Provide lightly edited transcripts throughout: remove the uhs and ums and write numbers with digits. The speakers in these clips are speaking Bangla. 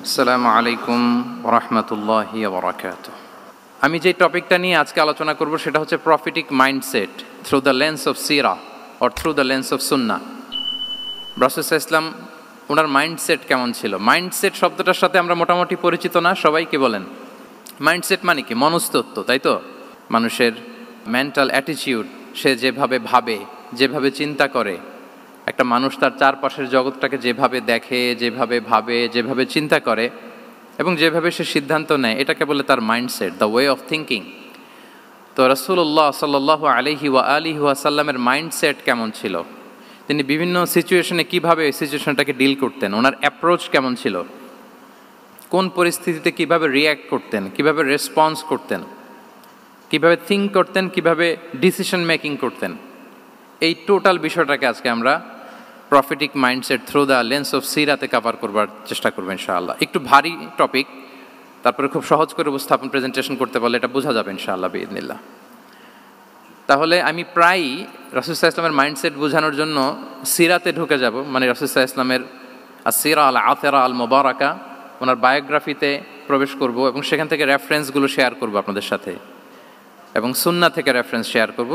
আসসালামু আলাইকুম ওয়া রাহমাতুল্লাহি ওয়া বারাকাতুহু। আমি যে টপিকটা নিয়ে আজকে আলোচনা করব সেটা হচ্ছে prophetic mindset through the lens of Seerah or through the lens of Sunnah. রাসূল সাল্লাল্লাহু আলাইহি ওয়াসাল্লাম ওনার মাইন্ডসেট কেমন ছিল? মাইন্ডসেট শব্দটার সাথে আমরা মোটামুটি পরিচিত না, সবাই কি বলেন? মাইন্ডসেট মানে কি? মনস্তত্ত্ব, তাই তো? মানুষের মেন্টাল অ্যাটিটিউড, সে যেভাবে ভাবে, যেভাবে চিন্তা করে, একটা মানুষ তার চারপাশের জগৎটাকে যেভাবে দেখে, যেভাবে ভাবে, যেভাবে চিন্তা করে এবং যেভাবে সে সিদ্ধান্ত নেয়, এটাকে বলে তার mindset, the way of thinking. তো রাসূলুল্লাহ সাল্লাল্লাহু আলাইহি ওয়া আলিহি ওয়াসাল্লামের মাইন্ডসেট কেমন ছিল? তিনি বিভিন্ন সিচুয়েশনে কিভাবে এই সিচুয়েশনটাকে ডিল করতেন, ওনার অ্যাপ্রোচ কেমন ছিল, কোন পরিস্থিতিতে কিভাবে রিয়্যাক্ট করতেন, কিভাবে রেসপন্স করতেন, কিভাবে থিঙ্ক করতেন, কিভাবে ডিসিশন মেকিং করতেন, এই টোটাল বিষয়টাকে আজকে আমরা prophetic mindset through the lens of সিরাতে কভার করবার চেষ্টা করবো ইনশাআল্লাহ। একটু ভারী টপিক, তারপরে খুব সহজ করে উপস্থাপন প্রেজেন্টেশন করতে পারলে এটা বোঝা যাবে ইনশাআল্লাহ বিইذনিল্লাহ। তাহলে আমি প্রায়ই রাসূল সাল্লাল্লাহু আলাইহি ওয়াসাল্লামের মাইন্ডসেট বোঝানোর জন্য সিরাতে ঢুকে যাব, মানে রাসূল সাল্লাল্লাহু আলাইহি ওয়াসাল্লামের আসিরা আল আতেরা আল মুবারাকা, ওনার বায়োগ্রাফিতে প্রবেশ করব এবং সেখান থেকে রেফারেন্সগুলো শেয়ার করব আপনাদের সাথে, এবং সুন্নাহ থেকে রেফারেন্স শেয়ার করব,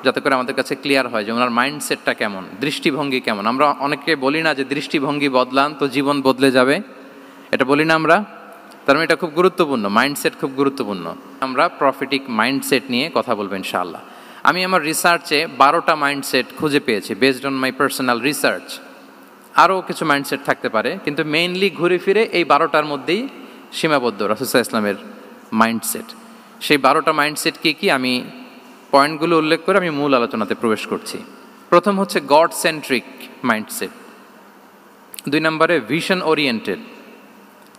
যাতে করে আমাদের কাছে ক্লিয়ার হয় যে ওনার মাইন্ডসেটটা কেমন, দৃষ্টিভঙ্গি কেমন। আমরা অনেকে বলি না যে দৃষ্টিভঙ্গি বদলান তো জীবন বদলে যাবে, এটা বলি না আমরা? তার মানে এটা খুব গুরুত্বপূর্ণ, মাইন্ডসেট খুব গুরুত্বপূর্ণ। আমরা প্রফিটিক মাইন্ডসেট নিয়ে কথা বলবো ইনশাআল্লাহ। আমি আমার রিসার্চে 12টা মাইন্ডসেট খুঁজে পেয়েছি, based on my personal research. আরও কিছু মাইন্ডসেট থাকতে পারে, কিন্তু মেইনলি ঘুরে ফিরে এই 12টার মধ্যেই সীমাবদ্ধ রাসূল সাল্লাল্লাহু আলাইহি ওয়াসাল্লামের মাইন্ডসেট। সেই 12টা মাইন্ডসেট কি আমি পয়েন্টগুলো উল্লেখ করে আমি মূল আলোচনাতে প্রবেশ করছি। প্রথম হচ্ছে গড সেন্ট্রিক মাইন্ডসেট, 2 নম্বরে ভিশন ওরিয়েন্টেড,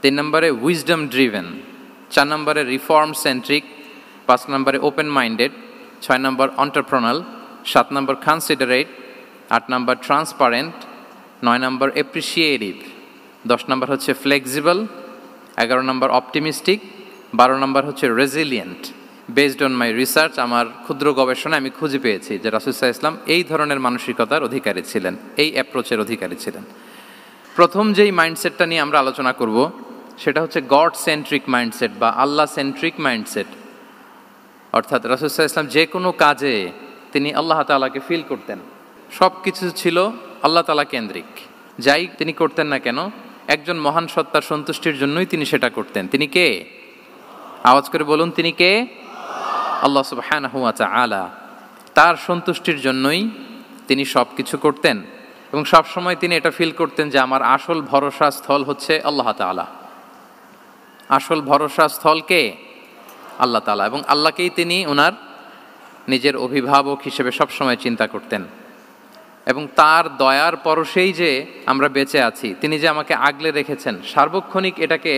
3 নম্বরে উইজডম ড্রিভেন, 4 নম্বরে রিফর্ম সেন্ট্রিক, 5 নম্বরে ওপেন মাইন্ডেড, 6 নম্বর এন্টারপ্রেনাল, 7 নম্বর কনসিডারেট, 8 নম্বর ট্রান্সপারেন্ট, 9 নম্বর অ্যাপ্রিসিয়েটিভ, 10 নম্বর হচ্ছে ফ্লেক্সিবল, 11 নম্বর অপটিমিস্টিক, 12 নম্বর হচ্ছে resilient. Based on my research, আমার ক্ষুদ্র গবেষণায় আমি খুঁজে পেয়েছি যে রাসূল সাল্লাল্লাহু আলাইহি ওয়াসাল্লাম এই ধরনের মানসিকতার অধিকারী ছিলেন, এই অ্যাপ্রোচের অধিকারী ছিলেন। প্রথম যেই মাইন্ডসেটটা নিয়ে আমরা আলোচনা করব সেটা হচ্ছে গড সেন্ট্রিক মাইন্ডসেট বা আল্লাহ সেন্ট্রিক মাইন্ডসেট। অর্থাৎ রাসূল সাল্লাল্লাহু আলাইহি ওয়াসাল্লাম যে কোনো কাজে তিনি আল্লাহ তাআলাকে ফিল করতেন, সব কিছু ছিল আল্লাহ তাআলা কেন্দ্রিক। যাই তিনি করতেন না কেন, একজন মহান সত্তার সন্তুষ্টির জন্যই তিনি সেটা করতেন। তিনি কে? আওয়াজ করে বলুন, তিনি কে? আল্লাহ সুবহানাহু ওয়া তাআলা। তার সন্তুষ্টির জন্যই তিনি সব কিছু করতেন এবং সব সময় তিনি এটা ফিল করতেন যে আমার আসল ভরসা স্থল হচ্ছে আল্লাহ তাআলা। আসল ভরসা স্থল কে? আল্লাহ তাআলা। এবং আল্লাহকেই তিনি ওনার নিজের অভিভাবক হিসেবে সবসময় চিন্তা করতেন এবং তার দয়ার পরশেই যে আমরা বেঁচে আছি, তিনি যে আমাকে আগলে রেখেছেন, সার্বক্ষণিক এটাকে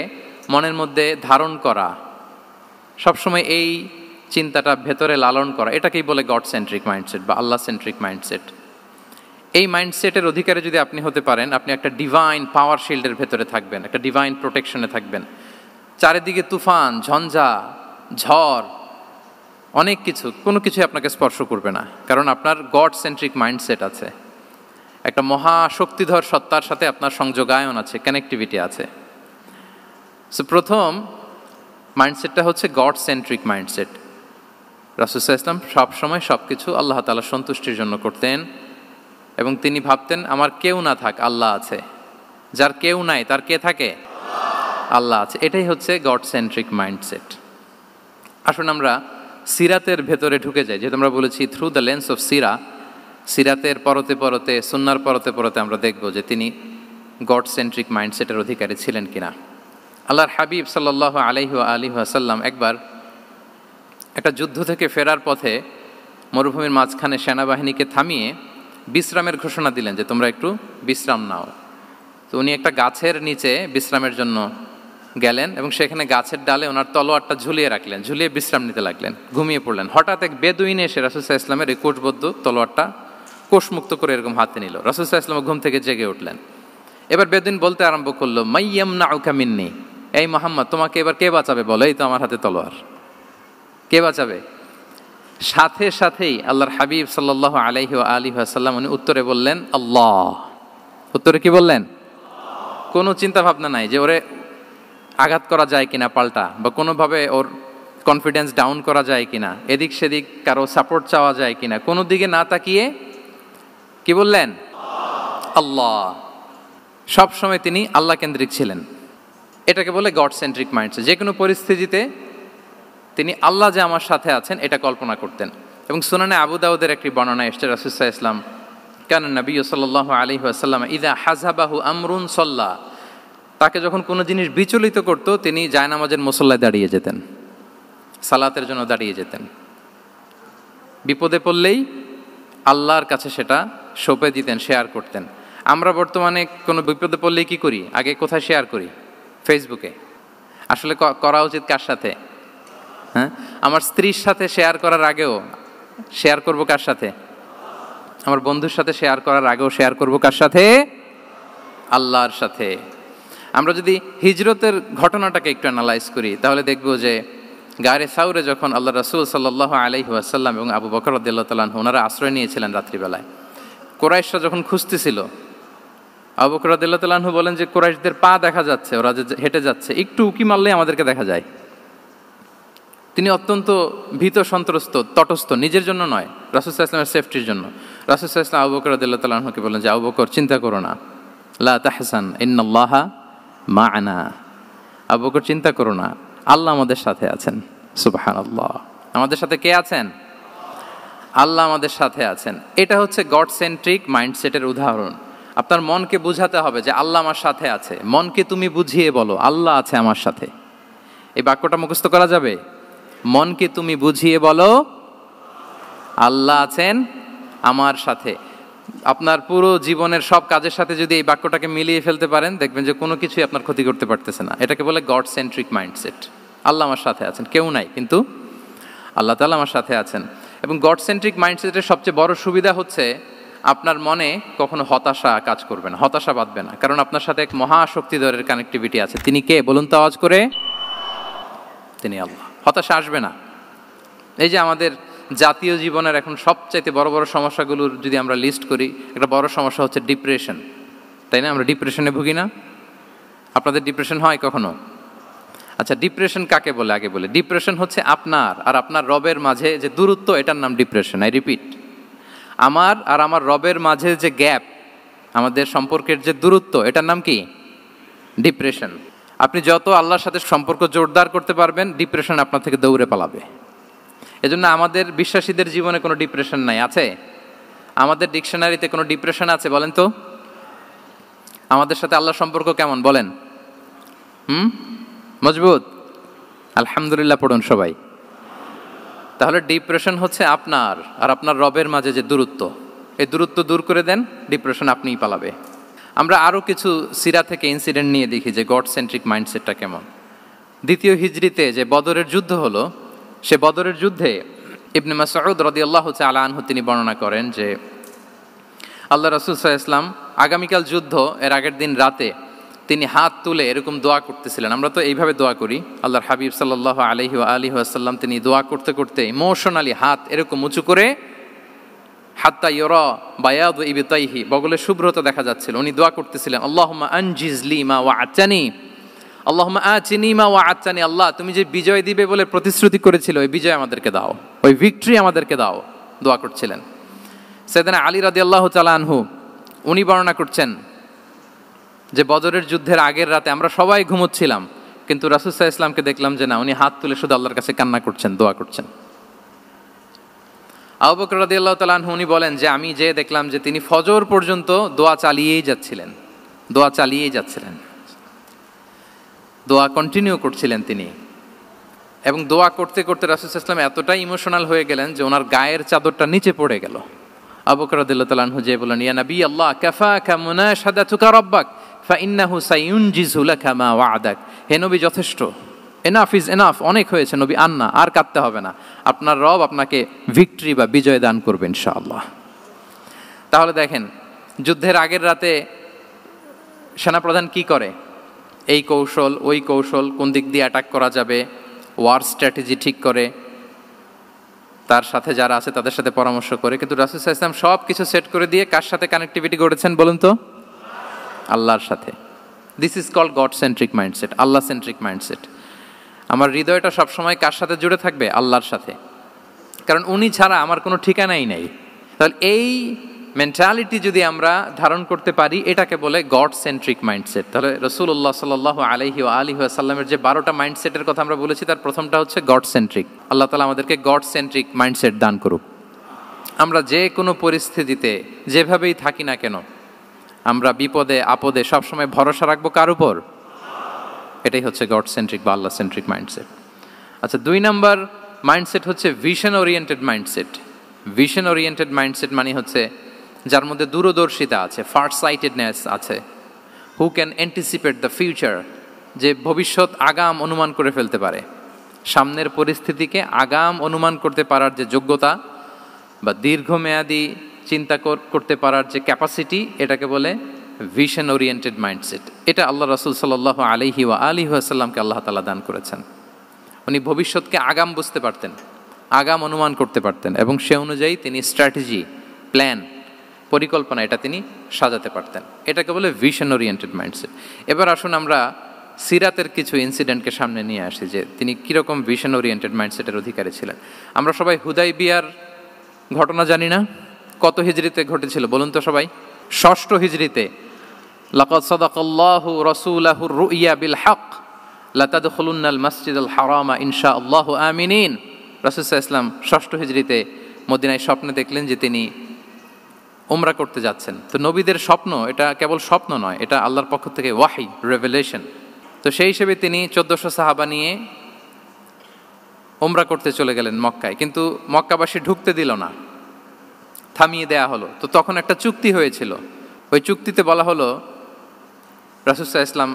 মনের মধ্যে ধারণ করা, সবসময় এই চিন্তাটা ভেতরে লালন করা, এটাকেই বলে গড সেন্ট্রিক মাইন্ডসেট বা আল্লাহ সেন্ট্রিক মাইন্ডসেট। এই মাইন্ডসেটের অধিকারী যদি আপনি হতে পারেন, আপনি একটা ডিভাইন পাওয়ার শিল্ডের ভেতরে থাকবেন, একটা ডিভাইন প্রোটেকশনে থাকবেন। চারিদিকে তুফান, ঝঞ্ঝা, ঝড়, অনেক কিছু, কোনো কিছু আপনাকে স্পর্শ করবে না, কারণ আপনার গড সেন্ট্রিক মাইন্ডসেট আছে। একটা মহাশক্তিধর সত্তার সাথে আপনার সংযোগায়ন আছে, কানেক্টিভিটি আছে। সো প্রথম মাইন্ডসেটটা হচ্ছে গড সেন্ট্রিক মাইন্ডসেট। রাসূল সাল্লাল্লাহু আলাইহি ওয়াসাল্লাম সবসময় সব কিছু আল্লাহ তাআলার সন্তুষ্টির জন্য করতেন এবং তিনি ভাবতেন আমার কেউ না থাক, আল্লাহ আছে। যার কেউ নাই তার কে থাকে? আল্লাহ আছে। এটাই হচ্ছে গড সেন্ট্রিক মাইন্ডসেট। আসুন আমরা সিরাতের ভেতরে ঢুকে যাই, যেহেতু আমরা বলেছি থ্রু দ্য লেন্স অফ সিরা। সিরাতের পরতে পরতে, সুন্নাহর পরতে পরতে আমরা দেখব যে তিনি গড সেন্ট্রিক মাইন্ডসেটের অধিকারী ছিলেন কিনা। আল্লাহর হাবিব সাল্লাল্লাহু আলাইহি ওয়া আলিহি ওয়াসাল্লাম একবার একটা যুদ্ধ থেকে ফেরার পথে মরুভূমির মাঝখানে সেনাবাহিনীকে থামিয়ে বিশ্রামের ঘোষণা দিলেন যে তোমরা একটু বিশ্রাম নাও। তো উনি একটা গাছের নিচে বিশ্রামের জন্য গেলেন এবং সেখানে গাছের ডালে ওনার তলোয়ারটা ঝুলিয়ে রাখলেন, ঝুলিয়ে বিশ্রাম নিতে লাগলেন, ঘুমিয়ে পড়লেন। হঠাৎ এক বেদুইন এসে রাসূল সাল্লাল্লাহু আলাইহি ওয়াসাল্লামের এই কোষবদ্ধ তলোয়ারটা কোষমুক্ত করে এরকম হাতে নিল। রাসূল সাল্লাল্লাহু আলাইহি ওয়াসাল্লাম ঘুম থেকে জেগে উঠলেন। এবার বেদুইন বলতে আরম্ভ করলো, মাইয়ামনাউকা মিন্নি, এই মুহাম্মদ তোমাকে এবার কে বাঁচাবে বলো, এই তো আমার হাতে তলোয়ার, কে বাঁচাবে? সাথে সাথেই আল্লাহর হাবিব সাল্লাল্লাহু আলাইহি ওয়া আলিহি ওয়াসাল্লাম উনি উত্তরে বললেন আল্লাহ। উত্তরে কি বললেন? কোনো চিন্তা ভাবনা নাই যে ওরে আঘাত করা যায় কিনা পাল্টা, বা কোনোভাবে ওর কনফিডেন্স ডাউন করা যায় কিনা, এদিক সেদিক কারো সাপোর্ট চাওয়া যায় কিনা, কোনো দিকে না তাকিয়ে কি বললেন? আল্লাহ। সব সময় তিনি আল্লাহ কেন্দ্রিক ছিলেন। এটাকে বলে গড সেন্ট্রিক মাইন্ডসেট। যে কোনো পরিস্থিতিতে তিনি আল্লাহ যে আমার সাথে আছেন এটা কল্পনা করতেন। এবং সুনানে আবু দাউদের একটি বর্ণনা এসেছে, রাসূল সাল্লাল্লাহু আলাইহি ওয়াসাল্লাম কানা নবী সাল্লাল্লাহু আলাইহি ওয়াসাল্লাম ইযা হাযাবাহু আমরুন সাল্লা, তাকে যখন কোনো জিনিস বিচলিত করত তিনি জায়নামাজের মুসল্লায় দাঁড়িয়ে যেতেন, সালাতের জন্য দাঁড়িয়ে যেতেন। বিপদে পড়লেই আল্লাহর কাছে সেটা সঁপে দিতেন, শেয়ার করতেন। আমরা বর্তমানে কোনো বিপদে পড়লেই কি করি? আগে কোথায় শেয়ার করি? ফেসবুকে। আসলে করা উচিত কার সাথে? হ্যাঁ, আমার স্ত্রীর সাথে শেয়ার করার আগেও শেয়ার করব কার সাথে? আমার বন্ধুর সাথে শেয়ার করার আগেও শেয়ার করব কার সাথে? আল্লাহর সাথে। আমরা যদি হিজরতের ঘটনাটাকে একটু অ্যানালাইজ করি তাহলে দেখব যে গারে সাউরে যখন আল্লাহ রাসূল সাল্লাল্লাহু আলাইহি ওয়াসাল্লাম এবং আবু বকর রাদিয়াল্লাহু তাআলা আনহু ওনারা আশ্রয় নিয়েছিলেন রাত্রিবেলায়, কুরাইশরা যখন খুঁজতেছিল, আবু বকর রাদিয়াল্লাহু তাআলা আনহু বলেন যে কুরাইশদের পা দেখা যাচ্ছে, ওরা যে হেঁটে যাচ্ছে, একটু উকি মারলেই আমাদেরকে দেখা যায়। তিনি অত্যন্ত ভীত সন্ত্রস্ত, তটস্থ, নিজের জন্য নয়, রাসূল সাল্লাল্লাহু আলাইহি ওয়াসাল্লামের সেফটির জন্য। রাসূল সাল্লাল্লাহু আলাইহি ওয়াসাল্লাম আবু বকর রাদিয়াল্লাহু তাআলা আনহুকে বলেন যে আবু বকর চিন্তা করো না, লা তাহসান ইন্নাল্লাহা মা'ানা, আবু বকর চিন্তা করো না, আল্লাহ আমাদের সাথে আছেন। সুবহানাল্লাহ। আমাদের সাথে কে আছেন? আল্লাহ আমাদের সাথে আছেন। এটা হচ্ছে গড সেন্ট্রিক মাইন্ডসেটের উদাহরণ। আপনার মনকে বুঝাতে হবে যে আল্লাহ আমার সাথে আছে। মনকে তুমি বুঝিয়ে বলো আল্লাহ আছে আমার সাথে। এই বাক্যটা মুখস্থ করা যাবে? মনকে তুমি বুঝিয়ে বলো আল্লাহ আছেন আমার সাথে। আপনার পুরো জীবনের সব কাজের সাথে যদি এই বাক্যটাকে মিলিয়ে ফেলতে পারেন দেখবেন যে কোনো কিছুই আপনার ক্ষতি করতে পারতেছে না। এটাকে বলে গড সেন্ট্রিক মাইন্ডসেট। আল্লাহ আমার সাথে আছেন, কেউ নাই কিন্তু আল্লাহ তাআলা আমার সাথে আছেন। এবং গড সেন্ট্রিক মাইন্ডসেটের সবচেয়ে বড় সুবিধা হচ্ছে আপনার মনে কখনো হতাশা কাজ করবে না, হতাশা বাঁধবে না, কারণ আপনার সাথে এক মহাশক্তিধরের কানেক্টিভিটি আছে। তিনি কে বলুন তো আওয়াজ করে? তিনি আল্লাহ। হতাশা আসবে না। এই যে আমাদের জাতীয় জীবনের এখন সবচাইতে বড় বড় সমস্যাগুলোর যদি আমরা লিস্ট করি, একটা বড় সমস্যা হচ্ছে ডিপ্রেশন, তাই না? আমরা ডিপ্রেশনে ভুগি না? আপনাদের ডিপ্রেশন হয় কখনো? আচ্ছা, ডিপ্রেশন কাকে বলে আগে বলে। ডিপ্রেশন হচ্ছে আপনার আর আপনার রবের মাঝে যে দূরত্ব, এটার নাম ডিপ্রেশন। আই রিপিট, আমার আর আমার রবের মাঝে যে গ্যাপ, আমাদের সম্পর্কের যে দূরত্ব, এটার নাম কি? ডিপ্রেশন। আপনি যত আল্লাহর সাথে সম্পর্ক জোরদার করতে পারবেন, ডিপ্রেশন আপনার থেকে দৌড়ে পালাবে। এজন্য আমাদের বিশ্বাসীদের জীবনে কোনো ডিপ্রেশন নাই। আছে? আমাদের ডিকশনারিতে কোনো ডিপ্রেশন আছে বলেন তো? আমাদের সাথে আল্লাহর সম্পর্ক কেমন বলেন? মজবুত? আলহামদুলিল্লাহ পড়ুন সবাই। তাহলে ডিপ্রেশন হচ্ছে আপনার আর আপনার রবের মাঝে যে দূরত্ব, এই দূরত্ব দূর করে দেন, ডিপ্রেশন আপনিই পালাবে। আমরা আরও কিছু সিরা থেকে ইনসিডেন্ট নিয়ে দেখি যে গড সেন্ট্রিক মাইন্ডসেটটা কেমন। দ্বিতীয় হিজরিতে যে বদরের যুদ্ধ হলো, সে বদরের যুদ্ধে ইবনে মাসউদ রাদিয়াল্লাহু তাআলা আনহু তিনি বর্ণনা করেন যে আল্লাহ রাসূল সাল্লাল্লাহু আলাইহি ওয়াসাল্লাম আগামীকাল যুদ্ধ, এর আগের দিন রাতে তিনি হাত তুলে এরকম দোয়া করতেছিলেন। আমরা তো এইভাবে দোয়া করি। আল্লাহর হাবিব সাল্লাল্লাহু আলাইহি ওয়াসাল্লাম তিনি দোয়া করতে করতে ইমোশনালি হাত এরকম উঁচু করে, হাত্তা ইউরা বায়াদু ইবতাইহি, বগলে শুভ্রতা দেখা যাচ্ছিল, উনি দোয়া করতেছিলেন আল্লাহুম্মা আনজিজ লি মা ওয়া'আতানি, আল্লাহুম্মা আতিনি মা ওয়া'আতানি, আল্লাহ তুমি যে বিজয় দিবে বলে প্রতিশ্রুতি করেছিল, ওই বিজয় আমাদেরকে দাও, ওই ভিক্টরি আমাদেরকে দাও, দোয়া করছিলেন। সাইয়েদনা আলী রাদিয়াল্লাহু তাআলা আনহু উনি বর্ণনা করছেন যে বদরের যুদ্ধের আগের রাতে আমরা সবাই ঘুমোচ্ছিলাম, কিন্তু রাসূল সাল্লাল্লাহু আলাইহি ওয়াসাল্লামকে দেখলাম যে না, উনি হাত তুলে শুধু আল্লাহর কাছে কান্না করছেন, দোয়া করছেন। আবু বকর রাদিয়াল্লাহু তাআলা আনহু উনি বলেন যে আমি যে দেখলাম যে তিনি ফজর পর্যন্ত দোয়া চালিয়েই যাচ্ছিলেন, দোয়া চালিয়েই যাচ্ছিলেন, দোয়া কন্টিনিউ করছিলেন তিনি। এবং দোয়া করতে করতে রাসূল সাল্লাল্লাহু আলাইহি ওয়াসাল্লাম এতটাই ইমোশনাল হয়ে গেলেন যে ওনার গায়ের চাদরটা নিচে পড়ে গেল। আবু বকর রাদিয়াল্লাহু তাআলা আনহু যে বলেন ইয়া নবী আল্লাহ কাফাকা মুনাশাদাতুকা রাব্বাক ফাইন্নাহু সায়ুনজিজু লাকা মা ওয়া'দাক, হে নবী যথেষ্ট, এনাফ ইজ এনাফ, অনেক হয়েছে নবী, আন্না, আর কাঁদতে হবে না, আপনার রব আপনাকে ভিক্টরি বা বিজয় দান করবে ইনশাআল্লাহ। তাহলে দেখেন, যুদ্ধের আগের রাতে সেনাপ্রধান কি করে? এই কৌশল ওই কৌশল, কোন দিক দিয়ে অ্যাটাক করা যাবে, ওয়ার স্ট্র্যাটেজি ঠিক করে, তার সাথে যারা আছে তাদের সাথে পরামর্শ করে। কিন্তু রাসূল সাল্লাল্লাহু আলাইহি ওয়াসাল্লাম সব কিছু সেট করে দিয়ে কার সাথে কানেক্টিভিটি গড়েছেন বলুন তো? আল্লাহর সাথে। This is called God centric mindset, Allah centric mindset. আমার হৃদয়টা সবসময় কার সাথে জুড়ে থাকবে? আল্লাহর সাথে, কারণ উনি ছাড়া আমার কোনো ঠিকানাই নেই। তাহলে এই মেন্টালিটি যদি আমরা ধারণ করতে পারি, এটাকে বলে গড সেন্ট্রিক মাইন্ডসেট। তাহলে রাসূলুল্লাহ সাল্লাল্লাহু আলাইহি ওয়া আলিহি ওয়াসাল্লামের যে 12টা মাইন্ডসেটের কথা আমরা বলেছি, তার প্রথমটা হচ্ছে গড সেন্ট্রিক। আল্লাহ তাআলা আমাদেরকে গড সেন্ট্রিক মাইন্ডসেট দান করুক। আমরা যে কোনো পরিস্থিতিতে যেভাবেই থাকি না কেন, আমরা বিপদে আপদে সবসময় ভরসা রাখবো কার উপর? এটাই হচ্ছে গড সেন্ট্রিক বা আল্লাহ সেন্ট্রিক মাইন্ডসেট। আচ্ছা, 2 নাম্বার মাইন্ডসেট হচ্ছে vision oriented mindset. Vision oriented mindset মানে হচ্ছে যার মধ্যে দূরদর্শিতা আছে, ফার সাইটেডনেস আছে, who can anticipate the future, যে ভবিষ্যৎ আগাম অনুমান করে ফেলতে পারে, সামনের পরিস্থিতিকে আগাম অনুমান করতে পারার যে যোগ্যতা বা দীর্ঘমেয়াদী চিন্তা করতে পারার যে ক্যাপাসিটি, এটাকে বলে ভিশন ওরিয়েন্টেড মাইন্ডসেট। এটা আল্লাহ রাসূল সাল্লাল্লাহু আলাইহি ওয়া আলিহি ওয়াসাল্লামকে আল্লাহ তাআলা দান করেছেন। উনি ভবিষ্যৎকে আগাম বুঝতে পারতেন, আগাম অনুমান করতে পারতেন, এবং সে অনুযায়ী তিনি স্ট্র্যাটেজি, প্ল্যান, পরিকল্পনা এটা তিনি সাজাতে পারতেন। এটাকে বলে ভিশন ওরিয়েন্টেড মাইন্ডসেট। এবার আসুন আমরা সিরাতের কিছু ইনসিডেন্টকে সামনে নিয়ে আসি যে তিনি কীরকম ভিশন ওরিয়েন্টেড মাইন্ডসেটের অধিকারী ছিলেন। আমরা সবাই হুদাইবিয়ার ঘটনা জানি না? কত হিজরিতে ঘটেছিল বলুন তো সবাই? 6ষ্ঠ হিজরিতে। লাকাদ সাদাকাল্লাহু রাসূলাহুর রুইয়া বিল হক লাতাদখুলুন্নাল মাসজিদাল হারামা ইনশাআল্লাহু আমিনিন। রাসূল সাল্লাল্লাহু আলাইহি ওয়াসাল্লাম 6ষ্ঠ হিজরিতে মদিনায় স্বপ্নে দেখলেন যে তিনি উমরা করতে যাচ্ছেন। তো নবীদের স্বপ্ন এটা কেবল স্বপ্ন নয়, এটা আল্লাহর পক্ষ থেকে ওয়াহি, রেভেলেশন। তো সেই হিসেবে তিনি 1400 সাহাবা নিয়ে উমরা করতে চলে গেলেন মক্কায়, কিন্তু মক্কাবাসী ঢুকতে দিল না, থামিয়ে দেয়া হলো। তো তখন একটা চুক্তি হয়েছিল, ওই চুক্তিতে বলা হলো, রাসূল সাল্লাল্লাহু আলাইহি ওয়াসাল্লাম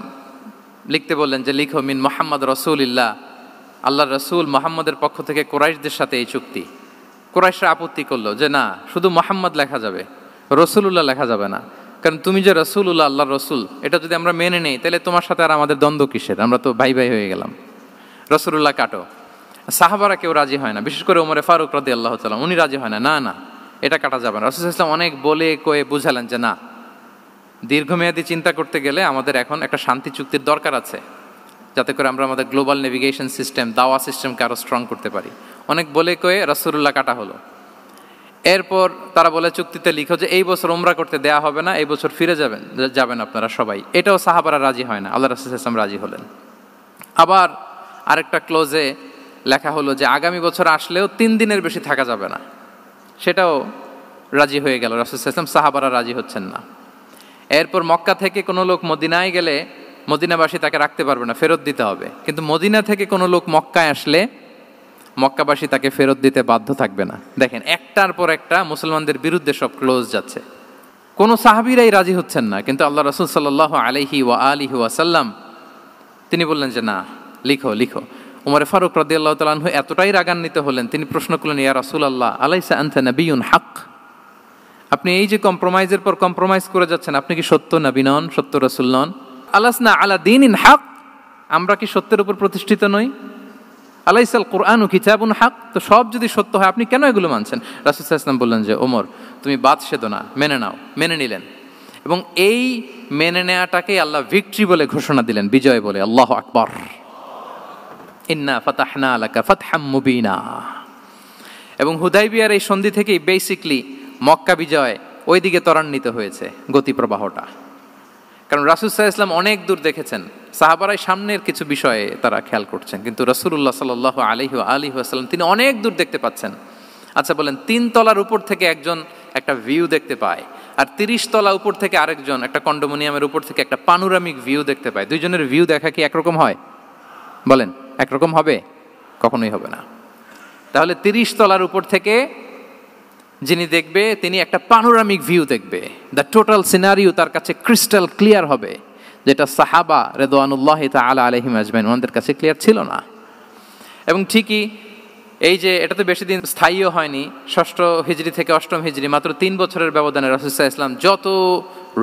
লিখতে বললেন যে লিখো মিন মুহাম্মদ রাসূলিল্লাহ, আল্লাহর রাসূল মুহাম্মদের পক্ষ থেকে কুরাইশদের সাথে এই চুক্তি। কুরাইশরা আপত্তি করলো যে না, শুধু মুহাম্মদ লেখা যাবে, রাসূলুল্লাহ লেখা যাবে না, কারণ তুমি যে রাসূলুল্লাহ, আল্লাহর রাসূল, এটা যদি আমরা মেনে নেই তাহলে তোমার সাথে আর আমাদের দ্বন্দ্ব কিসের, আমরা তো ভাই ভাই হয়ে গেলাম, রাসূলুল্লাহ কাটো। সাহাবারা কেউ রাজি হয় না, বিশেষ করে ওমরে ফারুক রাদিয়াল্লাহু তাআলা, উনি রাজি হয় না, না না এটা কাটা যাবে না। রাসূল সাল্লাল্লাহু আলাইহি ওয়াসাল্লাম অনেক বলে কয়ে বুঝালেন যে না, দীর্ঘমেয়াদী চিন্তা করতে গেলে আমাদের এখন একটা শান্তি চুক্তির দরকার আছে, যাতে করে আমরা আমাদের গ্লোবাল নেভিগেশন সিস্টেম, দাওয়া সিস্টেমকে আরও স্ট্রং করতে পারি। অনেক বলে কয়ে রাসূলুল্লাহ কাটা হলো। এরপর তারা বলে চুক্তিতে লিখো যে এই বছর উমরা করতে দেয়া হবে না, এই বছর ফিরে যাবেন আপনারা সবাই। এটাও সাহাবারা রাজি হয় না, আল্লাহ রাসূল সাল্লাল্লাহু আলাইহি ওয়াসাল্লাম রাজি হলেন। আবার আরেকটা ক্লোজে লেখা হলো যে আগামী বছর আসলেও 3 দিনের বেশি থাকা যাবে না, সেটাও রাজি হয়ে গেল রাসূল সাল্লাল্লাহু আলাইহি ওয়াসাল্লাম, সাহাবারা রাজি হচ্ছেন না। এরপর মক্কা থেকে কোনো লোক মদিনায় গেলে মদিনাবাসী তাকে রাখতে পারবে না, ফেরত দিতে হবে। কিন্তু মদিনা থেকে কোনো লোক মক্কায় আসলে মক্কাবাসী তাকে ফেরত দিতে বাধ্য থাকবে না। দেখেন, একটার পর একটা মুসলমানদের বিরুদ্ধে সব ক্লোজ যাচ্ছে, কোনো সাহাবীরাই রাজি হচ্ছেন না। কিন্তু আল্লাহ রাসূল সাল্লাল্লাহু আলাইহি ওয়া আলিহি ওয়াসাল্লাম তিনি বললেন যে না, লিখো লিখো। উমর ফারুক রাদিয়াল্লাহু তাআলা আনহু এতটাই রাগান্বিত হলেন, তিনি প্রশ্ন করলেন, ইয়া রাসূলুল্লাহ, আলাইসা আনতা নাবিয়্যুন হক, আপনি এই যে কম্প্রোমাইজের পর কম্প্রোমাইজ করে যাচ্ছেন, আপনি কি সত্য নবী নন, সত্য রাসূল নন? আলাসনা আলা দীনিন হক, আমরা কি সত্যের উপর প্রতিষ্ঠিত নই? আলাইসাল কুরআনু কিতাবুন হক, তো সব যদি সত্য হয় আপনি কেন এগুলো মানছেন? রাসূল সাল্লাল্লাহু আলাইহি ওয়াসাল্লাম বললেন যে ওমর, তুমি বাদ সেদো না, মেনে নাও। মেনে নিলেন, এবং এই মেনে নেওয়াটাকেই আল্লাহ ভিক্টরি বলে ঘোষণা দিলেন, বিজয় বলে। আল্লাহু আকবার। ইন্না ফাতাহনা লাকা ফাতহাম মুবিনা। এবং হুদাইবিয়ার এই সন্ধি থেকেই বেসিকলি মক্কা বিজয় ওইদিকে ত্বরান্বিত হয়েছে গতি প্রবাহটা। কারণ রাসূল সাল্লাল্লাহু আলাইহি ওয়াসাল্লাম অনেক দূর দেখেছেন, সাহাবারাই সামনের কিছু বিষয়ে তারা খেয়াল করছেন, কিন্তু রাসূলুল্লাহ সাল্লাল্লাহু আলাইহি ওয়া আলিহি ওয়াসাল্লাম তিনি অনেক দূর দেখতে পাচ্ছেন। আচ্ছা বলেন, 3 তলার উপর থেকে একজন একটা ভিউ দেখতে পায়, আর 30 তলা উপর থেকে আরেকজন একটা কন্ডোমিনিয়ামের উপর থেকে একটা পানোরামিক ভিউ দেখতে পায়, দুইজনের ভিউ দেখা কি একরকম হয়? বলেন, একরকম হবে? কখনোই হবে না। তাহলে 30 তলার উপর থেকে যিনি দেখবে তিনি একটা পানোরামিক ভিউ দেখবে, দ্য টোটাল সিনারিও তার কাছে ক্রিস্টাল ক্লিয়ার হবে, যেটা সাহাবা রিদওয়ানুল্লাহি তাআলা আলাইহিম আজমাইন ওনাদের কাছে ক্লিয়ার ছিল না। এবং ঠিকই এই যে এটা তো বেশি দিন স্থায়ীও হয়নি, 6ষ্ঠ হিজরি থেকে 8ম হিজরি, মাত্র 3 বছরের ব্যবধানে রাসূল সাল্লাল্লাহু আলাইহি ওয়াসাল্লাম যত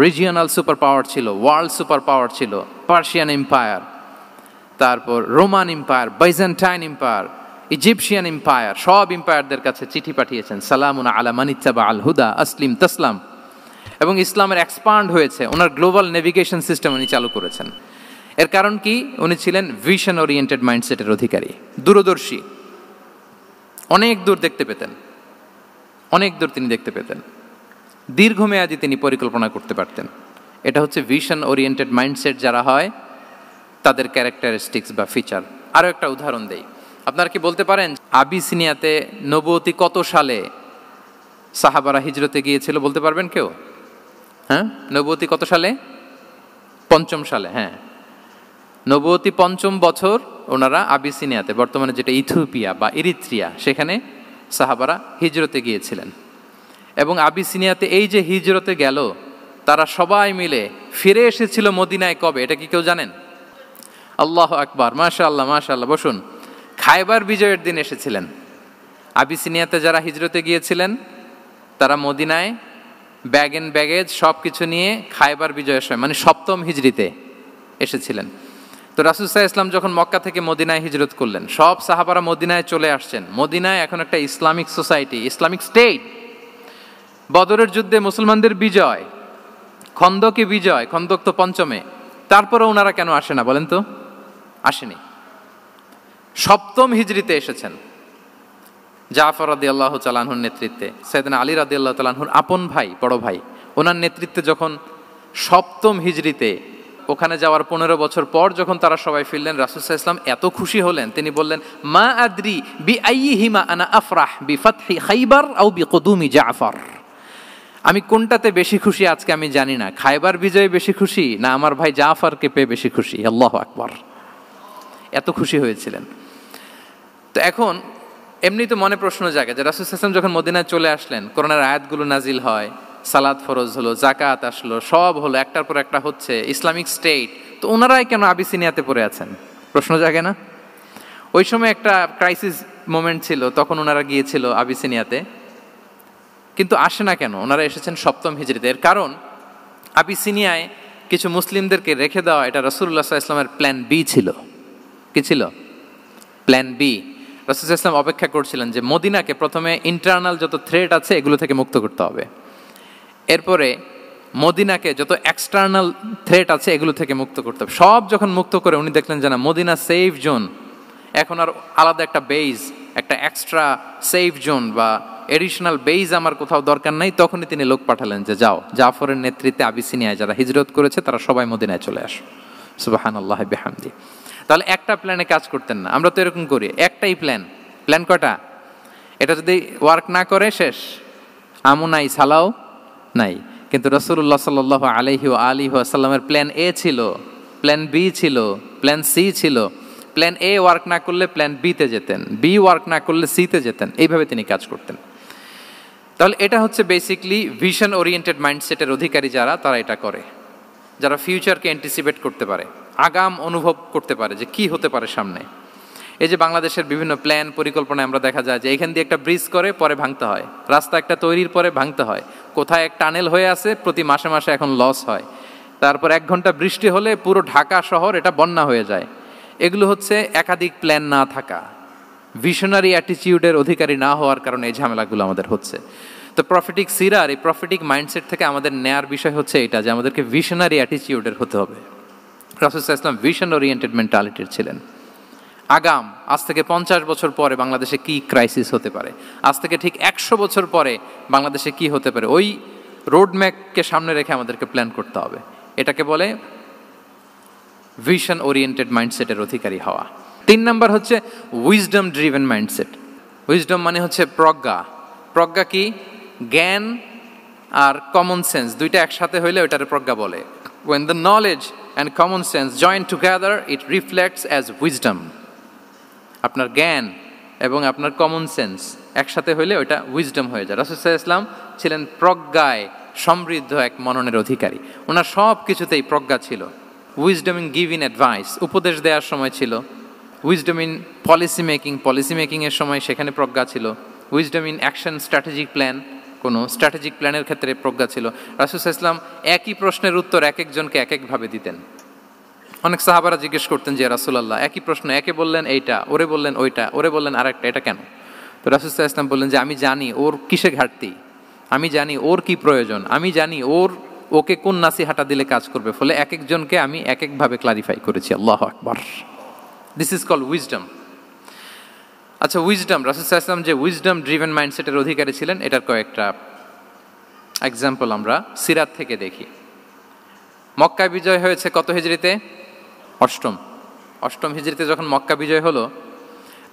রিজিওনাল সুপার পাওয়ার ছিল, ওয়ার্ল্ড সুপার পাওয়ার ছিল, পার্সিয়ান এম্পায়ার, তারপর Roman empire, Byzantine empire, Egyptian empire, সব এম্পায়ারদের কাছে চিঠি পাঠিয়েছেন, সালামুন আলা মান ইত্তাবা আল হুদা আসলিম তাসলাম। এবং ইসলামের এক্সপান্ড হয়েছে, ওনার গ্লোবাল নেভিগেশন সিস্টেম উনি চালু করেছেন। এর কারণ কি? উনি ছিলেন ভিশন ওরিয়েন্টেড মাইন্ডসেটের অধিকারী, দূরদর্শী, অনেক দূর দেখতে পেতেন, অনেক দূর তিনি দেখতে পেতেন, দীর্ঘমেয়াদী তিনি পরিকল্পনা করতে পারতেন। এটা হচ্ছে ভিশন ওরিয়েন্টেড মাইন্ডসেট যারা হয় তাদের ক্যারেক্টারিস্টিক্স বা ফিচার। আরও একটা উদাহরণ দেই, আপনারা কি বলতে পারেন আবিসিনিয়াতে নবুয়তি কত সালে সাহাবারা হিজরতে গিয়েছিল? বলতে পারবেন কেউ? হ্যাঁ, নবুয়তি কত সালে? 5ম সালে। হ্যাঁ, নবুয়তি 5ম বছর ওনারা আবিসিনিয়াতে, বর্তমানে যেটা ইথিওপিয়া বা ইরিত্রিয়া, সেখানে সাহাবারা হিজরতে গিয়েছিলেন। এবং আবিসিনিয়াতে এই যে হিজরতে গেল, তারা সবাই মিলে ফিরে এসেছিল মদিনায় কবে? এটা কি কেউ জানেন? আল্লাহু আকবার, মাশাআল্লাহ মাশাআল্লাহ। বসুন। খায়বার বিজয়ের দিন এসেছিলেন। আবিসিনিয়াতে যারা হিজরতে গিয়েছিলেন তারা মদিনায় ব্যাগ এন্ড ব্যাগেজ সব কিছু নিয়ে খায়বার বিজয়ের সময়, মানে 7ম হিজরিতে এসেছিলেন। তো রাসূল সাল্লাল্লাহু আলাইহি ওয়াসাল্লাম যখন মক্কা থেকে মদিনায় হিজরত করলেন, সব সাহাবারা মদিনায় চলে আসছেন। মদিনায় এখন একটা ইসলামিক সোসাইটি, ইসলামিক স্টেট। বদরের যুদ্ধে মুসলমানদের বিজয়, খন্দকে বিজয়, খন্দক তো 5মে। তারপরে ওনারা কেন আসে না বলেন তো? আসেনি। 7ম হিজরিতে এসেছেন। জাফর রাদিয়াল্লাহু তাআলা আনহুর নেতৃত্বে, সাইয়েদনা আলী রাদিয়াল্লাহু তাআলা আনহুর আপন ভাই, বড় ভাই, ওনার নেতৃত্বে যখন 7ম হিজরিতে ওখানে যাওয়ার 15 বছর পর যখন তারা সবাই ফিরলেন, রাসূল সাল্লাল্লাহু আলাইহি ওয়াসাল্লাম এত খুশি হলেন, তিনি বললেন, মা আদরি বিআইয়িহিমা আনা আফরাহ বিফাতহি খাইবার আও বিকুদুমি জাফর। আমি কোনটাতে বেশি খুশি আজকে আমি জানি না, খায়বার বিজয়ে বেশি খুশি না আমার ভাই জাফরকে পেয়ে বেশি খুশি। আল্লাহু আকবার, এত খুশি হয়েছিলেন। তো এখন এমনি তো মনে প্রশ্ন জাগে যে রাসূল সাল্লাল্লাহু আলাইহি ওয়াসাল্লাম যখন মদিনায় চলে আসলেন, কোরআনের আয়াতগুলো নাজিল হয়, সালাত ফরজ হলো, জাকাত আসলো, সব হলো, একটার পর একটা হচ্ছে, ইসলামিক স্টেট, তো ওনারাই কেন আবিসিনিয়াতে পড়ে আছেন? প্রশ্ন জাগে না? ওই সময় একটা ক্রাইসিস মোমেন্ট ছিল, তখন ওনারা গিয়েছিল আবিসিনিয়াতে, কিন্তু আসে না কেন? ওনারা এসেছেন 7ম হিজরিতে। এর কারণ আবিসিনিয়ায় কিছু মুসলিমদেরকে রেখে দেওয়া, এটা রাসূলুল্লাহ সাল্লাল্লাহু আলাইহি ওয়াসাল্লামের প্ল্যান বি ছিল। কি ছিল? Plan B. রাসূল সাল্লাল্লাহু আলাইহি ওয়াসাল্লাম অপেক্ষা করছিলেন যে মদিনাকে প্রথমে ইন্টারনাল যত থ্রেট আছে এগুলো থেকে মুক্ত করতে হবে, এরপরে মদিনাকে যত এক্সটার্নাল থ্রেট আছে এগুলো থেকে মুক্ত করতে হবে। সব যখন মুক্ত করে উনি দেখলেন যে না, মদিনা সেফ জোন, এখন আর আলাদা একটা বেজ, একটা এক্সট্রা সেফ জোন বা এডিশনাল বেজ আমার কোথাও দরকার নাই। তখনই তিনি লোক পাঠালেন যে যাও, জাফরের নেতৃত্বে আবিসিনিয়ায় যারা হিজরত করেছে তারা সবাই মদিনায় চলে আসো। সুবহানাল্লাহি বিহামদি। তাহলে একটা প্ল্যানে কাজ করতেন না। আমরা তো এরকম করি, একটাই প্ল্যান। প্ল্যান কটা? এটা যদি ওয়ার্ক না করে শেষ, আমু নাই সালাও নাই। কিন্তু রাসূলুল্লাহ সাল্লাল্লাহু আলাইহি ওয়া আলিহি ওয়াসাল্লামের প্ল্যান এ ছিল, প্ল্যান বি ছিল, প্ল্যান সি ছিল। প্ল্যান এ ওয়ার্ক না করলে প্ল্যান বিতে যেতেন, বি ওয়ার্ক না করলে সিতে যেতেন, এইভাবে তিনি কাজ করতেন। তাহলে এটা হচ্ছে বেসিকলি ভিশন ওরিয়েন্টেড মাইন্ডসেটের অধিকারী যারা, তারা এটা করে, যারা ফিউচারকে অ্যান্টিসিপেট করতে পারে, আগাম অনুভব করতে পারে যে কি হতে পারে সামনে। এই যে বাংলাদেশের বিভিন্ন প্ল্যান পরিকল্পনায় আমরা দেখা যায় যে এখান দিয়ে একটা ব্রিজ করে পরে ভাঙতে হয়, রাস্তা একটা তৈরির পরে ভাঙতে হয়, কোথায় এক টানেল হয়ে আছে প্রতি মাসে মাসে এখন লস হয়, তারপর 1 ঘন্টা বৃষ্টি হলে পুরো ঢাকা শহর এটা বন্যা হয়ে যায়। এগুলো হচ্ছে একাধিক প্ল্যান না থাকা, ভিশনারি অ্যাটিটিউডের অধিকারী না হওয়ার কারণে এই ঝামেলাগুলো আমাদের হচ্ছে। তো প্রফেটিক সিরার এই প্রফেটিক মাইন্ডসেট থেকে আমাদের নেয়ার বিষয় হচ্ছে এটা, যে আমাদেরকে ভিশনারি অ্যাটিটিউডের হতে হবে। রাসূল সাল্লাল্লাহু আলাইহি ওয়াসাল্লাম ভিশন ওরিয়েন্টেড মেন্টালিটির ছিলেন। আগাম, আজ থেকে 50 বছর পরে বাংলাদেশে কি ক্রাইসিস হতে পারে, আজ থেকে ঠিক 100 বছর পরে বাংলাদেশে কি হতে পারে, ওই রোডম্যাপকে সামনে রেখে আমাদেরকে প্ল্যান করতে হবে। এটাকে বলে ভিশন ওরিয়েন্টেড মাইন্ডসেটের অধিকারী হওয়া। 3 নাম্বার হচ্ছে উইজডম ড্রিভেন মাইন্ডসেট। উইজডম মানে হচ্ছে প্রজ্ঞা। প্রজ্ঞা কি? জ্ঞান আর কমন সেন্স দুইটা একসাথে হইলে ওইটারে প্রজ্ঞা বলে। When the knowledge and common sense join together, it reflects as wisdom. আপনার জ্ঞান এবং আপনার কমন সেন্স একসাথে হইলে ওইটা উইজডম হয়ে যায়। রাসূল সাল্লাল্লাহু আলাইহি ওয়াসাল্লাম ছিলেন প্রজ্ঞায় সমৃদ্ধ এক মননের অধিকারী। ওনার সব কিছুতেই প্রজ্ঞা ছিল। উইজডম ইন গিভিং অ্যাডভাইস, উপদেশ দেওয়ার সময় ছিল। উইজডম ইন পলিসি মেকিংয়ের সময় সেখানে প্রজ্ঞা ছিল। Wisdom in action strategic plan, কোনো স্ট্র্যাটেজিক প্ল্যানের ক্ষেত্রে প্রজ্ঞা ছিল। রাসূল সাল্লাল্লাহু আলাইহি ওয়াসাল্লাম একই প্রশ্নের উত্তর এক একজনকে এক একভাবে দিতেন। অনেক সাহাবারা জিজ্ঞেস করতেন যে রাসূলুল্লাহ একই প্রশ্ন, একে বললেন এইটা, ওরে বললেন ওইটা, ওরে বললেন আরেকটা, এটা কেন? তো রাসূল সাল্লাল্লাহু আলাইহি ওয়াসাল্লাম বললেন যে আমি জানি ওর কিসে ঘাটতি, আমি জানি ওর কি প্রয়োজন, আমি জানি ওকে কোন নাসিহাটা দিলে কাজ করবে, ফলে এক একজনকে আমি এক একভাবে ক্লারিফাই করেছি। আল্লাহু আকবার। This is called wisdom. আচ্ছা, উইজডম, রাসূল সাল্লাল্লাহু আলাইহি ওয়াসাল্লাম যে উইজডম ড্রিভেন মাইন্ডসেটের অধিকারী ছিলেন, এটার কয়েকটা এক্সাম্পল আমরা সিরাত থেকে দেখি। মক্কা বিজয় হয়েছে কত হিজরিতে? অষ্টম হিজরিতে যখন মক্কা বিজয় হলো,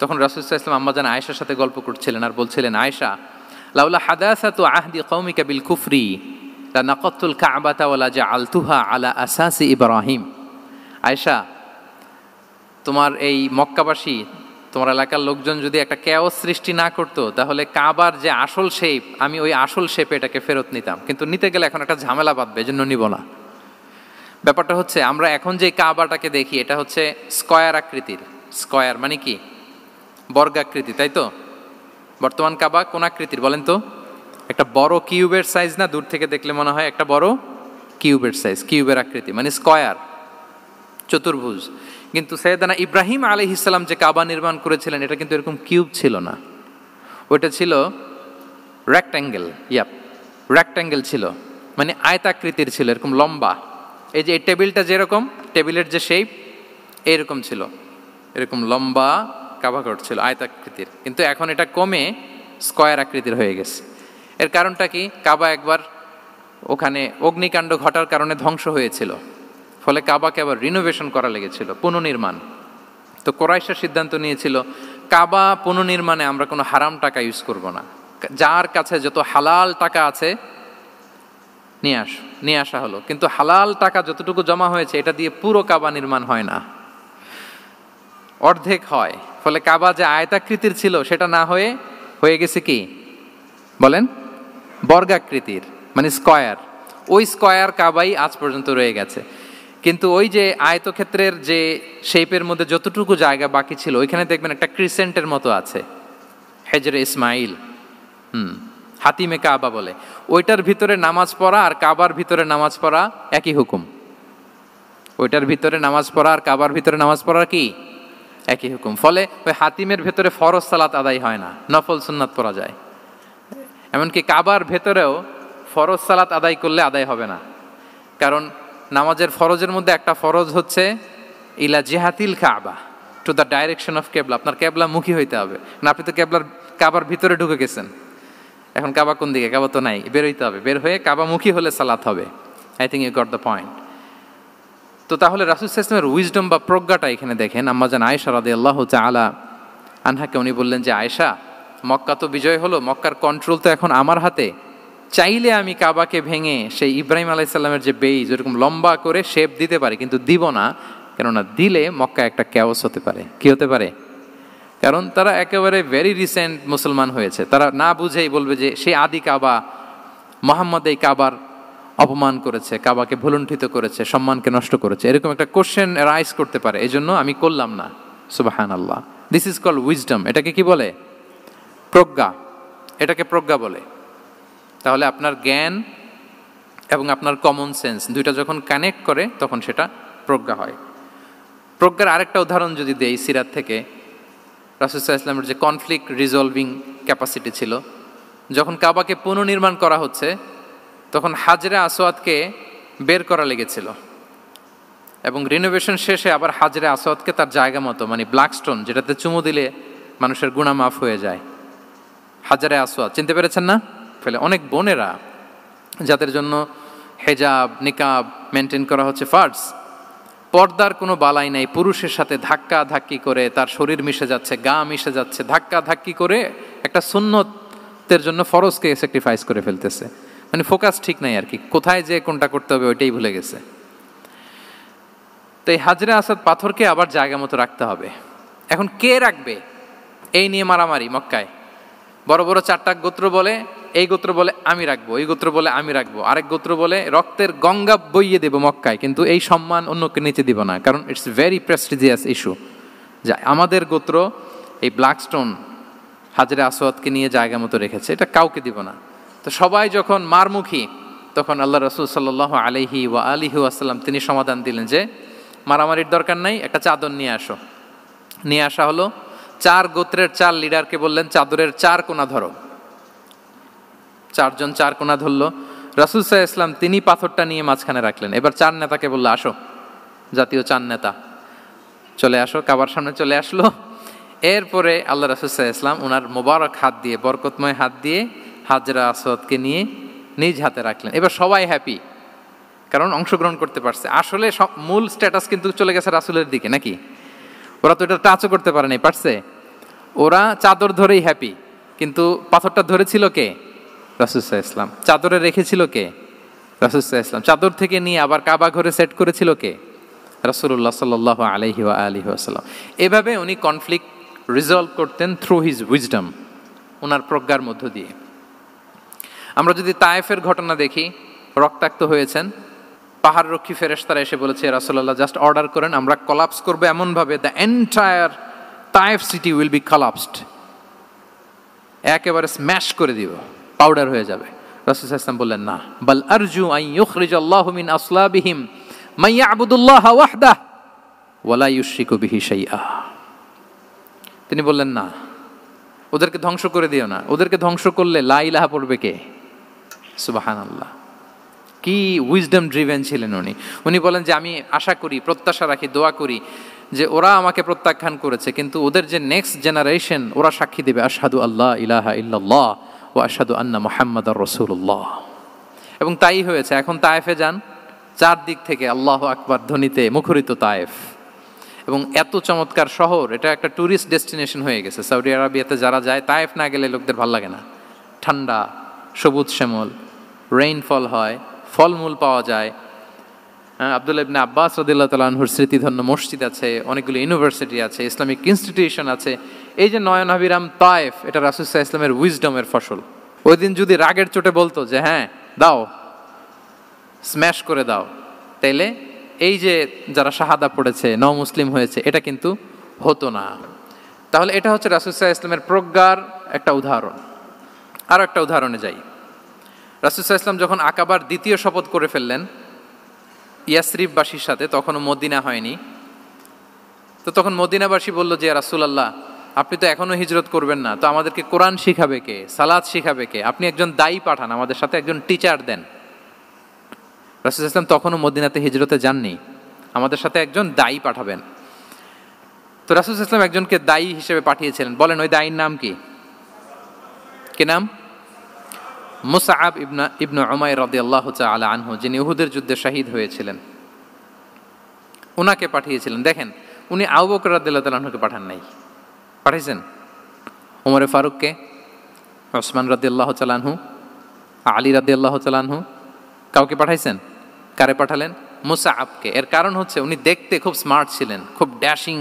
তখন রাসূল সাল্লাল্লাহু আলাইহি ওয়াসাল্লাম আম্মাজান আয়েশার সাথে গল্প করছিলেন আর বলছিলেন, আয়েশা, লাউলা হাদাসাতু আহদি কওমিকা বিল কুফরি লা নাকাতুল কাবাতা ওয়া লা জাআলতুহা আলা আসাসি ইব্রাহিম। আয়েশা, তোমার এই মক্কাবাসী, তোমার এলাকার লোকজন যদি একটা কেওস সৃষ্টি না করতো, তাহলে কাবার যে আসল শেপ, আমি ওই আসল শেপে এটাকে ফেরত নিতাম, কিন্তু নিতে গেলে এখন একটা ঝামেলা বাঁধবে, এজন্য নিব না। ব্যাপারটা হচ্ছে, আমরা এখন যে কাবাটাকে দেখি, এটা হচ্ছে স্কয়ার আকৃতির। স্কয়ার মানে কি? বর্গাকৃতি, তাই তো? বর্তমান কাবা কোন আকৃতির বলেন তো? একটা বড় কিউবের সাইজ না? দূর থেকে দেখলে মনে হয় একটা বড় কিউবের সাইজ, কিউবের আকৃতি মানে স্কয়ার, চতুর্ভুজ। কিন্তু সাইয়েদানা ইব্রাহিম আলাইহিস সালাম যে কাবা নির্মাণ করেছিলেন, এটা কিন্তু এরকম কিউব ছিল না, ওটা ছিল রেক্ট্যাঙ্গেল। রেক্ট্যাঙ্গেল ছিল, মানে আয়তাকৃতির ছিল, এরকম লম্বা। এই যে এই টেবিলটা যেরকম, টেবিলের যে শেপ এরকম ছিল, এরকম লম্বা কাবাঘর ছিল আয়তাকৃতির। কিন্তু এখন এটা কমে স্কয়ার আকৃতির হয়ে গেছে। এর কারণটা কি? কাবা একবার ওখানে অগ্নিকাণ্ড ঘটার কারণে ধ্বংস হয়েছিল, ফলে কাবাকে আবার রিনোভেশন করা লেগেছিল, পুনর্নির্মাণ। তো কুরাইশরা সিদ্ধান্ত নিয়েছিল, কাবা পুনর্নির্মাণে আমরা কোনো হারাম টাকা ইউজ করব না, যার কাছে যত হালাল টাকা আছে নিয়ে আসা হলো। কিন্তু হালাল টাকা যতটুকু জমা হয়েছে, এটা দিয়ে পুরো কাবা নির্মাণ হয় না, অর্ধেক হয়। ফলে কাবা যে আয়তাকৃতির ছিল, সেটা না হয়ে গেছে কি বলেন? বর্গাকৃতির, মানে স্কয়ার। ওই স্কয়ার কাবাই আজ পর্যন্ত রয়ে গেছে। কিন্তু ওই যে আয়তক্ষেত্রের যে শেপের মধ্যে যতটুকু জায়গা বাকি ছিল, ওইখানে দেখবেন একটা ক্রিসেন্টের মতো আছে, হেজরে ইসমাইল, হাতিমে কাবা বলে। ওইটার ভিতরে নামাজ পড়া আর কাবার ভিতরে নামাজ পড়া একই হুকুম। ওইটার ভিতরে নামাজ পড়া আর কাবার ভিতরে নামাজ পড়া কি একই হুকুম। ফলে ওই হাতিমের ভেতরে ফরজ সালাত আদায় হয় না, নফল সুন্নাত পড়া যায়। এমনকি কাবার ভেতরেও ফরজ সালাত আদায় করলে আদায় হবে না, কারণ নামাজের ফরজের মধ্যে একটা ফরজ হচ্ছে ইলা জিহাতিল কাবা, টু দ্য ডাইরেকশন অফ কেবলা। আপনার কেবলা মুখী হইতে হবে না। আপনি তো কাবার ভিতরে ঢুকে গেছেন, এখন কাবা কোন দিকে? কাবা তো নাই, বের হইতে হবে। বের হয়ে কাবা মুখী হলে সালাত হবে। I think you got the point. তো তাহলে রাসূল সাল্লাল্লাহু আলাইহি ওয়াসাল্লামের উইজডম বা প্রজ্ঞাটা এখানে দেখেন। আম্মাজান আয়েশা রাদিয়াল্লাহু তাআলা আনহাকে উনি বললেন যে, আয়েশা, মক্কা তো বিজয় হলো, মক্কার কন্ট্রোল তো এখন আমার হাতে। চাইলে আমি কাবাকে ভেঙে সেই ইব্রাহিম আলাইহিস সালামের যে বেইজ, ওরকম লম্বা করে শেপ দিতে পারি, কিন্তু দিব না। কেননা দিলে মক্কা একটা ক্যাওস হতে পারে। কি হতে পারে? কারণ তারা একেবারে ভেরি রিসেন্ট মুসলমান হয়েছে, তারা না বুঝেই বলবে যে সেই আদি কাবা, মুহাম্মদ এই কাবার অপমান করেছে, কাবাকে ভুলুণ্ঠিত করেছে, সম্মানকে নষ্ট করেছে, এরকম একটা কোশ্চেন রাইজ করতে পারে। এই জন্য আমি করলাম না। সুবহানাল্লাহ। This is called wisdom. এটাকে কি বলে? প্রজ্ঞা। এটাকে প্রজ্ঞা বলে। তাহলে আপনার জ্ঞান এবং আপনার কমন সেন্স দুইটা যখন কানেক্ট করে, তখন সেটা প্রজ্ঞা হয়। প্রজ্ঞার আরেকটা উদাহরণ যদি দেই সিরাত থেকে, রাসূল সাল্লাল্লাহু আলাইহি ওয়াসাল্লামের যে কনফ্লিক্ট রিজলভিং ক্যাপাসিটি ছিল, যখন কাবাকে পুনর্নির্মাণ করা হচ্ছে, তখন হাজরে আসওয়াদকে বের করা লেগেছিল, এবং রিনোভেশন শেষে আবার হাজরে আসওয়াদকে তার জায়গা মতো, মানে ব্ল্যাক স্টোন, যেটাতে চুমু দিলে মানুষের গুনাহ মাফ হয়ে যায়, হাজরে আসওয়াদ, চিনতে পেরেছেন না? ফলে অনেক বোনেরা যাদের জন্য হেজাব নিকাব মেনটেন করা হচ্ছে ফার্জ, পর্দার কোনো বালাই নাই, পুরুষের সাথে ধাক্কা ধাক্কি করে তার শরীর মিশে যাচ্ছে, গা মিশে যাচ্ছে, ধাক্কা ধাক্কি করে একটা সুন্নতের জন্য ফরজকে স্যাক্রিফাইস করে ফেলতেছে। মানে ফোকাস ঠিক নাই আর কি, কোথায় যে কোনটা করতে হবে ওইটাই ভুলে গেছে। তো এই হাজরে আসওয়াদ পাথরকে আবার জায়গা মতো রাখতে হবে। এখন কে রাখবে এই নিয়ে মারামারি মক্কায়। বড় বড় চারটা গোত্র বলে, এই গোত্র বলে আমি রাখবো, এই গোত্র বলে আমি রাখবো, আরেক গোত্র বলে রক্তের গঙ্গা বইয়ে দেব মক্কায়, কিন্তু এই সম্মান অন্যকে নিতে দিব না, কারণ ইটস ভেরি প্রেস্টিজিয়াস ইস্যু। যা আমাদের গোত্র এই ব্ল্যাক স্টোন হাজরে আসওয়াদকে নিয়ে জায়গা মতো রেখেছে, এটা কাউকে দিব না। তো সবাই যখন মারমুখী, তখন আল্লাহ রাসূল সাল্লাল্লাহু আলাইহি ওয়া আলিহি ওয়াসাল্লাম তিনি সমাধান দিলেন যে মারামারির দরকার নাই, একটা চাদর নিয়ে আসো। নিয়ে আসা হলো। 4 গোত্রের 4 লিডারকে বললেন চাদরের 4 কোণা ধরো। চারজন চার কোনা ধরলো, রাসূল সাল্লাল্লাহু আলাইহি ওয়াসাল্লাম তিনি পাথরটা নিয়ে মাঝখানে রাখলেন। এবার চার নেতাকে বললো, আসো, জাতীয় চার নেতা চলে আসো, কাবার সামনে চলে আসলো। এরপরে আল্লাহ রাসূল সাল্লাল্লাহু আলাইহি ওয়াসাল্লাম ওনার মোবারক হাত দিয়ে, বরকতময় হাত দিয়ে হাজরা আসওয়াদকে নিয়ে নিজ হাতে রাখলেন। এবার সবাই হ্যাপি, কারণ অংশগ্রহণ করতে পারছে। আসলে মূল স্ট্যাটাস কিন্তু চলে গেছে রাসূলের দিকে, নাকি? ওরা তো এটা টাচও করতে পারে নাই, পারছে? ওরা চাদর ধরেই হ্যাপি, কিন্তু পাথরটা ধরেছিল কে? রাসূল সাল্লাল্লাহু আলাইহি ওয়াসাল্লাম। চাদরে রেখেছিল কে? রাসূল সাল্লাল্লাহু আলাইহি ওয়াসাল্লাম। চাদর থেকে নিয়ে আবার কাবা ঘরে সেট করেছিল কে? রাসূলুল্লাহ সাল্লাল্লাহু আলাইহি ওয়া আলিহি ওয়াসাল্লাম। এভাবে উনি কনফ্লিক্ট রিজলভ করতেন থ্রু হিজ উইজডম, ওনার প্রজ্ঞার মধ্য দিয়ে। আমরা যদি তায়েফের ঘটনা দেখি, রক্তাক্ত হয়েছেন, পাহাড় রক্ষী ফেরেশতারা এসে বলেছে, রাসূলুল্লাহ জাস্ট অর্ডার করেন, আমরা কলাপস করবো এমনভাবে the entire Taif city will be collapsed, একেবারে স্ম্যাশ করে দিব, পাউডার হয়ে যাবে। রাসূল সাল্লাল্লাহু আলাইহি ওয়াসাল্লাম বললেন, না, বাল আরজু আন ইউখরিজাল্লাহু মিন আসলাবিহিম মান ইয়াবুদুল্লাহ ওয়াহদাহু ওয়া লা ইউশরিকু বিহি শাইআ। তিনি বললেন, না, ওদেরকে ধ্বংস করে দিও না, ওদেরকে ধ্বংস করলে লা ইলাহা পড়বে কে? সুবহানাল্লাহ। কি উইজডম ড্রিভেন ছিলেন উনি। উনি বলেন যে আমি আশা করি, প্রত্যাশা রাখি, দোয়া করি যে ওরা আমাকে প্রত্যাখ্যান করেছে, কিন্তু ওদের যে নেক্সট জেনারেশন, ওরা সাক্ষী দেবে আশহাদু আল্লাহ ইলাহা ইল্লাল্লাহ ওয়া আশহাদু আন্না মুহাম্মাদার রাসূলুল্লাহ। এবং তাই হয়েছে। এখন তায়েফে যান, চারদিক থেকে আল্লাহু আকবার ধ্বনিতে মুখরিত তায়েফ, এবং এত চমৎকার শহর, এটা একটা ট্যুরিস্ট ডেস্টিনেশন হয়ে গেছে। সৌদি আরবিয়াতে যারা যায়, তায়েফ না গেলে লোকদের ভালো লাগে না। ঠান্ডা, সবুজ শ্যামল, রেইনফল হয়, ফলমূল পাওয়া যায়। আব্দুল্লাহ ইবনে আব্বাস রাদিয়াল্লাহু তাআলা আনহুর স্মৃতিধন্য মসজিদ আছে, অনেকগুলো ইউনিভার্সিটি আছে, ইসলামিক ইনস্টিটিউশন আছে। এই যে নয়নাভিরাম তায়েফ, এটা রাসূল সাল্লাল্লাহু আলাইহি ওয়াসাল্লামের উইজডমের ফসল। ওই দিন যদি রাগের চোটে বলতো যে হ্যাঁ দাও, স্ম্যাশ করে দাও, তাইলে এই যে যারা শাহাদা পড়েছে, মুসলিম হয়েছে, এটা কিন্তু হতো না। তাহলে এটা হচ্ছে রাসূল সাল্লাল্লাহু আলাইহি ওয়াসাল্লামের প্রজ্ঞার একটা উদাহরণ। আরও একটা উদাহরণে যাই। রাসূল সাল্লাল্লাহু আলাইহি ওয়াসাল্লাম যখন আকাবার দ্বিতীয় শপথ করে ফেললেন ইয়াসরিববাসীর সাথে, তখনও মদিনা হয়নি, তো তখন মদিনাবাসী বলল যে রাসূলুল্লাহ, আপনি তো এখনো হিজরত করবেন না, তো আমাদেরকে কোরআন শিখাবে কে, সালাত শিখাবে কে? আপনি একজন দায়ী পাঠান, আমাদের সাথে একজন টিচার দেন। রাসূল সাল্লাল্লাহু আলাইহি ওয়াসাল্লাম তখনও মদিনাতে হিজরতে যাননি, আমাদের সাথে একজন দায়ী পাঠাবেন। তো রাসূল সাল্লাল্লাহু আলাইহি ওয়াসাল্লাম একজনকে দায়ী হিসেবে পাঠিয়েছিলেন। বলেন ওই দায়ীর নাম কি? কি নাম? মুসআব ইবনে উমাইর রাদিয়াল্লাহু তাআলা আনহু, যিনি উহুদের যুদ্ধে শহীদ হয়েছিলেন, ওনাকে পাঠিয়েছিলেন। দেখেন, উনি আবু বকর রাদিয়াল্লাহু তাআলা আনহুকে পাঠান নাই, পাঠিয়েছেন ওমরে ফারুককে, ওসমান রাদিয়াল্লাহু তাআলা আনহু, আলী রাদিয়াল্লাহু তাআলা আনহু, কাউকে পাঠাইছেন? কারে পাঠালেন? মুসআবকে। এর কারণ হচ্ছে উনি দেখতে খুব স্মার্ট ছিলেন, খুব ড্যাশিং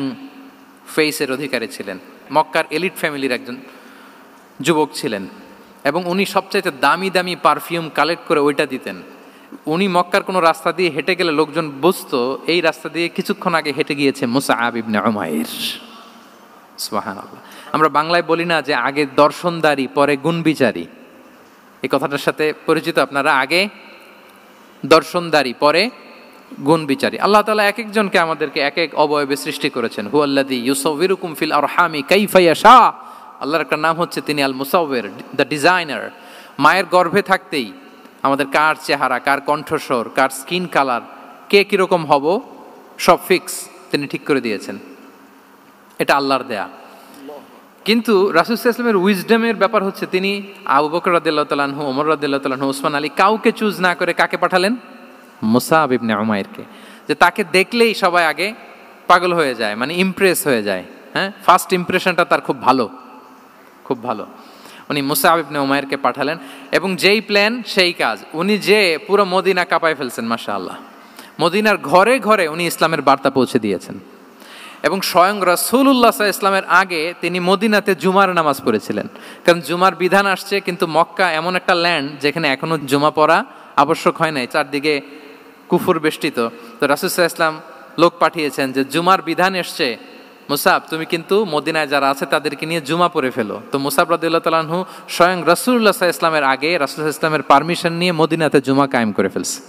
ফেসের অধিকারী ছিলেন, মক্কার এলিট ফ্যামিলির একজন যুবক ছিলেন, এবং উনি সবচাইতে দামি দামি পারফিউম কালেক্ট করে ওইটা দিতেন। উনি মক্কার কোনো রাস্তা দিয়ে হেঁটে গেলে লোকজন বুঝতো এই রাস্তা দিয়ে কিছুক্ষণ আগে হেঁটে গিয়েছে মুসআব ইবনে উমাইর। সুবহানাল্লাহ। আমরা বাংলায় বলি না যে আগে দর্শনদারি পরে গুণবিচারী? এই কথাটার সাথে পরিচিত আপনারা? আগে দর্শনদারি পরে গুণবিচারী। আল্লাহ তাআলা এক একজনকে আমাদেরকে এক এক অবয়বে সৃষ্টি করেছেন। হুয়াল্লাযী ইউসাউবিরুকুম ফিল আরহামি কাইফা ইয়াশা। আল্লাহর একটা নাম হচ্ছে তিনি আল মুসাউবির, দ্য ডিজাইনার। মায়ের গর্ভে থাকতেই আমাদের কার চেহারা, কার কণ্ঠস্বর, কার স্কিন কালার, কে কীরকম হব, সব ফিক্স তিনি ঠিক করে দিয়েছেন। এটা আল্লাহর দেয়া। কিন্তু রাসূল সাল্লাল্লাহু আলাইহি ওয়াসাল্লামের উইজডমের ব্যাপার হচ্ছে তিনি আবু বকর রাদিয়াল্লাহু তাআলা আনহু, ওমর রাদিয়াল্লাহু তাআলা আনহু, ওসমান আলী, কাউকে চুজ না করে কাকে পাঠালেন? মুসআব ইবনে উমাইরকে। যে তাকে দেখলেই সবাই আগে পাগল হয়ে যায়, মানে ইমপ্রেস হয়ে যায়। হ্যাঁ, ফার্স্ট ইমপ্রেশনটা তার খুব ভালো, খুব ভালো। উনি মুসআব ইবনে উমাইরকে পাঠালেন, এবং যেই প্ল্যান সেই কাজ। উনি যে পুরো মদিনা কাঁপায় ফেলছেন, মাশাআল্লাহ। মদিনার ঘরে ঘরে উনি ইসলামের বার্তা পৌঁছে দিয়েছেন, এবং স্বয়ং রাসূলুল্লাহ সাল্লাল্লাহু আলাইহি ওয়াসাল্লামের আগে তিনি মদিনাতে জুমার নামাজ পড়েছিলেন। কারণ জুমার বিধান আসছে, কিন্তু মক্কা এমন একটা ল্যান্ড যেখানে এখনো জুমা পড়া আবশ্যক হয় নাই, চারদিকে কুফর বেষ্টিত। তো রাসূল সাল্লাল্লাহু আলাইহি ওয়াসাল্লাম লোক পাঠিয়েছেন যে জুমার বিধান এসছে, মুসাব তুমি কিন্তু মদিনায় যারা আছে তাদেরকে নিয়ে জুমা পড়ে ফেলো। তো মুসাব রাদিয়াল্লাহু তাআলা আনহু স্বয়ং রাসূলুল্লাহ সাল্লাল্লাহু আলাইহি ওয়াসাল্লামের আগে রাসূল সাল্লাল্লাহু আলাইহি ওয়াসাল্লামের পারমিশন নিয়ে মদিনাতে জুমা কায়েম করে ফেলছে।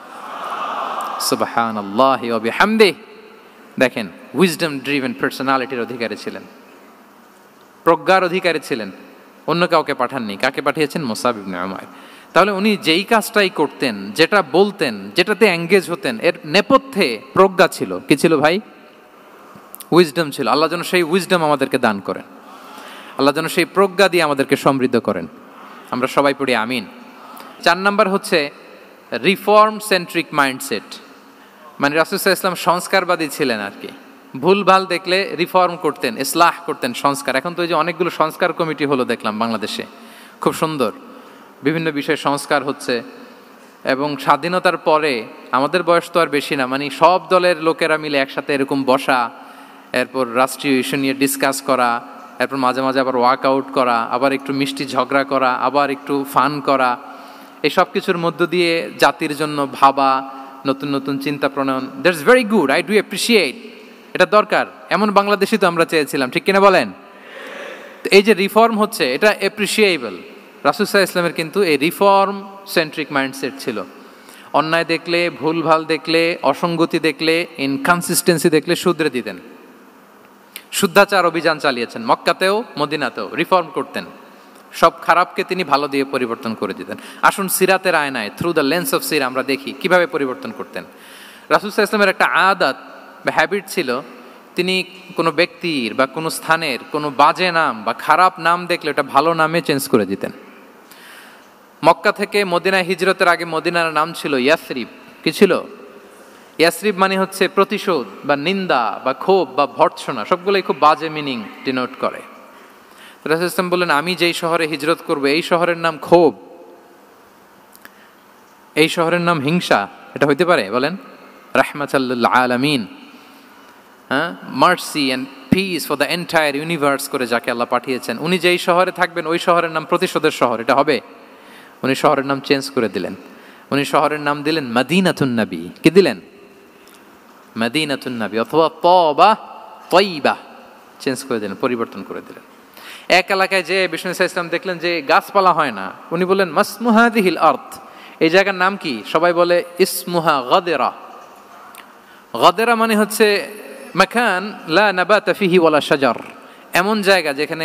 সুবহানাল্লাহি ওয়া বিহামদিহি। দেখেন, উইজডম ড্রিভেন পার্সোনালিটির অধিকারী ছিলেন, প্রজ্ঞার অধিকারী ছিলেন, অন্য কাউকে পাঠাননি। কাকে পাঠিয়েছেন? মুসআব ইবনে উমাইর। তাহলে উনি যেই কাজটাই করতেন, যেটা বলতেন, যেটাতে এঙ্গেজ হতেন, এর নেপথ্যে প্রজ্ঞা ছিল। কি ছিল ভাই? উইজডম ছিল। আল্লাহ যেন সেই উইজডম আমাদেরকে দান করেন, আল্লাহ যেন সেই প্রজ্ঞা দিয়ে আমাদেরকে সমৃদ্ধ করেন। আমরা সবাই পড়ি আমিন। 4 নাম্বার হচ্ছে রিফর্ম সেন্ট্রিক মাইন্ডসেট। মানে রাসূল সাল্লাল্লাহু আলাইহি ওয়াসাল্লাম সংস্কারবাদী ছিলেন আর কি। ভুলভাল দেখলে রিফর্ম করতেন, ইসলাহ করতেন, সংস্কার। এখন তো এই যে অনেকগুলো সংস্কার কমিটি হলো দেখলাম বাংলাদেশে, খুব সুন্দর, বিভিন্ন বিষয়ে সংস্কার হচ্ছে। এবং স্বাধীনতার পরে আমাদের বয়স তো আর বেশি না, মানে সব দলের লোকেরা মিলে একসাথে এরকম বসা, এরপর রাষ্ট্রীয় ইস্যু নিয়ে ডিসকাস করা, এরপর মাঝে মাঝে আবার ওয়ার্কআউট করা, আবার একটু মিষ্টি ঝগড়া করা, আবার একটু ফান করা, এই সব কিছুর মধ্য দিয়ে জাতির জন্য ভাবা, নতুন নতুন চিন্তা প্রণয়ন। That's very good, I do appreciate, এটা দরকার। এমন বাংলাদেশই তো আমরা চেয়েছিলাম, ঠিক কিনা বলেন? এই যে রিফর্ম হচ্ছে, এটা অ্যাপ্রিসিয়েবল। রাসূল সাল্লাল্লাহু আলাইহি ওয়াসাল্লামের কিন্তু এই রিফর্ম সেন্ট্রিক মাইন্ডসেট ছিল। অন্যায় দেখলে, ভুলভাল দেখলে, অসঙ্গতি দেখলে, ইনকনসিস্টেন্সি দেখলে শুধরে দিতেন। শুদ্ধাচার অভিযান চালিয়েছেন মক্কাতেও মদিনাতেও, রিফর্ম করতেন। সব খারাপকে তিনি ভালো দিয়ে পরিবর্তন করে দিতেন। আসুন সিরাতের আয়নায়, থ্রু দ্য লেন্স অফ সিরা, আমরা দেখি কিভাবে পরিবর্তন করতেন। রাসূল সাল্লাল্লাহু আলাইহি ওয়াসাল্লামের একটা আদাত বা হ্যাবিট ছিল, তিনি কোনো ব্যক্তির বা কোনো স্থানের কোনো বাজে নাম বা খারাপ নাম দেখলে ওটা ভালো নামে চেঞ্জ করে দিতেন। মক্কা থেকে মদিনায় হিজরতের আগে মদিনার নাম ছিল ইয়াসরিব। কি ছিল? ইয়াসরিব মানে হচ্ছে প্রতিশোধ বা নিন্দা বা ক্ষোভ বা ভর্ৎসনা, সবগুলোই খুব বাজে মিনিং ডিনোট করে। রাসূল সাল্লাল্লাহু আলাইহি ওয়াসাল্লাম বললেন, আমি যেই শহরে হিজরত করব এই শহরের নাম ক্ষোভ, এই শহরের নাম হিংসা, এটা হইতে পারে? বলেন। রাহমাতাল লিল আলামিন, mercy and peace for the entire universe করে যাকে আল্লাহ পাঠিয়েছেন, উনি যেই শহরে থাকবেন ওই শহরের নাম প্রতিশোধের শহর, এটা হবে? উনি শহরের নাম চেঞ্জ করে দিলেন। উনি শহরের নাম দিলেন মদিনাতুন নবী। কি দিলেন? মদিনাতুন নবী, অথবা তবা তয়্যিবা, চেঞ্জ করে দিলেন, পরিবর্তন করে দিলেন। এক এলাকায় যে বিষ্ণু ইসলাম দেখলেন যে গাছপালা হয় না, উনি বললেন মাসমুহা দিহিল আরদ, এই জায়গার নাম কি? সবাই বলে ইসমুহা গাদেরা। গাদেরা মানে হচ্ছে মাকান লা নাবাতা ফিহি ওয়ালা শাজার, এমন জায়গা যেখানে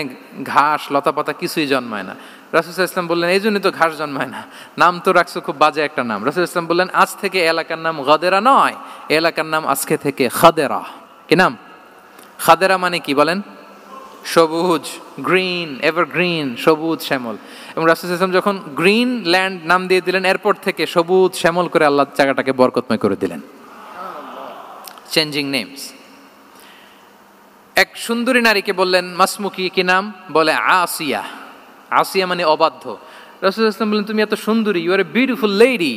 ঘাস লতাপাতা কিছুই জন্মায় না। রাসূল সাল্লাল্লাহু আলাইহি ওয়াসাল্লাম বললেন, এই জন্যই তো ঘাস জন্মায় না, নাম তো রাখছো খুব বাজে একটা নাম। রাসূল সাল্লাল্লাহু আলাইহি ওয়াসাল্লাম বললেন, আজ থেকে এলাকার নাম গাদেরা নয়, এলাকার নাম আজকে থেকে খাদেরা। কি নাম? খাদেরা মানে কি বলেন? সবুজ, গ্রিন, এভারগ্রিন, সবুজ শ্যামল। এবং রাসূল সাল্লাল্লাহু আলাইহি ওয়াসাল্লাম যখন গ্রিন ল্যান্ড নাম দিয়ে দিলেন, এরপর থেকে সবুজ শ্যামল করে আল্লাহ জায়গাটাকে বরকতময় করে দিলেন। Changing names. এক সুন্দরী নারীকে বললেন মাসমুকি, কি নাম? বলে আসিয়া। আসিয়া মানে অবাধ্য। রাসূল সাল্লাল্লাহু আলাইহি ওয়াসাল্লাম বললেন, তুমি এত সুন্দরী, you are a beautiful lady,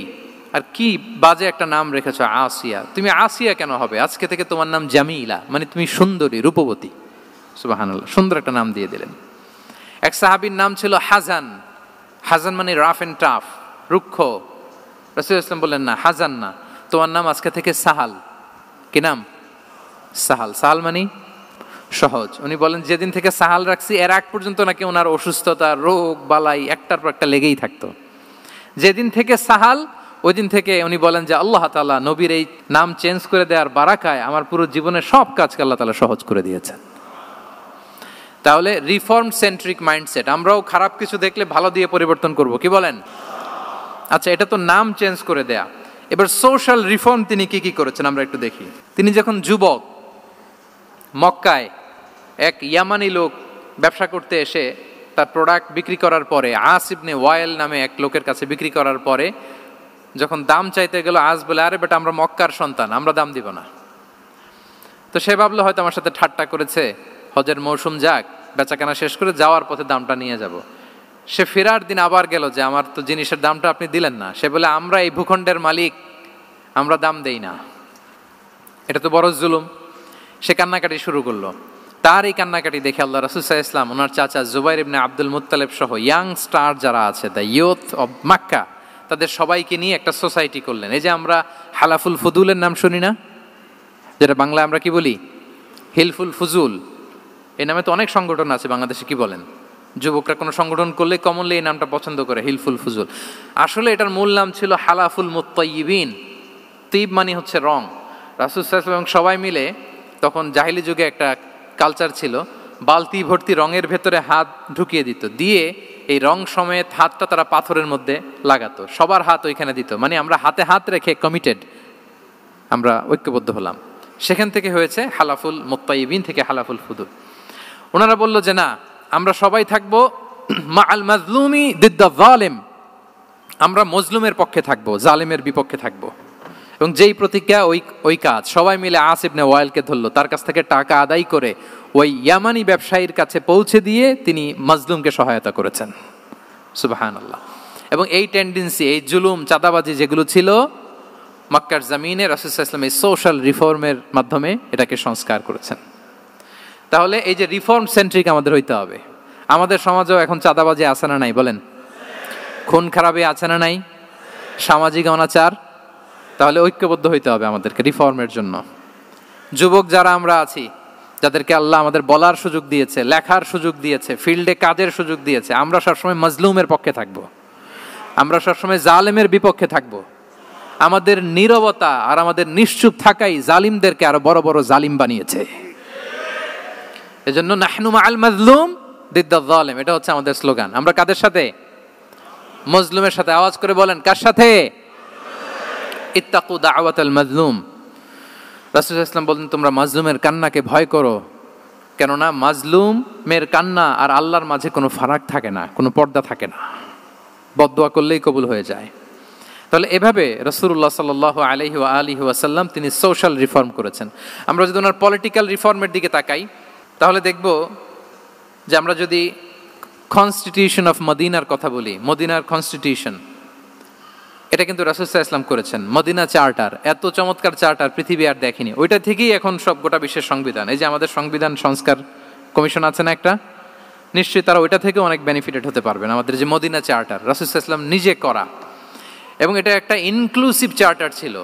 আর কি বাজে একটা নাম রেখেছো আসিয়া। তুমি আসিয়া কেন হবে? আজকে থেকে তোমার নাম জামিলা, মানে তুমি সুন্দরী, রূপবতী। সুবহানাল্লাহ, সুন্দর একটা নাম দিয়ে দিলেন। এক সাহাবীর নাম ছিল হাজান। হাজান মানে রাফ এন্ড টাফ, রুক্ষ। রাসূল সাল্লাল্লাহু আলাইহি ওয়াসাল্লাম বললেন, না, হাজান না, তোমার নাম আজকে থেকে সাহাল। কি নাম? সাহাল। সাহাল মানে সহজ। উনি বলেন, যেদিন থেকে সাহাল রাখছি এর আগ পর্যন্ত নাকি ওনার অসুস্থতা, রোগ বালাই একটার পর একটা লেগেই থাকতো। যেদিন থেকে সাহাল, ওই দিন থেকে উনি বলেন যে আল্লাহ তাআলা নবীর এই নাম চেঞ্জ করে দেওয়ার বারাকায় আমার পুরো জীবনের সব কাজকে আল্লাহ তাআলা সহজ করে দিয়েছেন। তাহলে রিফর্ম সেন্ট্রিক মাইন্ডসেট, আমরাও খারাপ কিছু দেখলে ভালো দিয়ে পরিবর্তন করব। কি বলেন? আচ্ছা, এটা তো নাম চেঞ্জ করে দেয়া। এবার সোশ্যাল রিফর্ম তিনি কি কি করেছেন আমরা একটু দেখি। তিনি যখন যুবক, মক্কায় এক ইয়ামানি লোক ব্যবসা করতে এসে তার প্রোডাক্ট বিক্রি করার পরে, আস ইবনে ওয়াইল নামে এক লোকের কাছে বিক্রি করার পরে যখন দাম চাইতে গেল, আস বলে, আরে বেটা, আমরা মক্কার সন্তান, আমরা দাম দিব না। তো সে ভাবলো হয়তো আমার সাথে ঠাট্টা করেছে, হজের মৌসুম যাক, বেচাকেনা শেষ করে যাওয়ার পথে দামটা নিয়ে যাব। সে ফেরার দিন আবার গেল যে আমার তো জিনিসের দামটা আপনি দিলেন না। সে বলে, আমরা এই ভূখণ্ডের মালিক, আমরা দাম দেই না, এটা তো বড় জুলুম। সে কান্নাকাটি শুরু করলো। তার এই কান্নাকাটি দেখে আল্লাহ রাসূল সাল্লাল্লাহু আলাইহি ওয়াসাল্লাম, ওনার চাচা জুবাইর ইবনে আব্দুল মুত্তালিব সহ ইয়াং স্টার যারা আছে, দ্য ইয়ুথ অব মক্কা, তাদের সবাইকে নিয়ে একটা সোসাইটি করলেন। এই যে আমরা হালাফুল ফুদুলের নাম শুনি না, যেটা বাংলায় আমরা কি বলি? হিলফুল ফুজুল। এই নামে তো অনেক সংগঠন আছে বাংলাদেশে। কি বলেন? যুবকরা কোনো সংগঠন করলে কমনলি এই নামটা পছন্দ করে, হিলফুল ফুজুল। আসলে এটার মূল নাম ছিল হালাফুল মুত্তাইয়িবিন। তিব মানে হচ্ছে রং। রাসূল সাল্লাল্লাহু আলাইহি ওয়াসাল্লাম সবাই মিলে, তখন জাহিলি যুগে একটা কালচার ছিল, বালতি ভর্তি রঙের ভেতরে হাত ঢুকিয়ে দিত, দিয়ে এই রং সমেত হাতটা তারা পাথরের মধ্যে লাগাতো, সবার হাত ওইখানে দিত, মানে আমরা হাতে হাত রেখে কমিটেড, আমরা ঐক্যবদ্ধ হলাম। সেখান থেকে হয়েছে হালাফুল মুত্তাইবিন থেকে হালাফুল ফুদুল। ওনারা বলল যে না, আমরা সবাই থাকবো মা আল মাজলুমি দিদ্দা জালেম, আমরা মজলুমের পক্ষে থাকবো, জালেমের বিপক্ষে থাকবো। এবং যেই প্রতিজ্ঞা ওই কাজ, সবাই মিলে আস ইবনে ওয়াইলকে ধরলো, তার কাছ থেকে টাকা আদায় করে ওই ইয়ামানি ব্যবসায়ীর কাছে পৌঁছে দিয়ে তিনি মাজলুমকে সহায়তা করেছেন। সুবহানাল্লাহ। এবং এই টেন্ডেন্সি, এই জুলুম, চাঁদাবাজি যেগুলো ছিল মক্কার জমিনে, রাসূল সাল্লাল্লাহু আলাইহি ওয়াসাল্লাম এই সোশ্যাল রিফর্মের মাধ্যমে এটাকে সংস্কার করেছেন। তাহলে এই যে রিফর্ম সেন্ট্রিক আমাদের হইতে হবে। আমাদের সমাজেও এখন চাঁদাবাজি আছে না নাই বলেন? খুন খারাপি আছে না নাই? সামাজিক অনাচার? তাহলে ঐক্যবদ্ধ হইতে হবে আমাদেরকে রিফর্মের জন্য। যুবক যারা আমরা আছি, যাদেরকে আল্লাহ আমাদের বলার সুযোগ দিয়েছে, লেখার সুযোগ দিয়েছে, ফিল্ডে কাজের সুযোগ দিয়েছে, আমরা সবসময় মজলুমের পক্ষে থাকব, আমরা সবসময় জালেমের বিপক্ষে থাকব। আমাদের নীরবতা আর আমাদের নিশ্চুপ থাকাই জালিমদেরকে আরো বড় বড় জালিম বানিয়েছে। এজন্য নাহনু মাআল মাজলুম দিদ্দা যালিম, এটা হচ্ছে আমাদের স্লোগান। আমরা কাদের সাথে? মজলুমের সাথে। আওয়াজ করে বলেন, কার সাথে? ইত্তাকু দাওয়াতাল মাজলুম। রাসূল সাল্লাল্লাহু আলাইহি ওয়াসাল্লাম বলেন, তোমরা মাজলুমের কান্নাকে ভয় করো, কেননা মাজলুমের কান্না আর আল্লাহর মাঝে কোনো ফারাক থাকে না, কোনো পর্দা থাকে না, বদদোয়া করলেই কবুল হয়ে যায়। তাহলে এভাবে রাসূলুল্লাহ সাল্লাল্লাহু আলাইহি ওয়া আলিহি ওয়াসাল্লাম তিনি সোশ্যাল রিফর্ম করেছেন। আমরা যদি ওনার পলিটিক্যাল রিফর্মের দিকে তাকাই, তাহলে দেখব যে আমরা যদি কনস্টিটিউশন অফ মদিনার কথা বলি, মদিনার কনস্টিটিউশন, এটা কিন্তু রাসূল সাল্লাল্লাহু আলাইহি ওয়াসাল্লাম করেছেন। মদিনা চার্টার, এত চমৎকার চার্টার পৃথিবী আর দেখেনি। ওইটা থেকেই এখন সব গোটা বিশ্বের সংবিধান। এই যে আমাদের সংবিধান সংস্কার কমিশন আছে না একটা, নিশ্চয়ই তারা ওইটা থেকে অনেক বেনিফিটেড হতে পারবেন। আমাদের যে মদিনা চার্টার, রাসূল সাল্লাল্লাহু আলাইহি ওয়াসাল্লাম নিজে করা, এবং এটা একটা ইনক্লুসিভ চার্টার ছিল।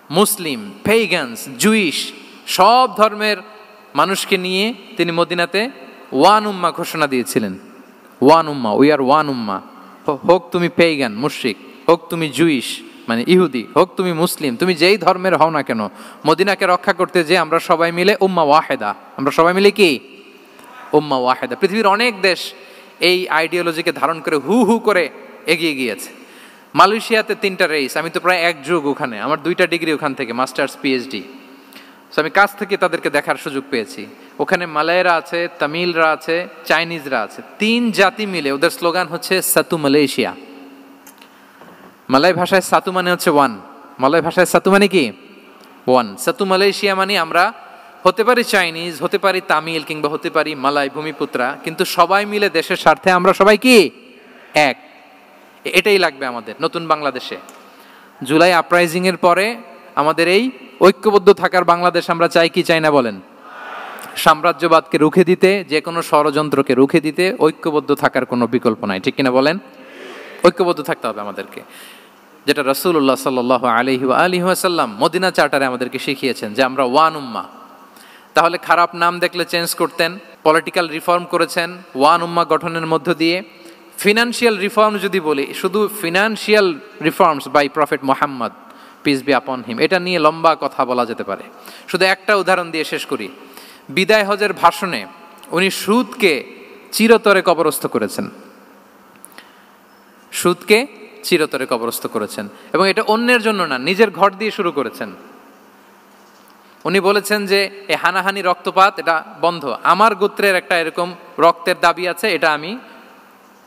মুসলিম, পেগানস, জুইশ, সব ধর্মের মানুষকে নিয়ে তিনি মদিনাতে ওয়ান উম্মা ঘোষণা দিয়েছিলেন। One Umma, we are one উম্মা। হোক তুমি পেগান মুশরিক, হোক তুমি জুইশ মানে ইহুদি, হোক তুমি মুসলিম, তুমি যেই ধর্মের হও না কেন, মদিনাকে রক্ষা করতে যে আমরা সবাই মিলে উম্মা ওয়াহেদা, আমরা সবাই মিলে কি উম্মা ওয়াহেদা। পৃথিবীর অনেক দেশ এই আইডিওলজিকে ধারণ করে হু হু করে এগিয়ে গিয়েছে। মালয়েশিয়াতে 3টা রেস, আমি তো প্রায় 1 যুগ ওখানে, আমার 2টা ডিগ্রি ওখান থেকে, মাস্টার্স পিএইচডি। সো আমি কাছ থেকে তাদেরকে দেখার সুযোগ পেয়েছি। ওখানে মালয়েরা আছে, তামিলরা আছে, চাইনিজরা আছে, 3 জাতি মিলে ওদের স্লোগান হচ্ছে সাতু মালয়েশিয়া। মালয় ভাষায় সাতু মানে হচ্ছে ওয়ান, মালয় ভাষায় সাতু মানে কি ওয়ান। সাতু মালয়েশিয়া মানে আমরা হতে পারি চাইনিজ, হতে পারি তামিল, কিংবা হতে পারি মালয় ভূমিপুত্রা, কিন্তু সবাই মিলে দেশের স্বার্থে আমরা সবাই কি এক। এটাই লাগবে আমাদের নতুন বাংলাদেশে। জুলাই আপরাইজিং এর পরে আমাদের এই ঐক্যবদ্ধ থাকার বাংলাদেশ আমরা চাই কি চাই না বলেন? সাম্রাজ্যবাদকে রুখে দিতে, যে কোনো ষড়যন্ত্রকে রুখে দিতে ঐক্যবদ্ধ থাকার কোনো বিকল্প নাই, ঠিক কিনা বলেন? ঐক্যবদ্ধ থাকতে হবে আমাদেরকে, যেটা রাসূলুল্লাহ সাল্লাল্লাহু আলাইহি ওয়া আলিহি ওয়াসাল্লাম মদিনা চার্টারে আমাদেরকে শিখিয়েছেন যে আমরা ওয়ান উম্মাহ। তাহলে খারাপ নাম দেখলে চেঞ্জ করতেন, পলিটিক্যাল রিফর্ম করেছেন ওয়ান উম্মাহ গঠনের মধ্য দিয়ে। ফিনান্সিয়াল রিফর্ম যদি বলি, শুধু financial reforms by prophet Muhammad peace be upon him, এটা নিয়ে লম্বা কথা বলা যেতে পারে। শুধু একটা উদাহরণ দিয়ে শেষ করি। বিদায় হজের ভাষণে উনি সুদকে চিরতরে কবরস্থ করেছেন, সুদকে চিরতরে কবরস্থ করেছেন, এবং এটা অন্যের জন্য না, নিজের ঘর দিয়ে শুরু করেছেন। উনি বলেছেন যে এই হানাহানি রক্তপাত এটা বন্ধ, আমার গোত্রের একটা এরকম রক্তের দাবি আছে, এটা আমি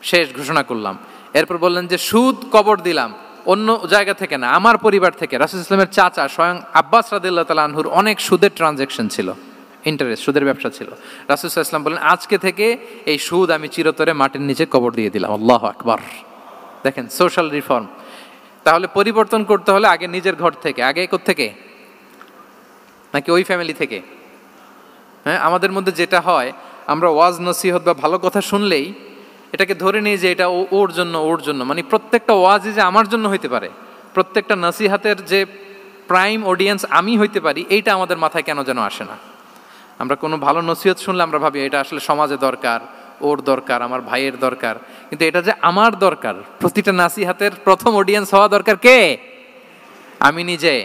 শেষ ঘোষণা করলাম। এরপর বললেন যে সুদ কবর দিলাম, অন্য জায়গা থেকে না, আমার পরিবার থেকে। রাসূল সাল্লাল্লাহু আলাইহি ওয়াসাল্লামের চাচা স্বয়ং আব্বাস রাদিয়াল্লাহু তাআলা আনহুর অনেক সুদের ট্রানজ্যাকশন ছিল, ইন্টারেস্ট, সুদের ব্যবসা ছিল। রাসূল সাল্লাল্লাহু আলাইহি ওয়াসাল্লাম বলেন আজকে থেকে এই সুদ আমি চিরতরে মাটির নিচে কবর দিয়ে দিলাম। আল্লাহু আকবার। দেখেন সোশ্যাল রিফর্ম। তাহলে পরিবর্তন করতে হলে আগে নিজের ঘর থেকে, আগে কোত্থেকে? নাকি ওই ফ্যামিলি থেকে? হ্যাঁ, আমাদের মধ্যে যেটা হয়, আমরা ওয়াজ নসিহত বা ভালো কথা শুনলেই এটাকে ধরে নিই যে এটা ওর জন্য, ওর জন্য, মানে প্রত্যেকটা ওয়াজই যে আমার জন্য হইতে পারে, প্রত্যেকটা নসিহাতের যে প্রাইম অডিয়েন্স আমি হইতে পারি, এইটা আমাদের মাথায় কেন যেন আসে না। আমরা কোনো ভালো নসিহত শুনলে আমরা ভাবি এটা আসলে সমাজে দরকার, ওর দরকার, আমার ভাইয়ের দরকার, কিন্তু এটা যে আমার দরকার, প্রতিটা নাসিহাতের প্রথম অডিয়েন্স হওয়া দরকার কে? আমি নিজে।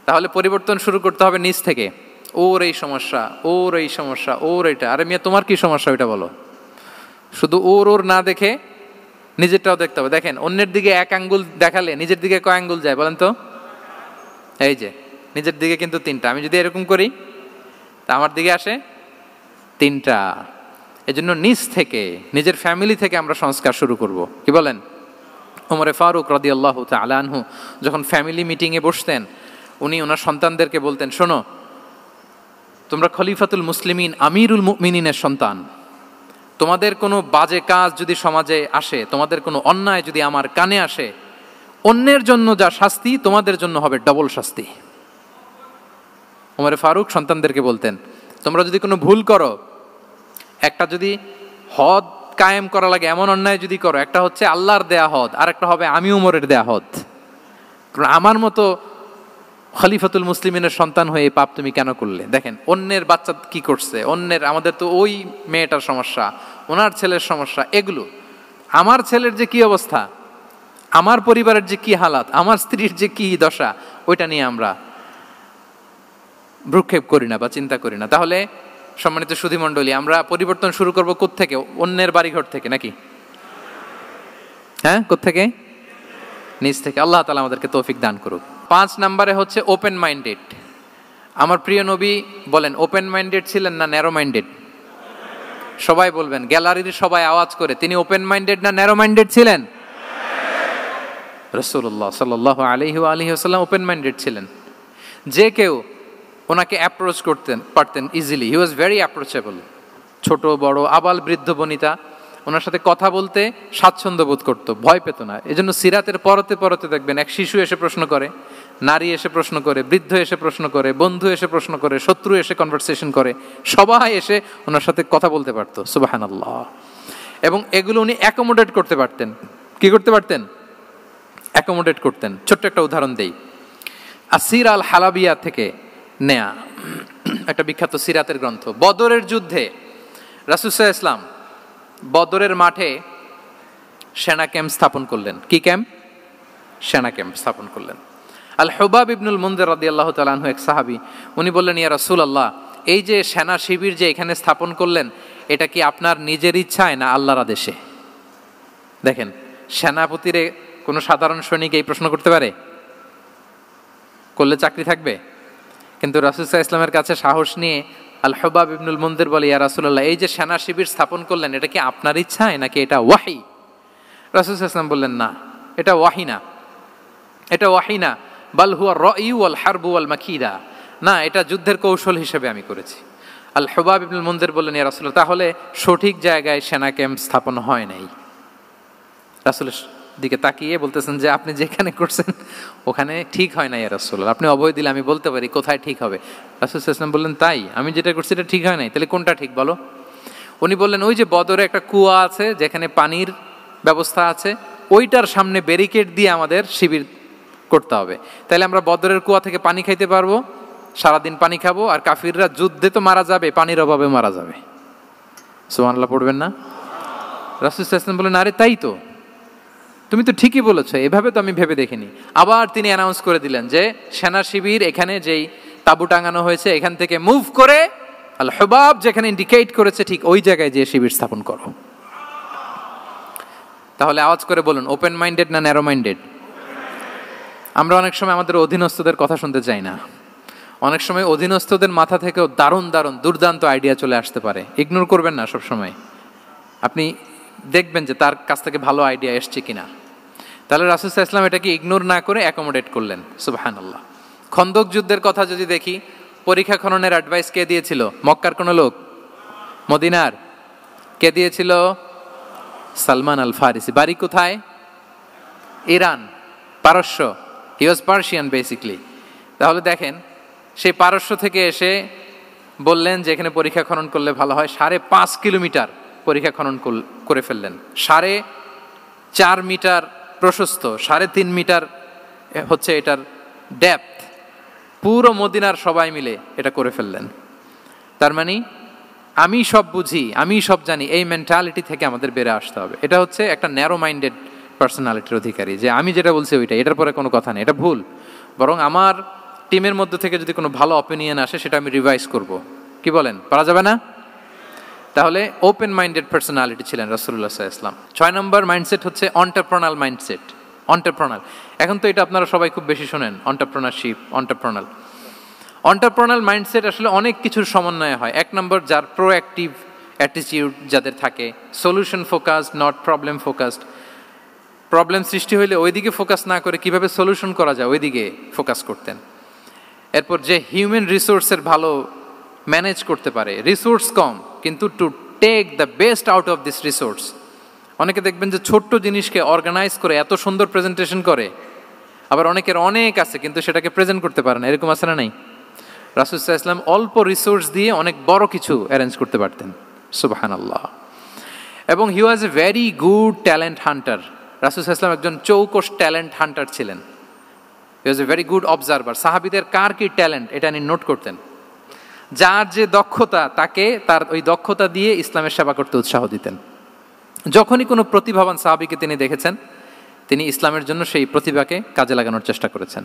তাহলে পরিবর্তন শুরু করতে হবে নিজ থেকে। ওর এই সমস্যা, ওর এই সমস্যা, ওর এটা, আরে মিয়া তোমার কি সমস্যা ওইটা বলো। শুধু ওর ওর না দেখে নিজেরটাও দেখতে হবে। দেখেন, অন্যের দিকে এক আঙ্গুল দেখালে নিজের দিকে কয় আঙ্গুল যায় বলেন তো? এই যে নিজের দিকে কিন্তু 3টা। আমি যদি এরকম করি তা আমার দিকে আসে 3টা। এজন্য নিজ থেকে, নিজের ফ্যামিলি থেকে আমরা সংস্কার শুরু করব। কি বলেন? ওমরে ফারুক রাদিয়াল্লাহু তাআলা আনহু যখন ফ্যামিলি মিটিংয়ে বসতেন, উনি ওনার সন্তানদেরকে বলতেন, শোনো, তোমরা খলিফাতুল মুসলিমিন, আমিরুল মুমিনিনের সন্তান। তোমাদের কোনো বাজে কাজ যদি সমাজে আসে, তোমাদের কোনো অন্যায় যদি আমার কানে আসে, অন্যের জন্য যা শাস্তি তোমাদের জন্য হবে ডবল শাস্তি। ওমরে ফারুক সন্তানদেরকে বলতেন, তোমরা যদি কোনো ভুল করো, একটা যদি হদ কায়েম করা লাগে এমন অন্যায় যদি করো, একটা হচ্ছে আল্লাহর দেয়া হদ, আর একটা হবে আমি উমরের দেয়া হদ। আমার মতো খলিফাতুল মুসলিমিনের সন্তান হয়ে এই পাপ তুমি কেন করলে? দেখেন অন্যের বাচ্চা কি করছে, অন্যের, আমাদের তো ওই মেয়েটার সমস্যা, ওনার ছেলের সমস্যা, এগুলো আমার ছেলের যে কি অবস্থা, আমার পরিবারের যে কি হালাত, আমার স্ত্রীর যে কি দশা, ওইটা নিয়ে আমরা ভ্রুক্ষেপ করি না বা চিন্তা করি না। তাহলে সম্মানিত সুধীমণ্ডলী, আমরা পরিবর্তন শুরু করবো কোত্থেকে? অন্যের বাড়িঘর থেকে নাকি? হ্যাঁ, কোত্থেকে? নিজ থেকে। আল্লাহ তাআলা আমাদেরকে তৌফিক দান করুক। 5 নম্বরে হচ্ছে ওপেন মাইন্ডেড। আমার প্রিয় নবী বলেন, ওপেন মাইন্ডেড ছিলেন না ন্যারো মাইন্ডেড? সবাই বলবেন, গ্যালারির সবাই আওয়াজ করে, তিনি ওপেন মাইন্ডেড না ন্যারো মাইন্ডেড ছিলেন? রাসূলুল্লাহ সাল্লাল্লাহু আলাইহি ওয়া আলিহি ওয়াসাল্লাম ওপেন মাইন্ডেড ছিলেন। যে কেউ ওনাকে অ্যাপ্রোচ করতেন পারতেন easily. He was very approachable. ছোট বড় আবাল বৃদ্ধ বনিতা ওনার সাথে কথা বলতে স্বাচ্ছন্দ্য বোধ করতো, ভয় পেত না। এজন্য সিরাতের পরতে পরতে দেখবেন এক শিশু এসে প্রশ্ন করে, নারী এসে প্রশ্ন করে, বৃদ্ধ এসে প্রশ্ন করে, বন্ধু এসে প্রশ্ন করে, শত্রু এসে কনভারসেশন করে, সবাই এসে ওনার সাথে কথা বলতে পারতো। সুবহানাল্লাহ। এবং এগুলো উনি অ্যাকোমোডেট করতে পারতেন। কি করতে পারতেন? অ্যাকোমোডেট করতেন। ছোট্ট একটা উদাহরণ দেই, আসির আল হালাবিয়া থেকে নেয়া একটা বিখ্যাত সিরাতের গ্রন্থ। বদরের যুদ্ধে রাসূল সাল্লাল্লাহু আলাইহি ওয়াসাল্লাম বদরের মাঠে সেনা ক্যাম্প স্থাপন করলেন। কি ক্যাম্প? সেনা ক্যাম্প স্থাপন করলেন। আল হুবাব ইবনুল মুনজির রাদিয়াল্লাহু তাআলা আনহু এক সাহাবী, উনি বললেন, ইয়া রাসূলুল্লাহ, এই যে সেনা শিবির যে এখানে স্থাপন করলেন, এটা কি আপনার নিজের ইচ্ছায় না আল্লাহর আদেশে? দেখেন, সেনাপতিরে কোনো সাধারণ সৈনিক এই প্রশ্ন করতে পারে? করলে চাকরি থাকবে? কিন্তু রাসূল সাল্লাল্লাহু আলাইহি ওয়াসাল্লামের কাছে সাহস নিয়ে আল হুবাব ইবনুল মুনজির বলে, ইয়া রাসূলুল্লাহ, এই যে সেনা শিবির স্থাপন করলেন, এটা কি আপনার ইচ্ছায় নাকি এটা ওয়াহি? রাসূল সাল্লাল্লাহু আলাইহি ওয়াসাল্লাম বললেন, না, এটা ওয়াহি না, এটা ওয়াহি না, বাল হুয়া রায়ু ওয়াল হারবু ওয়াল মাকিদা, না, এটা যুদ্ধের কৌশল হিসেবে আমি করেছি। আল হুবাব ইবনুল মুনজির বললেন, ইয়া রাসূলুল্লাহ, তাহলে সঠিক জায়গায় সেনা ক্যাম্প স্থাপন হয় নাই। রাসূলের দিকে তাকিয়ে বলতেছেন যে আপনি যেখানে করছেন ওখানে ঠিক হয় না ইয়া রাসূলুল্লাহ, আপনি অভয় দিলে আমি বলতে পারি কোথায় ঠিক হবে। রাসূল সাল্লাল্লাহু আলাইহি ওয়াসাল্লাম বললেন, তাই? আমি যেটা করছি এটা ঠিক হয় নাই, তাহলে কোনটা ঠিক বলো? উনি বললেন, ওই যে বদরে একটা কুয়া আছে যেখানে পানির ব্যবস্থা আছে, ওইটার সামনে ব্যারিকেড দিয়ে আমাদের শিবির করতে হবে। তাহলে আমরা বদরের কুয়া থেকে পানি খাইতে পারবো, সারাদিন পানি খাবো, আর কাফিররা যুদ্ধে তো মারা যাবে, পানির অভাবে মারা যাবে। সুবহানাল্লাহ পড়বেন না? রাসূল সাল্লাল্লাহু আলাইহি ওয়াসাল্লাম বললেন, আরে তাই তো, তুমি তো ঠিকই বলেছো, এভাবে তো আমি ভেবে দেখিনি। আবার তিনি অ্যানাউন্স করে দিলেন যে সেনা শিবির এখানে যেই তাঁবু টাঙানো হয়েছে এখান থেকে মুভ করে আল হুবাব যেখানে ইন্ডিকেট করেছে ঠিক ওই জায়গায় যে শিবির স্থাপন করো। তাহলে আওয়াজ করে বলুন, ওপেন মাইন্ডেড না ন্যারো মাইন্ডেড? আমরা অনেক সময় আমাদের অধীনস্থদের কথা শুনতে চাই না। অনেক সময় অধীনস্থদের মাথা থেকেও দারুণ দারুণ দুর্দান্ত আইডিয়া চলে আসতে পারে। ইগনোর করবেন না সব সময়, আপনি দেখবেন যে তার কাছ থেকে ভালো আইডিয়া এসছে কিনা। তাহলে রাসূল সাল্লাল্লাহু আলাইহি ওয়াসাল্লাম এটাকে ইগনোর না করে অ্যাকোমোডেট করলেন। সুবহানাল্লাহ। খন্দক যুদ্ধের কথা যদি দেখি, পরীক্ষা খননের অ্যাডভাইস কে দিয়েছিল? মক্কার কোনো লোক? মদিনার? কে দিয়েছিল? সালমান আল ফারিসি। বাড়ি কোথায়? ইরান, পারস্য। হি ওয়াজ পার্সিয়ান বেসিকলি। তাহলে দেখেন, সেই পারস্য থেকে এসে বললেন যে এখানে পরীক্ষা খনন করলে ভালো হয়। 5.5 কিলোমিটার পরীক্ষা খনন করে ফেললেন। 4.5 মিটার প্রশস্ত, 3.5 মিটার হচ্ছে এটার ডেপথ। পুরো মদিনার সবাই মিলে এটা করে ফেললেন। তার মানে আমি সব বুঝি, আমি সব জানি, এই মেন্টালিটি থেকে আমাদের বেড়ে আসতে হবে। এটা হচ্ছে একটা ন্যারো মাইন্ডেড পার্সোনালিটির অধিকারী, যে আমি যেটা বলছি ওইটা, এটার পরে কোনো কথা নেই, এটা ভুল। বরং আমার টিমের মধ্যে থেকে যদি কোনো ভালো অপিনিয়ন আসে সেটা আমি রিভাইজ করব। কি বলেন, পারা যাবে না? তাহলে ওপেন মাইন্ডেড পার্সোনালিটি ছিলেন রাসূলুল্লাহ সাল্লাল্লাহু আলাইহি ওয়াসাল্লাম। 6 নম্বর মাইন্ডসেট হচ্ছে এন্টারপ্রেনাল মাইন্ডসেট। এন্টারপ্রেনাল, এখন তো এটা আপনারা সবাই খুব বেশি শোনেন, এন্টারপ্রেনারশিপ, এন্টারপ্রেনাল মাইন্ডসেট আসলে অনেক কিছুর সমন্বয় হয়। 1 নম্বর, যার প্রোঅ্যাক্টিভ অ্যাটিটিউড যাদের থাকে, solution focused, not problem focused. Problem সৃষ্টি হইলে ওইদিকে ফোকাস না করে কিভাবে সলিউশন করা যায় ওইদিকে ফোকাস করতেন। এরপর যে হিউম্যান রিসোর্সের ভালো ম্যানেজ করতে পারে, রিসোর্স কম কিন্তু to take the best out of this resource. অনেকে দেখবেন যে ছোট্ট জিনিসকে অর্গানাইজ করে এত সুন্দর প্রেজেন্টেশন করে, আবার অনেকের অনেক আছে কিন্তু সেটাকে প্রেজেন্ট করতে পারে না, এরকম আছে না নাই? রাসূল সাল্লাল্লাহু আলাইহি ওয়াসাল্লাম অল্প রিসোর্স দিয়ে অনেক বড় কিছু অ্যারেঞ্জ করতে পারতেন, সুবহানাল্লাহ। এবং he was a very good talent hunter. রাসূল সাল্লাল্লাহু আলাইহি ওয়াসাল্লাম একজন চৌকস ট্যালেন্ট হান্টার ছিলেন। He was a very good observer. সাহাবীদের কার কি ট্যালেন্ট এটা তিনি নোট করতেন। যার যে দক্ষতা তাকে তার ওই দক্ষতা দিয়ে ইসলামের সেবা করতে উৎসাহ দিতেন। যখনই কোনো প্রতিভাবান সাহাবীকে তিনি দেখেছেন, তিনি ইসলামের জন্য সেই প্রতিভাকে কাজে লাগানোর চেষ্টা করেছেন।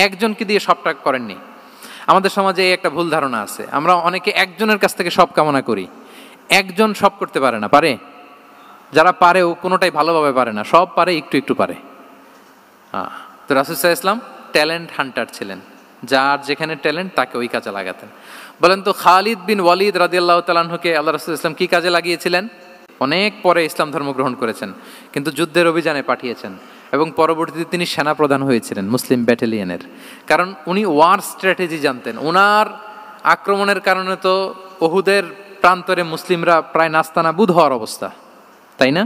একজনকে দিয়ে সবটা করেননি। আমাদের সমাজে এই একটা ভুল ধারণা আছে, আমরা অনেকে একজনের কাছ থেকে সব কামনা করি। একজন সব করতে পারে না, পারে? যারা পারেও কোনোটাই ভালোভাবে পারে না, সব পারে একটু একটু পারে। তো রাসূল সাল্লাল্লাহু আলাইহি ওয়াসাল্লাম ট্যালেন্ট হান্টার ছিলেন, যার যেখানে ট্যালেন্ট তাকে ওই কাজে লাগাতেন। বলেন তো খালিদ বিন ওয়ালিদ রাদিয়াল্লাহু তাআলা আনহুকে আল্লাহ রাসূল সাল্লাল্লাহু আলাইহি ওয়াসাল্লাম কি কাজে লাগিয়েছিলেন? অনেক পরে ইসলাম ধর্ম গ্রহণ করেছেন, কিন্তু যুদ্ধের অভিযানে পাঠিয়েছেন এবং পরবর্তীতে তিনি সেনাপ্রধান হয়েছিলেন মুসলিম ব্যাটালিয়নের। কারণ উনি ওয়ার স্ট্র্যাটেজি জানতেন। ওনার আক্রমণের কারণে তো উহুদের প্রান্তরে মুসলিমরা প্রায় নাস্তানাবুদ হওয়ার অবস্থা, তাই না?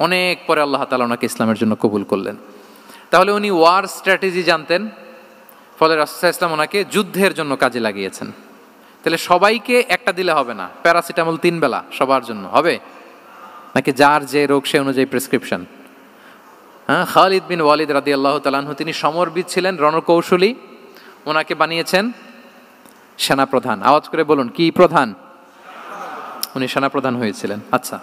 অনেক পরে আল্লাহ তাআলা ওনাকে ইসলামের জন্য কবুল করলেন। তাহলে উনি ওয়ার স্ট্র্যাটেজি জানতেন, ফলে রাসূল সাল্লাল্লাহু আলাইহি ওয়াসাল্লাম ওনাকে যুদ্ধের জন্য কাজে লাগিয়েছেন। তাহলে সবাইকে একটা দিলে হবে না, প্যারাসিটামল 3 বেলা সবার জন্য হবে নাকি যার যে রোগ সে অনুযায়ী প্রেসক্রিপশন? হ্যাঁ, খালিদ বিন ওয়ালিদ রাদিয়াল্লাহু তাআলা আনহু তিনি সমরবিদ ছিলেন, রণকৌশলী। ওনাকে বানিয়েছেন সেনাপ্রধান। আওয়াজ করে বলুন, কি প্রধান? উনি সেনাপ্রধান হয়েছিলেন। আচ্ছা,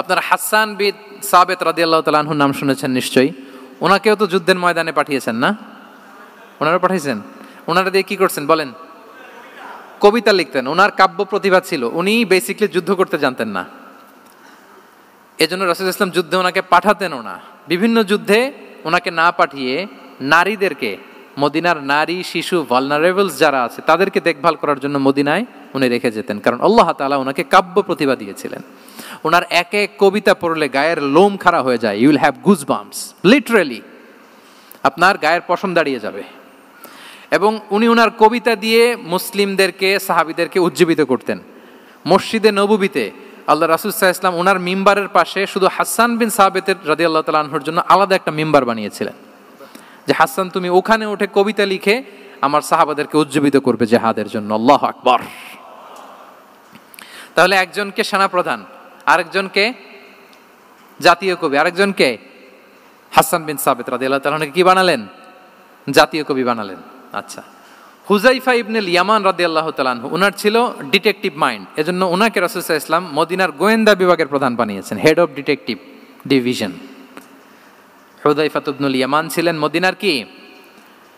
আপনারা হাসান বিন সাবিত রাদিয়াল্লাহু তাআলা আনহুর নাম শুনেছেন নিশ্চয়ই। ওনাকেও তো যুদ্ধের ময়দানে পাঠিয়েছেন না? ওনারা পাঠিয়েছেন। ওনারা দিয়ে কি করছেন বলেন? কবিতা লিখতেন। ওনার কাব্য প্রতিভা ছিল। উনি বেসিক্যালি যুদ্ধ করতে জানতেন না, এজন্য রাসূল সাল্লাল্লাহু আলাইহি ওয়াসাল্লাম যুদ্ধে ওনাকে পাঠাতেনও না। বিভিন্ন যুদ্ধে ওনাকে না পাঠিয়ে নারীদেরকে, মদিনার নারী শিশু ভালনারেবলস যারা আছে তাদেরকে দেখভাল করার জন্য মদিনায় উনি রেখে যেতেন, কারণ আল্লাহ তাআলা ওনাকে কাব্য প্রতিভা দিয়েছিলেন। ওনার এক এক কবিতা পড়লে গায়ের লোম খাড়া হয়ে যায়। You will have goosebumps, literally আপনার গায়ের পশম দাঁড়িয়ে যাবে। এবং উনি ওনার কবিতা দিয়ে মুসলিমদেরকে, সাহাবীদেরকে উজ্জীবিত করতেন। মসজিদে নববীতে আল্লাহ রাসূল সাল্লাল্লাহু আলাইহি ওয়াসাল্লাম ওনার মিম্বারের পাশে শুধু হাসান বিন সাবিত রাদিয়াল্লাহু তাআলা আনহুর জন্য আলাদা একটা মিম্বার বানিয়েছিলেন, যে হাসান তুমি ওখানে উঠে কবিতা লিখে আমার সাহাবাদেরকে উজ্জীবিত করবে জিহাদের জন্য। আল্লাহু আকবার। তাহলে একজনকে সেনাপ্রধান, আরেকজনকে জাতীয় কবি, আরেকজনকে হাসান বিন সাবিত রাদিয়াল্লাহু তাআলা আনহুকে কি বানালেন? জাতীয় কবি বানালেন। আচ্ছা, হুযাইফা ইবনুল ইয়ামান রাদিয়াল্লাহু তাআলা আনহু, ওনার ছিল ডিটেকটিভ মাইন্ড, এজন্য ওনাকে রাসূল সাল্লাল্লাহু আলাইহি ওয়াসাল্লাম মদিনার গোয়েন্দা বিভাগের প্রধান বানিয়েছেন, head of detective division. Huzaifa ibnul Yaman ছিলেন মদিনার কি?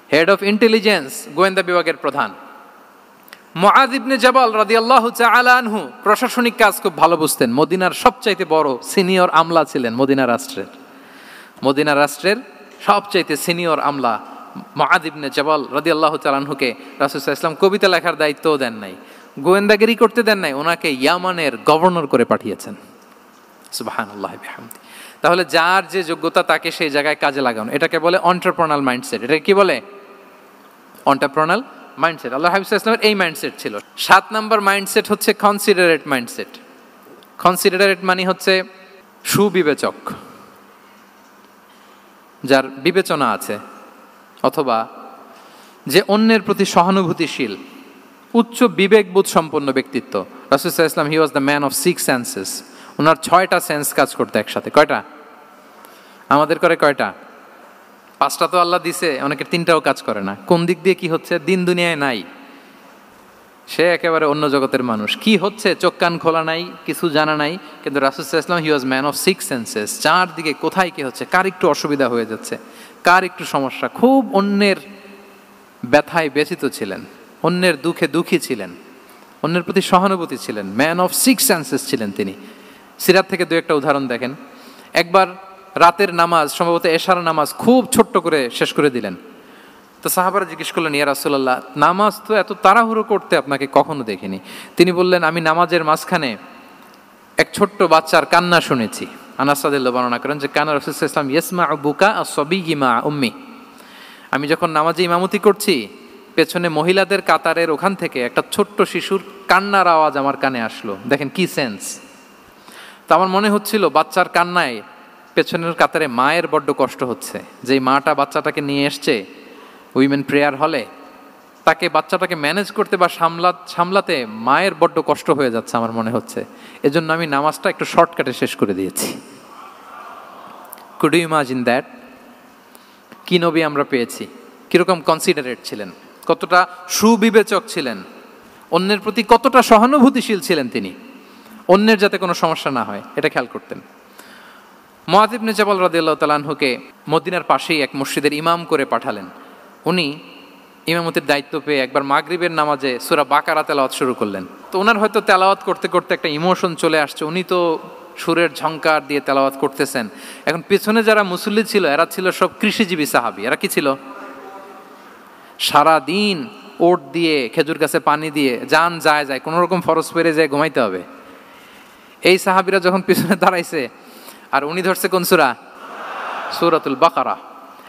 হেড অফ ইন্টেলিজেন্স, গোয়েন্দা বিভাগের প্রধান। মুআয ইবনে জাবাল রাদিয়াল্লাহু তাআলা আনহু প্রশাসনিক কাজ খুব ভালো বুঝতেন। মদিনার সবচাইতে বড় সিনিয়র আমলা ছিলেন মদিনা রাষ্ট্রের সবচাইতে সিনিয়র আমলা মুআয ইবনে জাবাল রাদিয়াল্লাহু তাআলা আনহুকে রাসূল সাল্লাল্লাহু আলাইহি ওয়াসাল্লাম কবিতা লেখার দায়িত্বও দেন নাই, গোয়েন্দাগিরি করতে দেন নাই, ওনাকে ইয়ামানের গভর্নর করে পাঠিয়েছেন। সুবহানাল্লাহ বিহামদি। তাহলে যার যে যোগ্যতা তাকে সেই জায়গায় কাজে লাগানো, এটাকে বলে এন্টারপ্রেনাল মাইন্ডসেট। এটা কি বলে? এন্টারপ্রেনাল মাইন্ডসেট। আল্লাহ হাবিব সাল্লাল্লাহু আলাইহি ওয়াসাল্লামের এই মাইন্ডসেট ছিল। 7 নম্বর মাইন্ডসেট হচ্ছে কনসিডারেট মাইন্ডসেট। কনসিডারেট মানে হচ্ছে সুবিবেচক, যার বিবেচনা আছে, অথবা যে অন্যের প্রতি সহানুভূতিশীল, উচ্চ বিবেকবোধ সম্পন্ন ব্যক্তিত্ব। রাসূল সাল্লাল্লাহু আলাইহি ওয়াসাল্লাম he was the man of 6 senses. ওনার 6টা সেন্স কাজ করতে একসাথে। কয়টা? আমাদের করে কয়টা? 5টা তো আল্লাহ দিছে, অনেকের 3টাও কাজ করে না। কোন দিক দিয়ে কি হচ্ছে দিন দুনিয়ায় নাই, সে একেবারে অন্য জগতের মানুষ। কি হচ্ছে চোখ কান খোলা নাই, কিছু জানা নাই। কিন্তু রাসূল সাল্লাল্লাহু আলাইহি ওয়াসাল্লাম he was man of 6 senses. চারদিকে কোথায় কি হচ্ছে, কার একটু অসুবিধা হয়ে যাচ্ছে, কার একটু সমস্যা, খুব অন্যের ব্যথায় ব্যথিত ছিলেন, অন্যের দুঃখে দুঃখী ছিলেন। অন্যের প্রতি সহানুভূতি ছিলেন, ম্যান অফ সিক্স সেন্সেস ছিলেন তিনি। সিরাত থেকে দু একটা উদাহরণ দেখেন। একবার রাতের নামাজ, সম্ভবত এশার নামাজ, খুব ছোট্ট করে শেষ করে দিলেন। তো সাহাবারা জিজ্ঞেস করলেন, ইয়া রাসূলুল্লাহ, নামাজ তো এত তাড়াহুড়ো করতে আপনাকে কখনো দেখিনি। তিনি বললেন, আমি নামাজের মাঝখানে এক ছোট্ট বাচ্চার কান্না শুনেছি। আনাস রাদিয়াল্লাহু বর্ণনা করেন যে কানা রাসূলুল্লাহ সাল্লাল্লাহু আলাইহি ওয়াসাল্লাম ইয়াসমাউ বুকা আস-সাবিয়্যি মা উম্মি। আমি যখন নামাজে ইমামতি করছি, পেছনে মহিলাদের কাতারের ওখান থেকে একটা ছোট্ট শিশুর কান্নার আওয়াজ আমার কানে আসলো। দেখেন কি সেন্স। তো আমার মনে হচ্ছিল বাচ্চার কান্নায় পেছনের কাতারে মায়ের বড্ড কষ্ট হচ্ছে। যেই মাটা বাচ্চাটাকে নিয়ে এসছে উইমেন প্রেয়ার হলে, তাকে বাচ্চাটাকে ম্যানেজ করতে বা সামলাতে মায়ের বড্ড কষ্ট হয়ে যাচ্ছে আমার মনে হচ্ছে। এজন্য আমি নামাজটা একটু শর্টকাটে শেষ করে দিয়েছি। Could you imagine that? কি নবী আমরা পেয়েছি, কিরকম কনসিডারেট ছিলেন, কতটা সুবিবেচক ছিলেন, অন্যের প্রতি কতটা সহানুভূতিশীল ছিলেন তিনি, অন্যের যাতে কোনো সমস্যা না হয় এটা খেয়াল করতেন। মুআয ইবনে জাবাল রাদিয়াল্লাহু তাআলা আনহুকে মদিনার পাশেই এক মসজিদের ইমাম করে পাঠালেন। উনি ইমামতির দায়িত্ব পেয়ে একবার মাগরিবের নামাজে সূরা বাকারা তেলাওয়াত শুরু করলেন। তো ওনার হয়তো তেলাওয়াত করতে করতে একটা ইমোশন চলে আসছে, উনি তো সুরের ঝংকার দিয়ে তেলাওয়াত করতেছেন। এখন পেছনে যারা মুসল্লি ছিল এরা ছিল সব কৃষিজীবী সাহাবী। এরা কি ছিল? সারা দিন ওট দিয়ে, খেজুর গাছে পানি দিয়ে যান যায় কোনো রকম ফরজ পেরে যায় ঘুমাইতে হবে। এই সাহাবীরা যখন পিছনে দাঁড়াইছে আর উনি ধরছে কোন সূরা? সূরাতুল বাকারা।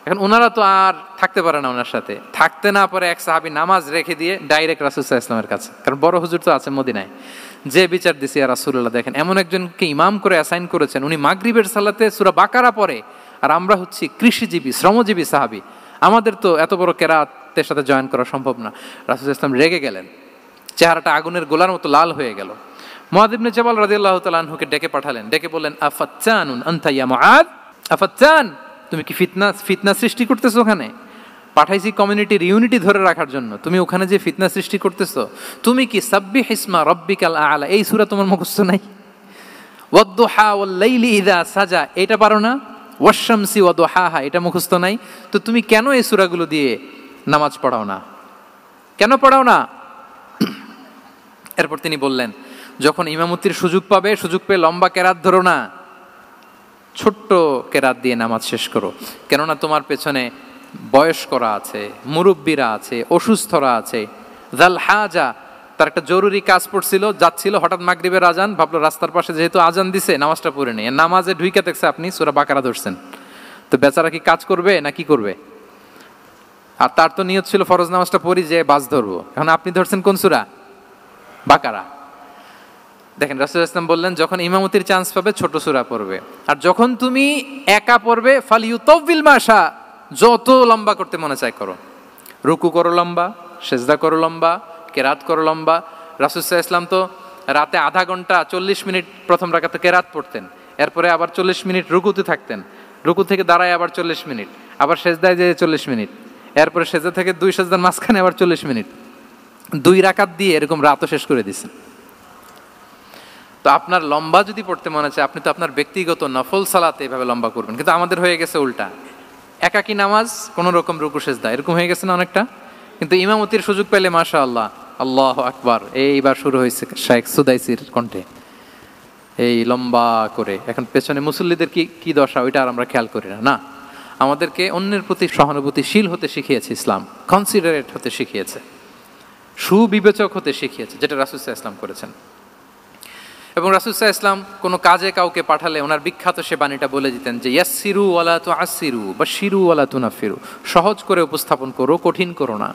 এখন ওনারা তো আর থাকতে পারে না, ওনার সাথে থাকতে না পারে এক সাহাবী নামাজ রেখে দিয়ে ডাইরেক্ট রাসূল সাল্লাল্লাহু আলাইহি ওয়াসাল্লামের কাছে, কারণ বড় হুজুর তো আছে মদিনায়। যে বিচার দিছে ইয়া রাসূলুল্লাহ, দেখেন এমন একজনকে ইমাম করে অ্যাসাইন করেছেন, উনি মাগরিবের সালাতে সূরা বাকারা পড়ে, আর আমরা হচ্ছি কৃষিজীবী শ্রমজীবী সাহাবী, আমাদের তো এত বড় কেরাতের সাথে জয়েন করা সম্ভব না। রাসূল সাল্লাল্লাহু আলাইহি ওয়াসাল্লাম রেগে গেলেন, চেহারাটা আগুনের গোলার মতো লাল হয়ে গেল। মুআয ইবনে জাবাল রাদিয়াল্লাহু তাআলা আনহুকে ডেকে পাঠালেন, ডেকে বললেন, আফাত্তানুন আনতা ইয়া মুআয, আফাত্তান, তুমি কি ফিতনা সৃষ্টি করতেছো? ওখানে পাঠাইছি কমিউনিটির ইউনিটি ধরে রাখার জন্য, তুমি ওখানে যে ফিতনা সৃষ্টি করতেছো। তুমি কি সাব্বিহ ইসমা রাব্বিকাল আ'লা এই সূরা তোমার মুখস্থ নাই? ওয়াদ-দুহা ওয়াল-লাইলি ইযা সাজা এটা পারো না? ওয়াশ-শামসি ওয়া দুহাহা এটা মুখস্থ নাই? তো তুমি কেন এই সূরাগুলো দিয়ে নামাজ পড়াও না? কেন পড়াও না? এরপর তিনি বললেন, যখন ইমামতির সুযোগ পাবে, সুযোগ পেয়ে লম্বা কেরাত ধরো না, ছোট্ট কেরাত দিয়ে নামাজ শেষ করো। কেননা তোমার পেছনে বয়স্করা আছে, মুরব্বীরা আছে, অসুস্থরা আছে। জাল হাজা, তার একটা জরুরি কাজ পড়ছিল, যাচ্ছিল, হঠাৎ মাগরিবের আজান, ভাবলো রাস্তার পাশে যেহেতু আজান দিছে নামাজটা পড়ে নেই। নামাজে ঢুইকা দেখছে আপনি সূরা বাকারা ধরছেন, তো বেচারা কি কাজ করবে না কি করবে? আর তার তো নিয়ত ছিল ফরজ নামাজটা পড়ি যে বাস ধরবো, এখন আপনি ধরছেন কোন সূরা? বাকারা। দেখেন রাসূল সাল্লাল্লাহু আলাইহি ওয়াসাল্লাম বললেন, যখন ইমামতির চান্স পাবে ছোট সূরা পড়বে, আর যখন তুমি একা পড়বে ফালিউতাউবিল মাশা, যত লম্বা করতে মনে চায় করো, রুকু করো লম্বা, সেজদা করো লম্বা, কেরাত করো লম্বা। রাসূল সাল্লাল্লাহু আলাইহি ওয়াসাল্লাম তো রাতে আধা ঘন্টা 40 মিনিট প্রথম রাকাতে কেরাত পড়তেন, এরপরে আবার 40 মিনিট রুকুতে থাকতেন, রুকু থেকে দাঁড়ায় আবার 40 মিনিট, আবার সেজদায় যেয়ে 40 মিনিট, এরপরে সেজদা থেকে 2 সেজদার মাঝখানে আবার 40 মিনিট, 2 রাকাত দিয়ে এরকম রাতও শেষ করে দিয়েছেন। তো আপনার লম্বা যদি পড়তে মনে চায়, আপনি তো আপনার ব্যক্তিগত নফল সালাতে এভাবে লম্বা করবেন। কিন্তু আমাদের হয়ে গেছে উল্টা, একাকী নামাজ কোনো রকম রুকু সেজদা এরকম হয়ে গেছে না অনেকটা। কিন্তু ইমামতির সুযোগ পেলে মাশাআল্লাহ, আল্লাহু আকবার, এইবার শুরু হয়েছে শাইখ সুদাইসির কণ্ঠে এই লম্বা করে। এখন পেছনে মুসল্লিদের কি দশা ওইটা আর আমরা খেয়াল করি না। না, আমাদেরকে অন্যের প্রতি সহানুভূতিশীল হতে শিখিয়েছে ইসলাম, কনসিডারেট হতে শিখিয়েছে, সুবিবেচক হতে শিখিয়েছে, যেটা রাসূল সাল্লাল্লাহু আলাইহি ওয়াসাল্লাম করেছেন। এবং রাসূল সাল্লাল্লাহু আলাইহি ওয়াসাল্লাম কোনো কাজে কাউকে পাঠালে ওনার বিখ্যাত সে বাণীটা বলে দিতেন যে ইয়াসসিরু ওয়ালা তুআসসিরু বাশশিরু ওয়ালা তুনাফিরু, সহজ করে উপস্থাপন করো, কঠিন করো না।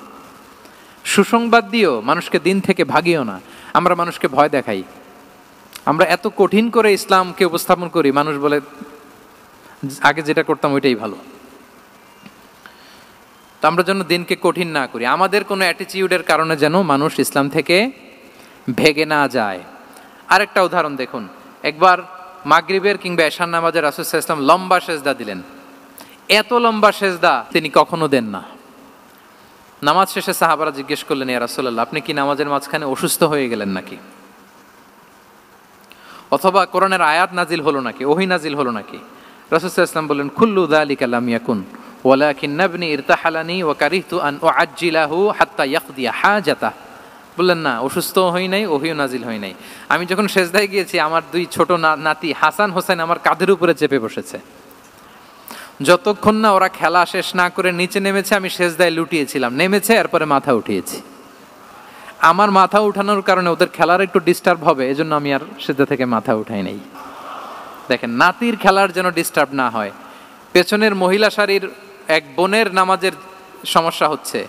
সুসংবাদ দিও, মানুষকে দিন থেকে ভাগিও না। আমরা মানুষকে ভয় দেখাই, আমরা এত কঠিন করে ইসলামকে উপস্থাপন করি, মানুষ বলে আগে যেটা করতাম ওইটাই ভালো। তো আমরা যেন দিনকে কঠিন না করি, আমাদের কোনো অ্যাটিটিউডের কারণে যেন মানুষ ইসলাম থেকে ভেগে না যায়। আরেকটা উদাহরণ দেখুন, একবার মাগরিবের কিংবা এশার নামাজে রাসূল সাল্লাল্লাহু আলাইহি ওয়াসাল্লাম লম্বা সেজদা দিলেন। এত লম্বা সেজদা তিনি কখনো দেন না। নামাজ শেষে সাহাবারা জিজ্ঞেস করলেন, ইয়া রাসূলুল্লাহ, আপনি কি নামাজের মাঝখানে অসুস্থ হয়ে গেলেন নাকি? অথবা কোরআনের আয়াত নাজিল হলো নাকি, ওহী নাজিল হলো নাকি? রাসূল সাল্লাল্লাহু আলাইহি ওয়াসাল্লাম বললেন, কুল্লু যালিকা লাম ইয়াকুন ওয়ালাকিন নাবনি ইরতাহালানি ওয়া কারিহতু আন উআজ্জিলাহু হাত্তা ইয়াকদিয়া হাজাতাহ বললেন না, অসুস্থ হই নাই, ওহিও নাজিল হই নাই। আমি যখন সেজদায় গিয়েছি আমার দুই ছোট নাতি হাসান হোসেন আমার কাঁধের উপরে চেপে বসেছে। যতক্ষণ না ওরা খেলা শেষ না করে নিচে নেমেছে আমি সেজদায় লুটিয়েছিলাম, নেমেছে এরপরে মাথা উঠিয়েছি। আমার মাথা উঠানোর কারণে ওদের খেলার একটু ডিস্টার্ব হবে, এজন্য আমি আর সেজদা থেকে মাথা উঠাই নাই। দেখেন, নাতির খেলার যেন ডিস্টার্ব না হয়। পেছনের মহিলা সারির এক বোনের নামাজের সমস্যা হচ্ছে,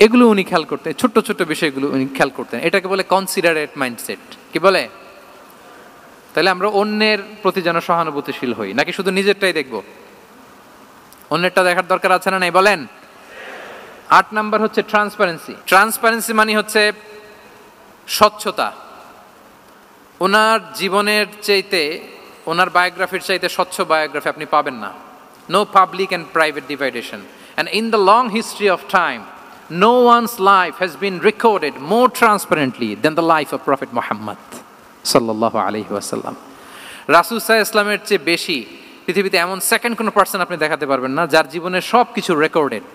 এগুলো উনি খেয়াল করতেন, ছোট্ট ছোট্ট বিষয়গুলো উনি খেয়াল করতেন। এটাকে বলে কনসিডারেট মাইন্ডসেট। কি বলে? তাহলে আমরা অন্যের প্রতি যেন সহানুভূতিশীল হই, নাকি শুধু নিজেরটাই দেখব? অন্যেরটা দেখার দরকার আছে না নাই বলেন? 8 নাম্বার হচ্ছে ট্রান্সপারেন্সি। ট্রান্সপারেন্সি মানে হচ্ছে স্বচ্ছতা। ওনার জীবনের চাইতে, ওনার বায়োগ্রাফির চাইতে স্বচ্ছ বায়োগ্রাফি আপনি পাবেন না। No public and private dividation. And in the long history of time, no one's life has been recorded more transparently than the life of Prophet Muhammad sallallahu alaihi wasallam. রাসূল সাল্লাল্লাহু আলাইহি ওয়াসাল্লামের চেয়ে বেশি পৃথিবীতে এমন সেকেন্ড কোনো পার্সন আপনি দেখাতে পারবেন না যার জীবনের সবকিছু রেকর্ডেড।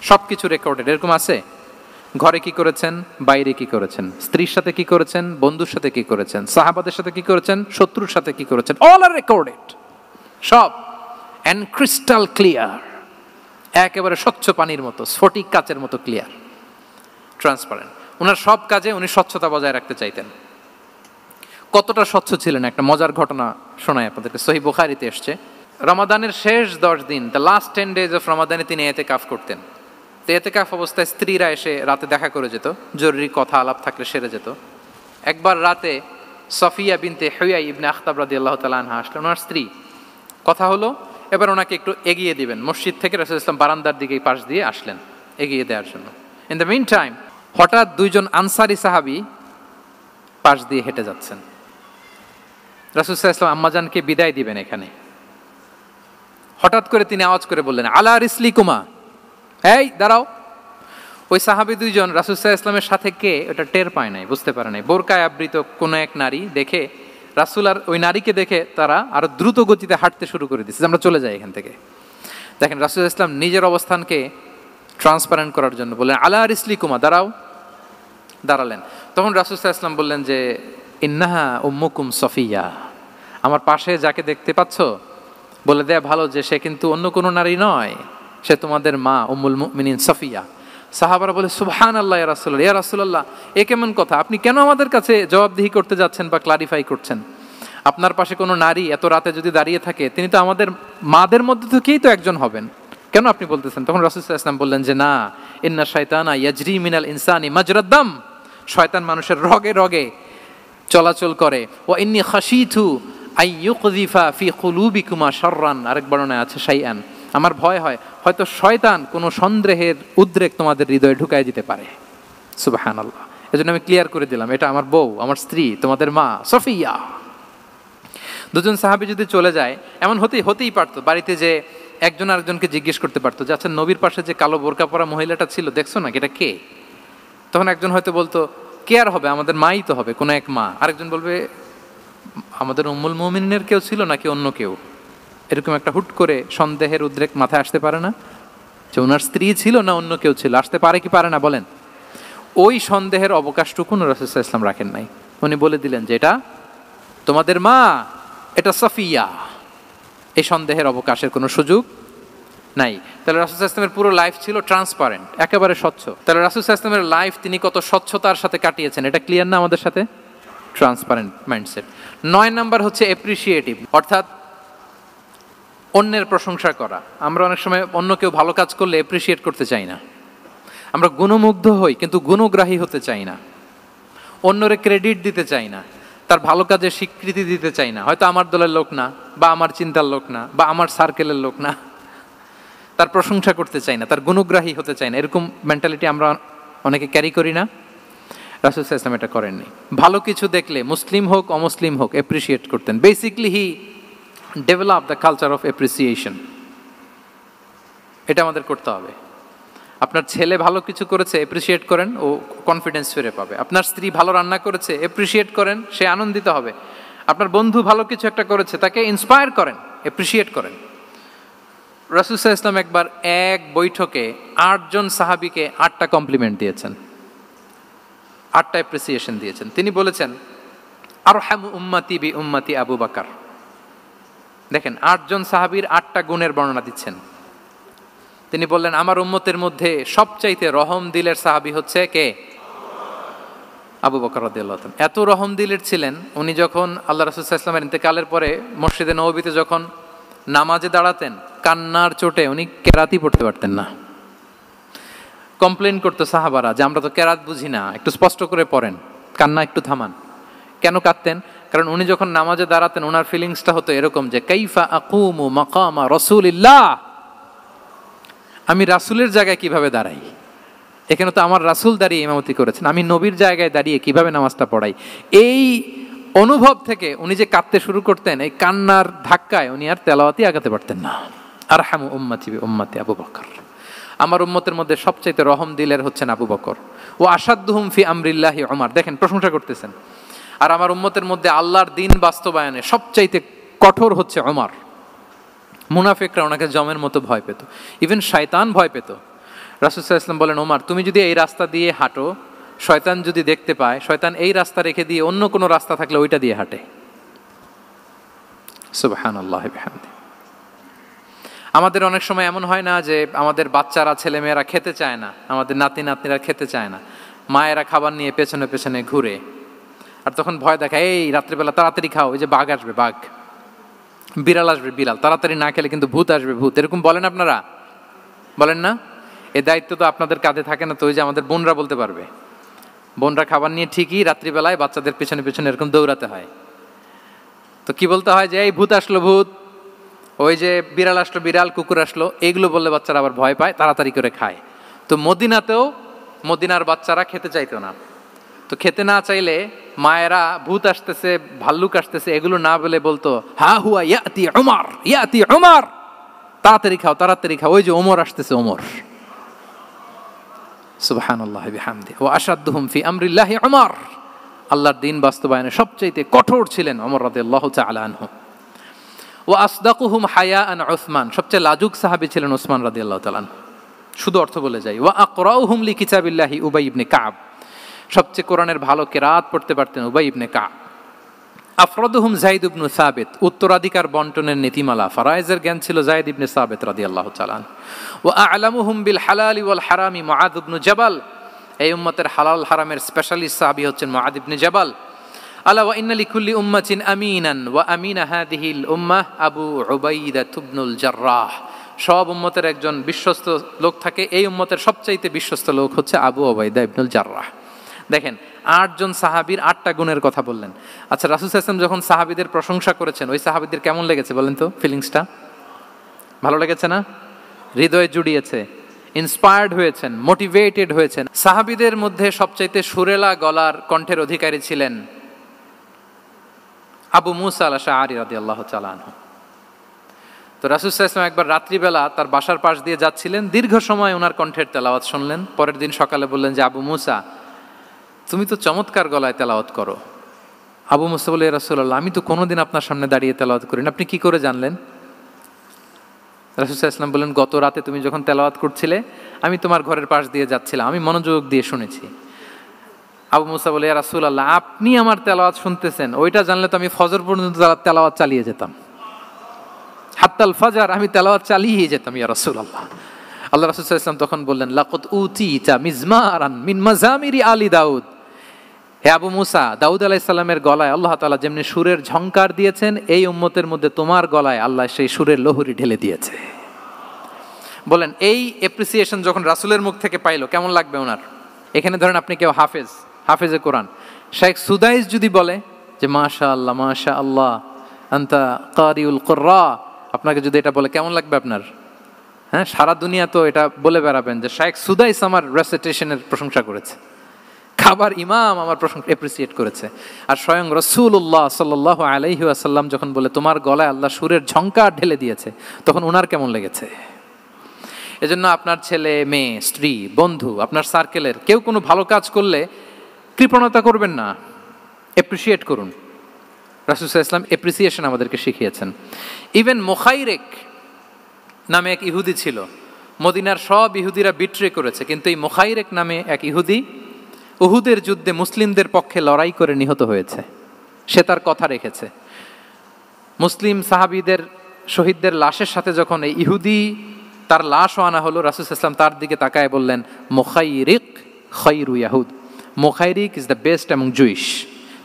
সবকিছু রেকর্ডেড। এরকম আছে? ঘরে কি করেছেন, বাইরে কি করেছেন, স্ত্রীর সাথে কি করেছেন, বন্ধুর সাথে কি করেছেন, সাহাবাদের সাথে কি করেছেন, শত্রুর সাথে কি করেছেন, অল আর রেকর্ডেড। সব এন্ড ক্রিস্টাল ক্লিয়ার, একেবারে স্বচ্ছ পানির মতো, স্ফটিক কাচের মতো ক্লিয়ার, ট্রান্সপারেন্ট। ওনার সব কাজে উনি স্বচ্ছতা বজায় রাখতে চাইতেন। কতটা স্বচ্ছ ছিলেন একটা মজার ঘটনা শোনাই আপনাদেরকে। সহিহ বুখারীতে এসছে, রমাদানের শেষ 10 দিন, দ্য লাস্ট 10 days অফ রমাদানে তিনি এতেকাফ করতেন। তো এতেকাফ অবস্থায় স্ত্রীরা এসে রাতে দেখা করে যেত, জরুরি কথা আলাপ থাকলে সেরে যেত। একবার রাতে সফিয়া বিনতে হুয়াই ইবনে আখতাব রাদিয়াল্লাহু তাআলা আনহা আসলেন, ওনার স্ত্রী। কথা হলো এবার ওনাকে একটু এগিয়ে দিবেন। মসজিদ থেকে রাসূলুল্লাহ সাল্লাল্লাহু আলাইহি ওয়াসাল্লাম বারান্দার দিকে পাশ দিয়ে আসলেন এগিয়ে দেওয়ার জন্য। ইন দ্য মিন টাইম হঠাৎ দুইজন আনসারি সাহাবী পাশ দিয়ে হেঁটে যাচ্ছেন। রাসূলুল্লাহ সাল্লাল্লাহু আলাইহি ওয়াসাল্লাম আম্মাজানকে বিদায় দিবেন এখানে। হঠাৎ করে তিনি আওয়াজ করে বললেন, আলা রিসলিকুমা, এই দাঁড়াও। ওই সাহাবী দুইজন রাসূলুল্লাহ সাল্লাল্লাহু আলাইহি ওয়াসাল্লামের সাথে কে ওটা টের পায় নাই, বুঝতে পারে নাই। বোরকায় আবৃত কোনো এক নারী দেখে রাসূল আর ওই নারীকে দেখে তারা আরো দ্রুত গতিতে হাঁটতে শুরু করে দিচ্ছে, আমরা চলে যাই এখান থেকে। দেখেন, রাসূল সাল্লাল্লাহু আলাইহি ওয়াসাল্লাম নিজের অবস্থানকে ট্রান্সপারেন্ট করার জন্য বললেন, আলা রিসলিকুমা, দাঁড়াও। দাঁড়ালেন। তখন রাসূল সাল্লাল্লাহু আলাইহি ওয়াসাল্লাম বললেন যে, ইন্নাহা উম্মুকুম সফিয়া, আমার পাশে যাকে দেখতে পাচ্ছ বলে দেয়া ভালো যে সে কিন্তু অন্য কোনো নারী নয়, সে তোমাদের মা উম্মুল মুমিনিন সফিয়া। সাহাবারা বলে, সুবহানাল্লাহ ইয়া রাসূলুল্লাহ, ইয়া রাসূলুল্লাহ, এ কেমন কথা? আপনি কেন আমাদের কাছে জবাবদিহি করতে যাচ্ছেন বা ক্লারিফাই করছেন? আপনার পাশে কোনো নারী এত রাতে যদি দাঁড়িয়ে থাকে, তিনি তো আমাদের মাদের মধ্যে থেকেই তো একজন হবেন, কেন আপনি বলতেছেন? তখন রাসূল সাল্লাল্লাহু আলাইহি ওয়াসাল্লাম বললেন যে, না, ইন্না শাইতানা ইয়াজরি মিনাল ইনসানি মাজরাদ দাম, শয়তান মানুষের রগে রগে চলাচল করে। ওয়া ইন্নী খাশিতু আই ইউকযিফা ফি কুলুবিকুমা শাররান, আরেক বর্ণনায় আছে শাইআন, আমার ভয় হয় হয়তো শয়তান কোনো সন্দেহের উদ্রেক তোমাদের হৃদয়ে ঢুকায় দিতে পারে। সুবহানাল্লাহ। এজন্য আমি ক্লিয়ার করে দিলাম, এটা আমার বউ, আমার স্ত্রী, তোমাদের মা সফিয়া। দুজন সাহাবী যদি চলে যায়, এমন হতেই পারতো বাড়িতে যে একজন আরেকজনকে জিজ্ঞেস করতে পারতো যে, আচ্ছা নবীর পাশে যে কালো বোরকা পরা মহিলাটা ছিল দেখছো না, এটা কে? তখন একজন হয়তো বলতো, কে আর হবে, আমাদের মাই তো হবে, কোনো এক মা। আরেকজন বলবে, আমাদের উম্মুল মুমিনিনের কেউ ছিল নাকি অন্য কেউ? এরকম একটা হুট করে সন্দেহের উদ্রেক মাথায় আসতে পারে না যে ওনার স্ত্রী ছিল না অন্য কেউ ছিল? আসতে পারে কি পারে না বলেন? ওই সন্দেহের অবকাশটুকু রাসূল সাল্লাল্লাহু আলাইহি ওয়াসাল্লাম রাখেন নাই। উনি বলে দিলেন যে এটা তোমাদের মা, এটা সফিয়া। এই সন্দেহের অবকাশের কোনো সুযোগ নাই। তাহলে রাসূল সাল্লাল্লাহু আলাইহি ওয়াসাল্লামের পুরো লাইফ ছিল ট্রান্সপারেন্ট, একেবারে স্বচ্ছ। তাহলে রাসূল সাল্লাল্লাহু আলাইহি ওয়াসাল্লামের লাইফ তিনি কত স্বচ্ছতার সাথে কাটিয়েছেন, এটা ক্লিয়ার না আমাদের সাথে? Transparent mindset. 9 নাম্বার হচ্ছে অ্যাপ্রিশিয়েটিভ, অর্থাৎ অন্যের প্রশংসা করা। আমরা অনেক সময় অন্য কেউ ভালো কাজ করলে অ্যাপ্রিশিয়েট করতে চাই না, আমরা গুণমুগ্ধ হই কিন্তু গুণগ্রাহী হতে চাই না, অন্যরে ক্রেডিট দিতে চাই না, তার ভালো কাজে স্বীকৃতি দিতে চাই না। হয়তো আমার দলের লোক না, বা আমার চিন্তার লোক না, বা আমার সার্কেলের লোক না, তার প্রশংসা করতে চাই না, তার গুণগ্রাহী হতে চাই না। এরকম মেন্টালিটি আমরা অনেকে ক্যারি করি না? রাসূল সাল্লাল্লাহু আলাইহি ওয়াসাল্লাম এটা করেননি। ভালো কিছু দেখলে মুসলিম হোক অমুসলিম হোক অ্যাপ্রিশিয়েট করতেন। Basically he develop the culture of appreciation. এটা আমাদের করতে হবে। আপনার ছেলে ভালো কিছু করেছে, অ্যাপ্রিশিয়েট করেন, ও কনফিডেন্স ফিরে পাবে। আপনার স্ত্রী ভালো রান্না করেছে, অ্যাপ্রিশিয়েট করেন, সে আনন্দিত হবে। আপনার বন্ধু ভালো কিছু একটা করেছে, তাকে ইন্সপায়ার করেন, অ্যাপ্রিশিয়েট করেন। রাসূল সাল্লাল্লাহু আলাইহি ওয়াসাল্লাম একবার এক বৈঠকে 8 জন সাহাবীকে 8টা কমপ্লিমেন্ট দিয়েছেন। 8টা অ্যাপ্রিসিয়েশন দিয়েছেন। তিনি বলেছেন আরহামু উম্মতি বি উম্মতি আবু বকর। দেখেন 8 জন সাহাবীর 8টা গুণের বর্ণনা দিচ্ছেন। তিনি বললেন আমার উম্মতের মধ্যে সবচাইতে রহম দিলের সাহাবী হচ্ছে কে? আবু বকর রাদিয়াল্লাহু তাআলা। এত রহম দিলের ছিলেন, উনি যখন আল্লাহ রাসূল সাল্লাল্লাহু আলাইহি ওয়াসাল্লামের ইন্তেকালের পরে মসজিদে নববীতে যখন নামাজে দাঁড়াতেন, কান্নার চোটে উনি কেরাতই পড়তে পারতেন না। কমপ্লেন করতো সাহাবারা যে আমরা তো কেরাত বুঝি না, একটু স্পষ্ট করে পড়েন, কান্না একটু থামান। কেন কাঁদতেন? কারণ উনি যখন নামাজে দাঁড়াতেন ওনার ফিলিংসটা হতো এরকম যে কাইফা আকুমু মাকামা রাসূলিল্লাহ, আমি রাসূলের জায়গায় কিভাবে দাঁড়াই, এখানে তো আমার রাসূল দাঁড়িয়ে ইমামতি করেছেন, আমি নবীর জায়গায় দাঁড়িয়ে কিভাবে নামাজটা পড়াই। এই অনুভব থেকে উনি যে কাঁদতে শুরু করতেন, এই কান্নার ধাক্কায় উনি আর তেলাওয়াতই আগাতে পারতেন না। আরহামু উম্মতি বি উম্মতি আবু বকর, আমার উম্মতের মধ্যে সবচাইতে রহম দিলের হচ্ছেন আবু বকর। ও আসাদ্দুহুম ফি আমরিল্লাহি ওমর, দেখেন প্রশংসা করতেছেন। আর আমার উম্মতের মধ্যে আল্লাহর দ্বীন বাস্তবায়নে সবচাইতে কঠোর হচ্ছে ওমর। মুনাফিকরা ওনাকে জমের মতো ভয় পেত, ইভেন শয়তান ভয় পেত। রাসূল সাল্লাল্লাহু আলাইহি ওয়াসাল্লাম বলেন ওমর তুমি যদি এই রাস্তা দিয়ে হাঁটো, শয়তান যদি দেখতে পায়, শয়তান এই রাস্তা রেখে দিয়ে অন্য কোনো রাস্তা থাকলে ওইটা দিয়ে হাঁটে। সুবহানাল্লাহি ওয়া বিহামদিহি। আমাদের অনেক সময় এমন হয় না যে আমাদের বাচ্চারা ছেলেমেয়েরা খেতে চায় না, আমাদের নাতি নাতনিরা খেতে চায় না, মায়েরা খাবার নিয়ে পেছনে পেছনে ঘুরে, আর তখন ভয় দেখায় এই রাত্রিবেলা তাড়াতাড়ি খাও, ওই যে বাঘ আসবে বাঘ, বিড়াল আসবে বিড়াল, তাড়াতাড়ি না খেলে কিন্তু ভূত আসবে ভূত, এরকম বলেন আপনারা? বলেন না? এই দায়িত্ব তো আপনাদের কাঁধে থাকে না, তো ওই যে আমাদের বোনরা বলতে পারবে। বোনরা খাবার নিয়ে ঠিকই রাত্রিবেলায় বাচ্চাদের পেছনে পেছনে এরকম দৌড়াতে হয়। তো কি বলতে হয় যে এই ভূত আসলো ভূত, ওই যে বিড়াল আসলো বিড়াল, কুকুর আসলো, এইগুলো বললে বাচ্চারা আবার ভয় পায়, তাড়াতাড়ি করে খায়। তো মদিনাতেও মদিনার বাচ্চারা খেতে চাইতো না। তো খেতে না চাইলে মায়েরা ভূত আসতেছে ভাল্লুক আসতেছে এগুলো না বলে বলতো হা হুয়া ইয়াতি উমর, ইয়াতি উমর, তাড়াতাড়ি খাও তাড়াতাড়ি খাও, ওই যে ওমর আসতেছে ওমর। সুবহানাল্লাহি বিহামদিহি। ওয়া আশাদ্দুহুম ফি আমরিল্লাহি উমর, আল্লাহর দ্বীন বাস্তবায়নে সবচাইতে কঠোর ছিলেন ওমর রাদিয়াল্লাহু তাআলা আনহু। ওয়া আসদাকুহুম হায়াআন উসমান, সবচেয়ে লাজুক সাহাবী ছিলেন উসমান রাদিয়াল্লাহু তাআলা আনহু। শুধু অর্থ বলে যাই। ওয়া আকরাউহুম লিকিতাবিল্লাহি উবাই ইবনে কাব, সবচেয়ে কোরআনের ভালো কিরাত পড়তে পারতেন উবাই ইবনে কাব। আফরাদুহুম যায়েদ ইবনে সাবিত, উত্তরাধিকার বন্টনের নীতিমালা ফারায়েজের জ্ঞান ছিল যায়েদ ইবনে সাবিত রাদিয়াল্লাহু তাআলা। ওয়া আ'লামুহুম বিল হালালি ওয়াল হারামি মুআয ইবনে জাবাল, এই উম্মতের হালাল হারামের স্পেশালিস্ট সাহাবী হচ্ছেন মুআয ইবনে জাবাল। আলা ওয়া ইন্না লিকুল্লি উম্মাতিন আমিনান ওয়া আমিনা হাদিহিল উম্মাহ আবু উবাইদা ইবনুল জাররাহ, সব উম্মতের একজন বিশ্বস্ত লোক থাকে, এই উম্মতের সবচাইতে বিশ্বস্ত লোক হচ্ছে আবু উবাইদা ইবনুল জাররাহ। দেখেন 8 জন সাহাবীর 8টা গুণের কথা বললেন। আচ্ছা রাসূল সাল্লাল্লাহু আলাইহি ওয়াসাল্লাম যখন সাহাবীদের প্রশংসা করেছেন, ওই সাহাবীদের কেমন লেগেছে বলেন তো? ফিলিংসটা ভালো লেগেছে না? হৃদয়ে জুড়িয়েছে, ইন্সপায়ার্ড হয়েছেন, মোটিভেটেড হয়েছেন। সাহাবীদের মধ্যে সবচাইতে সুরেলা গলার কণ্ঠের অধিকারী ছিলেন আবু মুসা আল আশআরী রাদিয়াল্লাহু তাআলা আনহু। তো রাসূল সাল্লাল্লাহু আলাইহি ওয়াসাল্লাম একবার রাত্রিবেলা তার বাসার পাশ দিয়ে যাচ্ছিলেন, দীর্ঘ সময় ওনার কণ্ঠের তেলাওয়াত শুনলেন। পরের দিন সকালে বললেন যে আবু মুসা তুমি তো চমৎকার গলায় তেলাওয়াত করো। আবু মুসা বলে ইয়া রাসূলুল্লাহ আমি তো কোনোদিন আপনার সামনে দাঁড়িয়ে তেলাওয়াত করি না, আপনি কি করে জানলেন? রাসূল সাল্লাল্লাহু আলাইহি ওয়াসাল্লাম বললেন গত রাতে তুমি যখন তেলাওয়াত করছিলে আমি তোমার ঘরের পাশ দিয়ে যাচ্ছিলাম, আমি মনোযোগ দিয়ে শুনেছি। আবু মুসা বলে ইয়া রাসূলুল্লাহ আপনি আমার তেলাওয়াত শুনতেছেন, ওইটা জানলে তো আমি ফজর পর্যন্ত তেলাওয়াত চালিয়ে যেতাম, হাত্তাল ফাজর আমি তেলাওয়াত চালিয়ে যেতাম ইয়া রাসূলুল্লাহ। আল্লাহ রাসূল সাল্লাল্লাহু আলাইহি ওয়াসাল্লাম তখন বললেন লাকাদ উতিতা মিজমারান মিন মাজামিরি আলি দাউদ, হে আবু মুসা দাউদ আলাইহিস সালামের গলায় আল্লাহ তাআলা যেমনি সুরের ঝংকার দিয়েছেন, এই উম্মতের মধ্যে তোমার গলায় আল্লাহ সেই সুরের লহরী ঢেলে দিয়েছে। বলেন এই অ্যাপ্রিসিয়েশন যখন রাসূলের মুখ থেকে পাইলো কেমন লাগবে ওনার? এখানে ধরেন আপনি কেউ হাফেজে কোরআন শেখ সুদাইস যদি বলে যে মাশাআল্লাহ মাশাআল্লাহ আনতা কারিউল কুররা, আপনাকে যদি এটা বলে কেমন লাগবে আপনার? হ্যাঁ, সারা দুনিয়া তো এটা বলে বেড়াবেন যে শেখ সুদাইস আমার রেসিটেশনের প্রশংসা করেছে, খাবার ইমাম আমার প্রশংসা অ্যাপ্রিসিয়েট করেছে। আর স্বয়ং রাসূলুল্লাহ সাল্লাল্লাহু আলাইহি ওয়াসাল্লাম যখন বলে তোমার গলায় আল্লাহ সুরের ঝংকার ঢেলে দিয়েছে, তখন ওনার কেমন লেগেছে? এজন্য আপনার ছেলে মেয়ে স্ত্রী বন্ধু আপনার সার্কেলের কেউ কোনো ভালো কাজ করলে কৃপণতা করবেন না, অ্যাপ্রিসিয়েট করুন। রাসূল সাল্লাল্লাহু আলাইহি ওয়াসাল্লাম অ্যাপ্রিসিয়েশন আমাদেরকে শিখিয়েছেন। ইভেন মুখাইরেক নামে এক ইহুদি ছিল, মদিনার সব ইহুদিরা বিট্রে করেছে, কিন্তু এই মুখাইরেক নামে এক ইহুদি উহুদের যুদ্ধে মুসলিমদের পক্ষে লড়াই করে নিহত হয়েছে, সে তার কথা রেখেছে। মুসলিম সাহাবীদের শহীদদের লাশের সাথে যখন এই ইহুদি তার লাশও আনা হলো, রাসূল সাল্লাল্লাহু আলাইহি ওয়াসাল্লাম তার দিকে তাকায় বললেন, মুখাইরিক খায়রু ইয়াহুদ, Mukhayriq is the best among Jewish.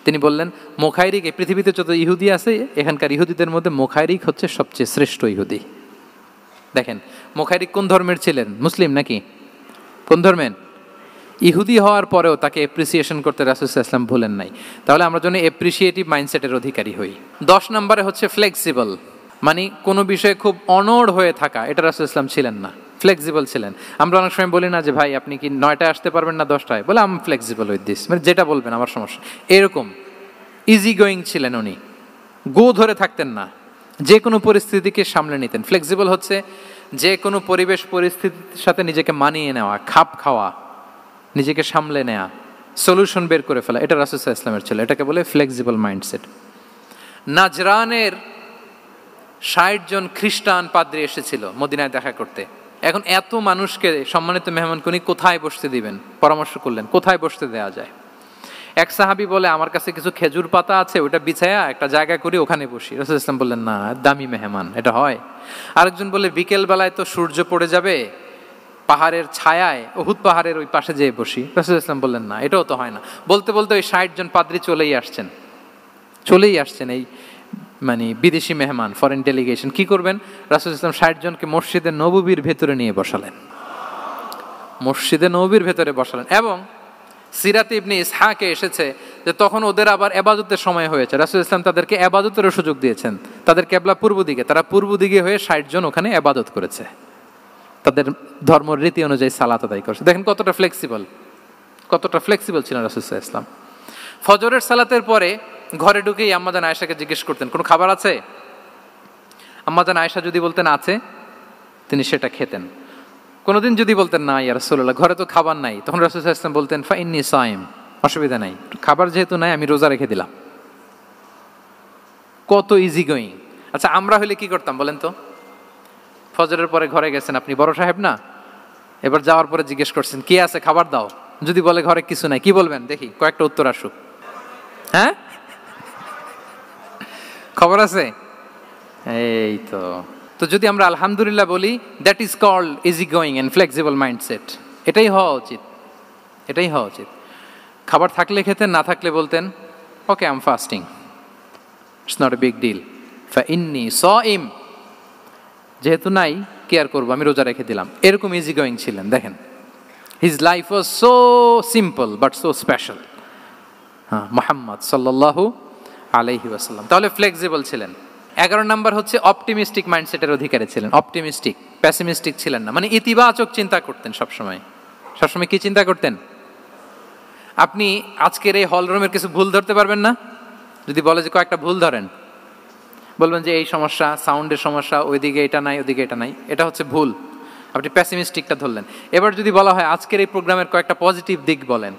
তিনি বললেন মুখাইরিক, এই পৃথিবীতে যত ইহুদি আছে এখানকার ইহুদিদের মধ্যে মুখাইরিক হচ্ছে সবচেয়ে শ্রেষ্ঠ ইহুদি। দেখেন মুখাইরিক কোন ধর্মের ছিলেন? মুসলিম নাকি কোন ধর্মের? ইহুদি হওয়ার পরেও তাকে এপ্রিসিয়েশন করতে রাসূল সাল্লাল্লাহু আলাইহি ওয়াসাল্লাম ভুলেন নাই। তাহলে আমরা যেন এপ্রিসিয়েটিভ মাইন্ডসেটের অধিকারী হই। 10 নম্বরে হচ্ছে ফ্লেক্সিবল, মানে কোনো বিষয়ে খুব অনড় হয়ে থাকা, এটা রাসূল সাল্লাল্লাহু আলাইহি ওয়াসাল্লাম ছিলেন না, ফ্লেক্সিবল ছিলেন। আমরা অনেক সময় বলি না যে ভাই আপনি কি 9টায় আসতে পারবেন না 10টায়, বলে আম ফ্লেক্সিবল উইথ দিস, মানে যেটা বলবেন আমার সমস্যা, এরকম ইজি গোয়িং ছিলেন উনি, গো ধরে থাকতেন না, যে কোনো পরিস্থিতিকে সামলে নিতেন। ফ্লেক্সিবল হচ্ছে যে কোনো পরিবেশ পরিস্থিতির সাথে নিজেকে মানিয়ে নেওয়া, খাপ খাওয়া, নিজেকে সামলে নেওয়া, সলিউশন বের করে ফেলা, এটা রাসূল সাল্লাল্লাহু আলাইহি ওয়াসাল্লামের ছিল, এটাকে বলে ফ্লেক্সিবল মাইন্ডসেট। নাজরানের 60 জন খ্রিস্টান পাদ্রী এসেছিল মদিনায় দেখা করতে। এখন এত মানুষকে সম্মানিত মেহমানকে উনি কোথায় বসতে দিবেন, পরামর্শ করলেন কোথায় বসতে দেওয়া যায়। এক সাহাবী বলে আমার কাছে কিছু খেজুর পাতা আছে, ওটা বিছায়া একটা জায়গা করি ওখানে বসি। রাসূল সাল্লাল্লাহু আলাইহি ওয়াসাল্লাম বললেন না, দামি মেহমান, এটা হয়। আরেকজন বলে বিকেল বেলায় তো সূর্য পড়ে যাবে, পাহাড়ের ছায়ায় উহুদ পাহাড়ের ওই পাশে যেয়ে বসি। রাসূল সাল্লাল্লাহু আলাইহি ওয়াসাল্লাম বললেন না, এটাও তো হয় না। বলতে বলতে ওই 60 জন পাদ্রী চলেই আসছেন এই মানে বিদেশি মেহমান, ফরেন ডেলিগেশন। কি করবেন? রাসূল সাল্লাল্লাহু আলাইহি ওয়াসাল্লাম 60 জনকে মসজিদে নববীর ভেতরে নিয়ে বসালেন, মসজিদে নববীর ভেতরে বসালেন। এবং সিরাতে ইবনে ইসহাকে এসেছে যে তখন ওদের আবার ইবাদতের সময় হয়েছে, রাসূল সাল্লাল্লাহু আলাইহি ওয়াসাল্লাম তাদেরকে ইবাদতেরও সুযোগ দিয়েছেন। তাদের কিবলা পূর্ব দিকে, তারা পূর্ব দিকে হয়ে 60 জন ওখানে ইবাদত করেছে, তাদের ধর্ম রীতি অনুযায়ী সালাত আদায় করেছে। দেখেন কতটা ফ্লেক্সিবল ছিলেন রাসূল সাল্লাল্লাহু আলাইহি ওয়াসাল্লাম। ফজরের সালাতের পরে ঘরে ঢুকেই আম্মাজান আয়েশাকে জিজ্ঞেস করতেন কোনো খাবার আছে? আম্মাজান আয়েশা যদি বলতেন আছে, তিনি সেটা খেতেন। কোনোদিন যদি বলতেন না ইয়া রাসূলুল্লাহ ঘরে তো খাবার নাই, তখন রাসূল সাল্লাল্লাহু আলাইহি ওয়াসাল্লাম বলতেন ফা ইন্নী সাইম, অসুবিধা নাই, খাবার যেহেতু নাই আমি রোজা রেখে দিলাম। কত ইজি গোয়িং। আচ্ছা আমরা হলে কি করতাম বলেন তো? ফজরের পরে ঘরে গেছেন আপনি, বড় সাহেব না, এবার যাওয়ার পরে জিজ্ঞেস করছেন কি আছে খাবার দাও, যদি বলে ঘরে কিছু নাই, কি বলবেন দেখি, কয়েকটা উত্তর আসুক। হ্যাঁ খবর আছে, এই তো। তো যদি আমরা আলহামদুলিল্লাহ বলি, that is called easy going and flexible mindset. এটাই হওয়া উচিত। খাবার থাকলে খেতেন, না থাকলে বলতেন okay I am fasting, it's not a big deal, ফা ইন্নী সাইম, যেহেতু নাই কি আর করবো, আমি রোজা রেখে দিলাম। এরকম ইজি গোয়িং ছিলেন। দেখেন his life was so simple but so special. হ্যাঁ, মুহাম্মদ সাল্লাল্লাহু আলাইহি ওয়াসাল্লাম। তাহলে ফ্লেক্সিবল ছিলেন। 11 নাম্বার হচ্ছে অপটিমিস্টিক মাইন্ডসেটের অধিকারী ছিলেন। অপটিমিস্টিক, প্যাসিমিস্টিক ছিলেন না, মানে ইতিবাচক চিন্তা করতেন সবসময়। কি চিন্তা করতেন? আপনি আজকের এই হল রুমের কিছু ভুল ধরতে পারবেন না? যদি বলে যে কয়েকটা ভুল ধরেন, বলবেন যে এই সমস্যা, সাউন্ডের সমস্যা, ওইদিকে এটা নাই, ওইদিকে এটা নাই, এটা হচ্ছে ভুল। আপনি প্যাসিমিস্টিকটা ধরলেন। এবার যদি বলা হয় আজকের এই প্রোগ্রামের কয়েকটা পজিটিভ দিক বলেন,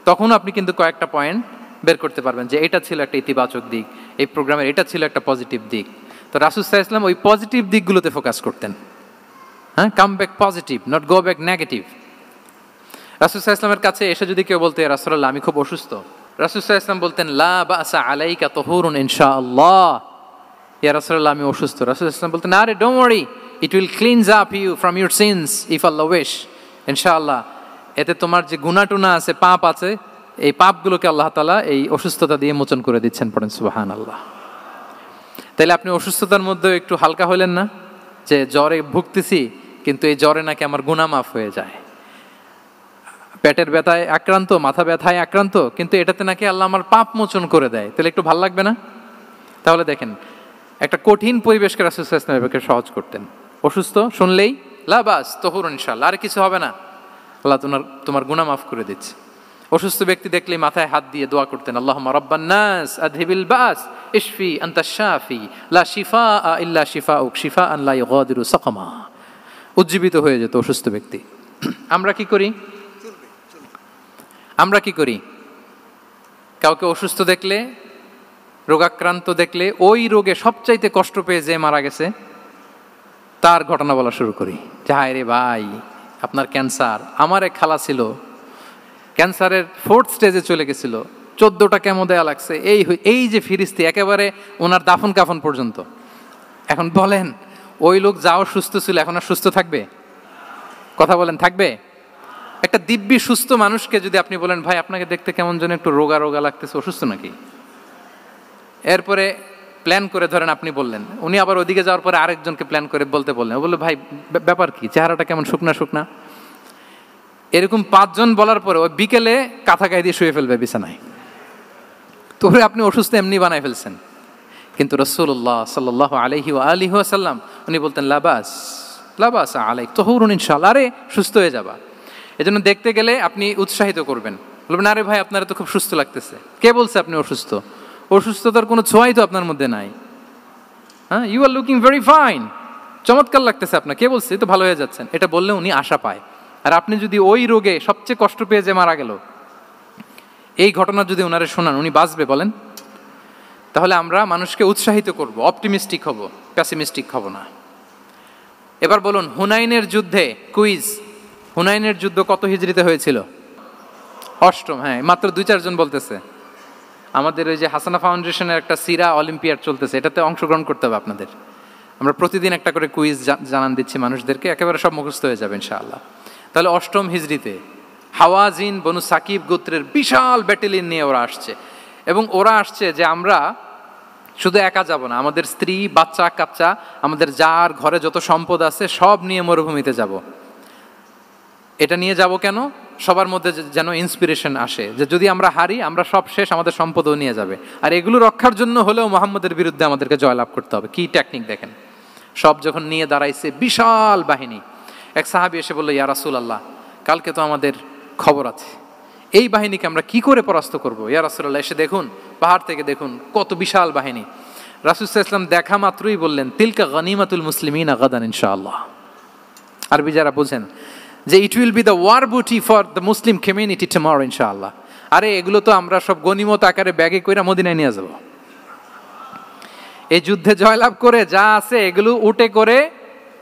তখন আপনি কিন্তু কয়েকটা পয়েন্ট বের করতে পারবেন যে এটা ছিল একটা ইতিবাচক দিক, এই প্রোগ্রামের এটা ছিল একটা পজিটিভ দিক। তো রাসূল সাল্লাল্লাহু আলাইহি ওয়াসাল্লাম ওই পজিটিভ দিকগুলোতে ফোকাস করতেন। হ্যাঁ, come back positive, not go back negative. রাসূল সাল্লাল্লাহু আলাইহি ওয়াসাল্লামের কাছে এসে যদি কেউ বলতে ইয়া রাসূলুল্লাহ আমি খুব অসুস্থ, রাসূল সাল্লাল্লাহু আলাইহি ওয়াসাল্লাম বলতেন লা বাসা আলাইকা তুহুরুন ইনশাআল্লাহ। ইয়া রাসূলুল্লাহ আমি অসুস্থ, রাসূল সাল্লাল্লাহু আলাইহি ওয়াসাল্লাম বলতেন আরে don't worry, it will cleanse up you from your sins if Allah wish, ইনশাআল্লাহ এতে তোমার যে গুনাহ টুনা আছে, পাপ আছে, এই পাপগুলোকে আল্লাহ তাআলা এই অসুস্থতা দিয়ে মোচন করে দিচ্ছেন। পড়েন সুবহানাল্লাহ। তাইলে আপনি অসুস্থতার মধ্যে একটু হালকা হলেন না, যে জ্বরে ভুগতেছি কিন্তু এই জ্বরে নাকি আমার গুনাহ মাফ হয়ে যায়, পেটের ব্যথায় আক্রান্ত, মাথা ব্যথায় আক্রান্ত, কিন্তু এটাতে নাকি আল্লাহ আমার পাপ মোচন করে দেয়, তাহলে একটু ভালো লাগবে না? তাহলে দেখেন একটা কঠিন পরিবেশকে রাসূল সাল্লাল্লাহু আলাইহি ওয়াসাল্লাম সহজ করতেন। অসুস্থ শুনলেই লা বাস তুহুরুন ইনশাআল্লাহ, আর কিছু হবে না, আল্লাহ তোমার গুনাহ মাফ করে দিচ্ছে। অসুস্থ ব্যক্তি দেখলেই মাথায় হাত দিয়ে দোয়া করতেন আল্লাহুম্মা রাব্বান নাস আযহিবিল বাস ইশফি আনতাশ শাফি লা শিফাআ ইল্লা শিফাউক শিফাআন লা ইউগাদিরু সাকামা। উজ্জীবিত হয়ে যেত অসুস্থ ব্যক্তি। আমরা কি করি? কাউকে অসুস্থ দেখলে, রোগাক্রান্ত দেখলে, ওই রোগে সবচাইতে কষ্ট পেয়ে যে মারা গেছে তার ঘটনা বলা শুরু করি যে হায় রে ভাই আপনার ক্যান্সার, আমার এক খালা ছিল ক্যান্সারের 4th স্টেজে চলে গেছিল, 14টা কেমো দেয়া লাগছে, এই যে ফিরিস্তি একেবারে ওনার দাফন কাফন পর্যন্ত। এখন বলেন ওই লোক যাও সুস্থ ছিল, এখন আর সুস্থ থাকবে? কথা বলেন, থাকবে? একটা দিব্যি সুস্থ মানুষকে যদি আপনি বলেন ভাই আপনাকে দেখতে কেমন যেন একটু রোগা রোগা লাগতেছে, অসুস্থ নাকি? এরপরে প্ল্যান করে ধরেন আপনি বললেন, উনি আবার ওদিকে যাওয়ার পরে আরেকজনকে প্ল্যান করে বলতে বললেন, ও বললো ভাই ব্যাপার কি, চেহারাটা কেমন শুকনা শুকনা। এরকম 5 জন বলার পরে ওই বিকেলে কাঁথা গায়ে দিয়ে শুয়ে ফেলবে বিছানায়। তোরে আপনি অসুস্থ এমনি বানায় ফেলছেন। কিন্তু রাসূলুল্লাহ সাল্লাল্লাহু আলাইহি ওয়া আলিহি ওয়াসাল্লাম উনি বলতেন লাবাস লাবাস আলাইক তাহুরুন ইনশাআল্লাহ, আরে সুস্থ হয়ে যাবা। এজন্য দেখতে গেলে আপনি উৎসাহিত করবেন, বলবেন আরে ভাই আপনারা তো খুব সুস্থ লাগতেছে। কে বলছে আপনি অসুস্থ? অসুস্থতার কোনো ছোঁয়াই তো আপনার মধ্যে নাই। হ্যাঁ, you are looking very fine, চমৎকার লাগতেছে আপনার, কে বলছে? তো ভালো হয়ে যাচ্ছেন। এটা বললে উনি আশা পায়। আর আপনি যদি ওই রোগে সবচেয়ে কষ্ট পেয়ে যে মারা গেল, এই ঘটনা যদি ওনারে শোনান, উনি বাঁচবে বলেন? তাহলে আমরা মানুষকে উৎসাহিত করব, অপটিমিস্টিক হব, প্যাসিমিস্টিক হব না। এবার বলুন হুনাইনের যুদ্ধে, কুইজ, হুনাইনের যুদ্ধ কত হিজরিতে হয়েছিল? 8ম। হ্যাঁ, মাত্র 2-4 জন বলতেছে। আমাদের ওই যে হাসানা ফাউন্ডেশনের একটা সিরা অলিম্পিয়াড চলতেছে, এটাতে অংশগ্রহণ করতে হবে আপনাদের। আমরা প্রতিদিন একটা করে কুইজ জানান দিচ্ছি মানুষদেরকে, একেবারে সব মুখস্থ হয়ে যাবে ইনশাআল্লাহ। তাহলে 8ম হিজরিতে হাওয়াজিন বনু সাকিব গোত্রের বিশাল ব্যাটালিয়ন নিয়ে ওরা আসছে, এবং ওরা আসছে যে আমরা শুধু একা যাব না, আমাদের স্ত্রী বাচ্চা কাচ্চা, আমাদের যার ঘরে যত সম্পদ আছে সব নিয়ে মরুভূমিতে যাব। এটা নিয়ে যাব কেন? সবার মধ্যে যেন ইন্সপিরেশন আসে যে যদি আমরা হারি আমরা সব শেষ, আমাদের সম্পদও নিয়ে যাবে। আর এগুলো রক্ষার জন্য হলেও মুহাম্মদের বিরুদ্ধে আমাদেরকে জয়লাভ করতে হবে। কি টেকনিক দেখেন! সব যখন নিয়ে দাঁড়াইছে বিশাল বাহিনী, এক সাহাবী এসে বলল ইয়া রাসূলুল্লাহ, কালকে তো আমাদের খবর আছে, এই বাহিনীকে আমরা কি করে পরাস্ত করব? ইয়া রাসূলুল্লাহ, এসে দেখুন, পাহাড় থেকে দেখুন কত বিশাল বাহিনী। রাসূল সাল্লাল্লাহু আলাইহি ওয়াসাল্লাম দেখা মাত্রই বললেন তিলকা গনিমাতুল মুসলিমিনা গাদান ইনশাআল্লাহ। আরবি যারা বুঝেন যে it will be the war booty for the Muslim community tomorrow ইনশাআল্লাহ। আরে এগুলো তো আমরা সব গনিমত আকারে ব্যাগে কইরা মদিনায় নিয়ে যাব। এই যুদ্ধে জয়লাভ করে যা আছে এগুলো উটে করে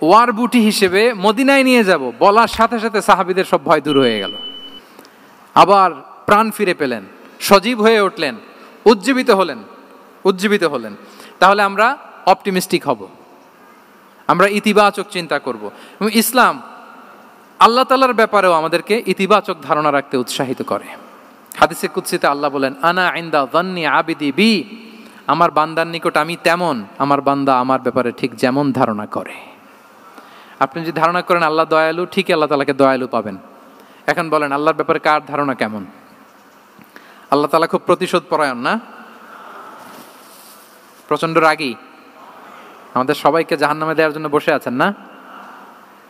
ওয়ার বুটি হিসেবে মদিনায় নিয়ে যাব। বলার সাথে সাথে সাহাবীদের সব ভয় দূর হয়ে গেল, আবার প্রাণ ফিরে পেলেন, সজীব হয়ে উঠলেন, উজ্জীবিত হলেন। তাহলে আমরা অপটিমিস্টিক হব, আমরা ইতিবাচক চিন্তা করব। এবং ইসলাম আল্লাহ তাআলার ব্যাপারেও আমাদেরকে ইতিবাচক ধারণা রাখতে উৎসাহিত করে। হাদিসে কুদসিতে আল্লাহ বলেন আনা ইনদা যান্নি আবিদি বি, আমার বান্দার নিকট আমি তেমন, আমার বান্দা আমার ব্যাপারে ঠিক যেমন ধারণা করে। আপনি যদি ধারণা করেন আল্লাহ দয়ালু, ঠিকই আল্লাহ তাআলাকে দয়ালু পাবেন। এখন বলেন আল্লাহর ব্যাপারে কার ধারণা কেমন? আল্লাহ তাআলা খুব প্রতিশোধ পরায়ণ না? প্রচন্ড রাগী, আমাদের সবাইকে জাহান্নামে দেওয়ার জন্য বসে আছেন না?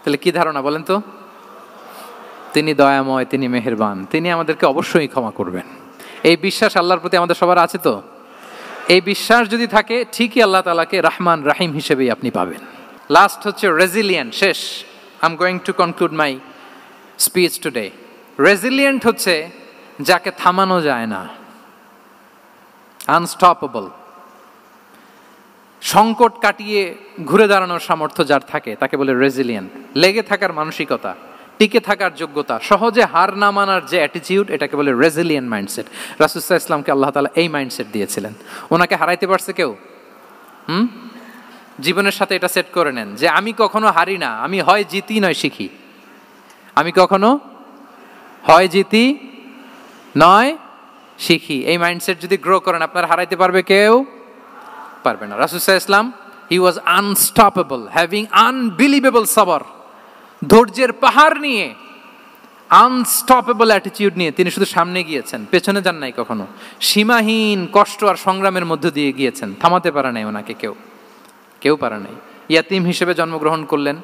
তাহলে কি ধারণা বলেন তো? তিনি দয়াময়, তিনি মেহেরবান, তিনি আমাদেরকে অবশ্যই ক্ষমা করবেন। এই বিশ্বাস আল্লাহর প্রতি আমাদের সবার আছে তো? এই বিশ্বাস যদি থাকে ঠিকই আল্লাহ তাআলাকে রহমান রাহিম হিসেবেই আপনি পাবেন। লাস্ট হচ্ছে রেজিলিয়েন্ট। শেষ, I am going to conclude my speech today. Resilient হচ্ছে যাকে থামানো যায় না, আনস্টপেবল। সংকট কাটিয়ে ঘুরে দাঁড়ানোর সামর্থ্য যার থাকে তাকে বলে রেজিলিয়েন্ট। লেগে থাকার মানসিকতা, টিকে থাকার যোগ্যতা, সহজে হার না মানার যে অ্যাটিটিউড, এটাকে বলে রেজিলিয়েন্ট মাইন্ডসেট। রাসূল সাল্লাল্লাহু আলাইহি ওয়াসাল্লামকে আল্লাহ তাআলা এই মাইন্ডসেট দিয়েছিলেন। ওনাকে হারাইতে পারছে কেউ? জীবনের সাথে এটা সেট করে নেন যে আমি কখনো হারি না, আমি হয় জিতি নয় শিখি। আমি কখনো হয় জিতি নয় শিখি। এই মাইন্ডসেট যদি গ্রো করেন আপনার হারাইতে পারবে কেউ? পারবে না। রাসূল সাল্লাল্লাহু আলাইহি ওয়াসাল্লাম he was unstoppable, having unbelievable সাবর। ধৈর্যের পাহাড় নিয়ে, আনস্টপেবল অ্যাটিটিউড নিয়ে তিনি শুধু সামনে গিয়েছেন, পেছনে যান নাই কখনো। সীমাহীন কষ্ট আর সংগ্রামের মধ্য দিয়ে গিয়েছেন, থামাতে পারে নাই ওনাকে কেউ পারে নাই। ইয়াতিম হিসেবে জন্মগ্রহণ করলেন,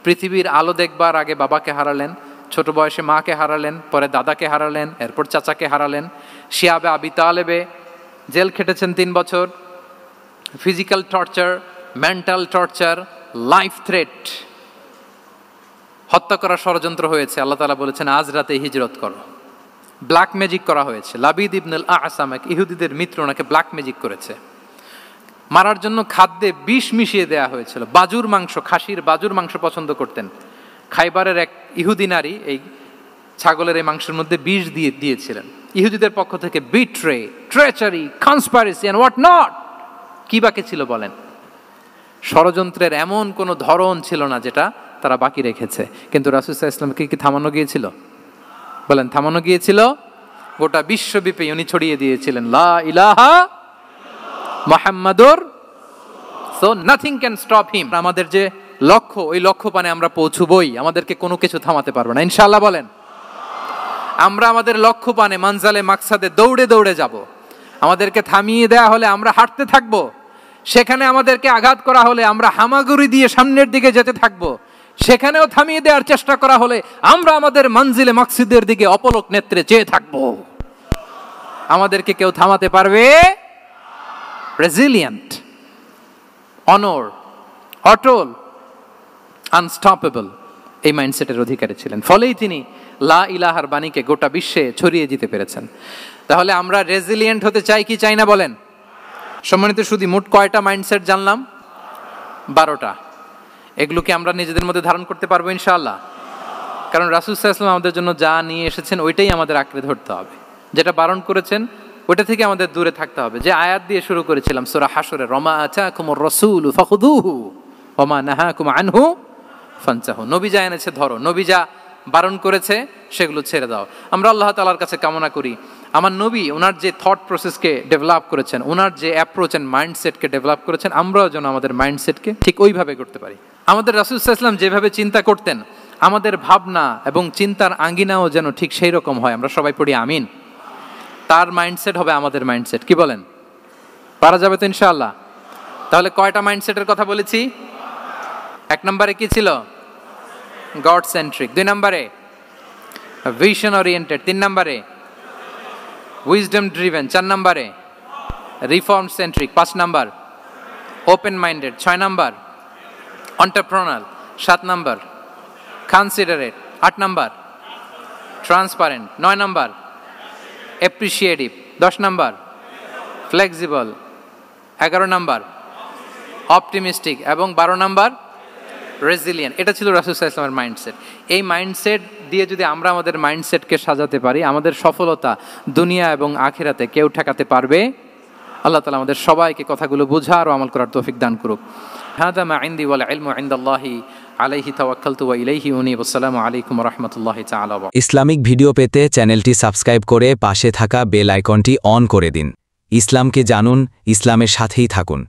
পৃথিবীর আলো দেখবার আগে বাবাকে হারালেন, ছোট বয়সে মাকে হারালেন, পরে দাদাকে হারালেন, এরপর চাচাকে হারালেন। শিয়াবে আবি তালেবে জেল খেটেছেন 3 বছর। Physical torture, mental torture, life threat, হত্যা করার ষড়যন্ত্র হয়েছে। আল্লাহ তাআলা বলেছেন আজ রাতে হিজরত করো। ব্ল্যাক ম্যাজিক করা হয়েছে। লাবিদ ইবনুল আসাম, এক ইহুদিদের মিত্র, ওনাকে ব্ল্যাক ম্যাজিক করেছে। মারার জন্য খাদ্যে বিষ মিশিয়ে দেয়া হয়েছিল। বাজুর মাংস, খাসির বাজুর মাংস পছন্দ করতেন। খাইবারের এক ইহুদি নারী এই ছাগলের এই মাংসের মধ্যে বিষ দিয়েছিলেন। ইহুদিদের পক্ষ থেকে betray, treachery, conspiracy and what not, কি বাকি ছিল বলেন? ষড়যন্ত্রের এমন কোনো ধরন ছিল না যেটা তারা বাকি রেখেছে। কিন্তু রাসূল সাল্লাল্লাহু আলাইহি ওয়াসাল্লামকে কি থামানো গিয়েছিল? বলেন, থামানো গিয়েছিল? গোটা বিশ্বব্যাপী উনি ছড়িয়ে দিয়েছিলেন লা ইলাহা মুহাম্মাদুর, so nothing can stop him. আমাদের যে লক্ষ্য, ওই লক্ষ্য পানে আমরা পৌঁছবই, আমাদেরকে কোনো কিছু থামাতে পারবে না ইনশাআল্লাহ। বলেন, আমরা আমাদের লক্ষ্য পানে মানজালে মাকসাদে দৌড়ে দৌড়ে যাব। আমাদেরকে থামিয়ে দেয়া হলে আমরা হাঁটতে থাকবো, সেখানে আমাদেরকে আঘাত করা হলে আমরা হামাগুড়ি দিয়ে সামনের দিকে যেতে থাকবো, সেখানেও থামিয়ে দেওয়ার চেষ্টা করা হলে আমরা আমাদের মঞ্জিলে মাকসিদের দিকে অপলক নেত্রে চেয়ে থাকবো। আমাদেরকে কেউ থামাতে পারবে? রেজিলিয়েন্ট, অনর, অটল, আনস্টপেবল, এই মাইন্ডসেটের অধিকারী ছিলেন। ফলেই তিনি লা ইলাহার বাণীকে গোটা বিশ্বে ছড়িয়ে দিতে পেরেছেন। তাহলে আমরা রেজিলিয়েন্ট হতে চাই কি চাই না বলেন? সম্মানিত শুধু মোট কয়টা মাইন্ডসেট জানলাম? 12টা। এগুলোকে আমরা নিজেদের মধ্যে ধারণ করতে পারবো ইনশাআল্লাহ। কারণ রাসূল সাল্লাল্লাহু আলাইহি ওয়াসাল্লাম আমাদের জন্য যা নিয়ে এসেছেন ওইটাই আমাদের আঁকড়ে ধরতে হবে। যেটা বারণ করেছেন ওইটা থেকে আমাদের দূরে থাকতে হবে। যে আয়াত দিয়ে শুরু করেছিলাম সূরা হাশরে, রমা আতাকুমুর রাসূলু ফাখুযুহু ওয়া মা নাহাকুম আনহু ফানতাহু। নবী যা এনেছে ধরো, নবী যা বারণ করেছে সেগুলো ছেড়ে দাও। আমরা আল্লাহ তাআলার কাছে কামনা করি আমার নবী ওনার যে থট প্রসেসকে ডেভেলপ করেছেন, ওনার যে অ্যাপ্রোচ অ্যান্ড মাইন্ডসেটকে ডেভেলপ করেছেন, আমরাও যেন আমাদের মাইন্ডসেটকে ঠিক ওইভাবে করতে পারি। আমাদের রাসূল সাল্লাল্লাহু আলাইহি ওয়াসাল্লাম যেভাবে চিন্তা করতেন, আমাদের ভাবনা এবং চিন্তার আঙ্গিনাও যেন ঠিক সেই রকম হয়। আমরা সবাই পড়ি আমিন। তার মাইন্ডসেট হবে আমাদের মাইন্ডসেট। কি বলেন? পারা যাবে তো ইনশাআল্লাহ? তাহলে কয়টা মাইন্ডসেটের কথা বলেছি? 1 নম্বরে কি ছিল? God centric. 2 নম্বরে ভিশন ওরিয়েন্টেড। 3 নম্বরে উইজডম ড্রিভেন। 4 নম্বরে রিফর্ম সেন্ট্রিক। 5 নম্বর ওপেন মাইন্ডেড। 6 নম্বর এন্টারপ্রেনার। 7 নম্বর কনসিডারেট। 8 নম্বর ট্রান্সপারেন্ট। 9 নম্বর অ্যাপ্রিশিয়েটিভ। 10 নম্বর ফ্লেক্সিবল। 11 নম্বর অপটিমিস্টিক এবং 12 নম্বর রেজিলিয়েন্ট। এটা ছিল রাসূল সাল্লাল্লাহু আলাইহি ওয়াসাল্লামের মাইন্ডসেট। এই মাইন্ডসেট দিয়ে যদি আমরা আমাদের মাইন্ডসেটকে সাজাতে পারি, আমাদের সফলতা দুনিয়া এবং আখিরাতে কেউ ঠেকাতে পারবে। আল্লাহ তাআলা আমাদের সবাইকে কথাগুলো বোঝার ও আমল করার তৌফিক দান করুক। হাদা মা ইনদি ওয়াল ইলমু ইনদাল্লাহি আলাইহি তাওয়াক্কালতু ওয়া ইলাইহি উনীব। আসসালামু আলাইকুম ওয়া রাহমাতুল্লাহি তাআলা। ইসলামিক ভিডিও পেতে চ্যানেলটি সাবস্ক্রাইব করে পাশে থাকা বেল আইকনটি অন করে দিন। ইসলামকে জানুন, ইসলামের সাথেই থাকুন।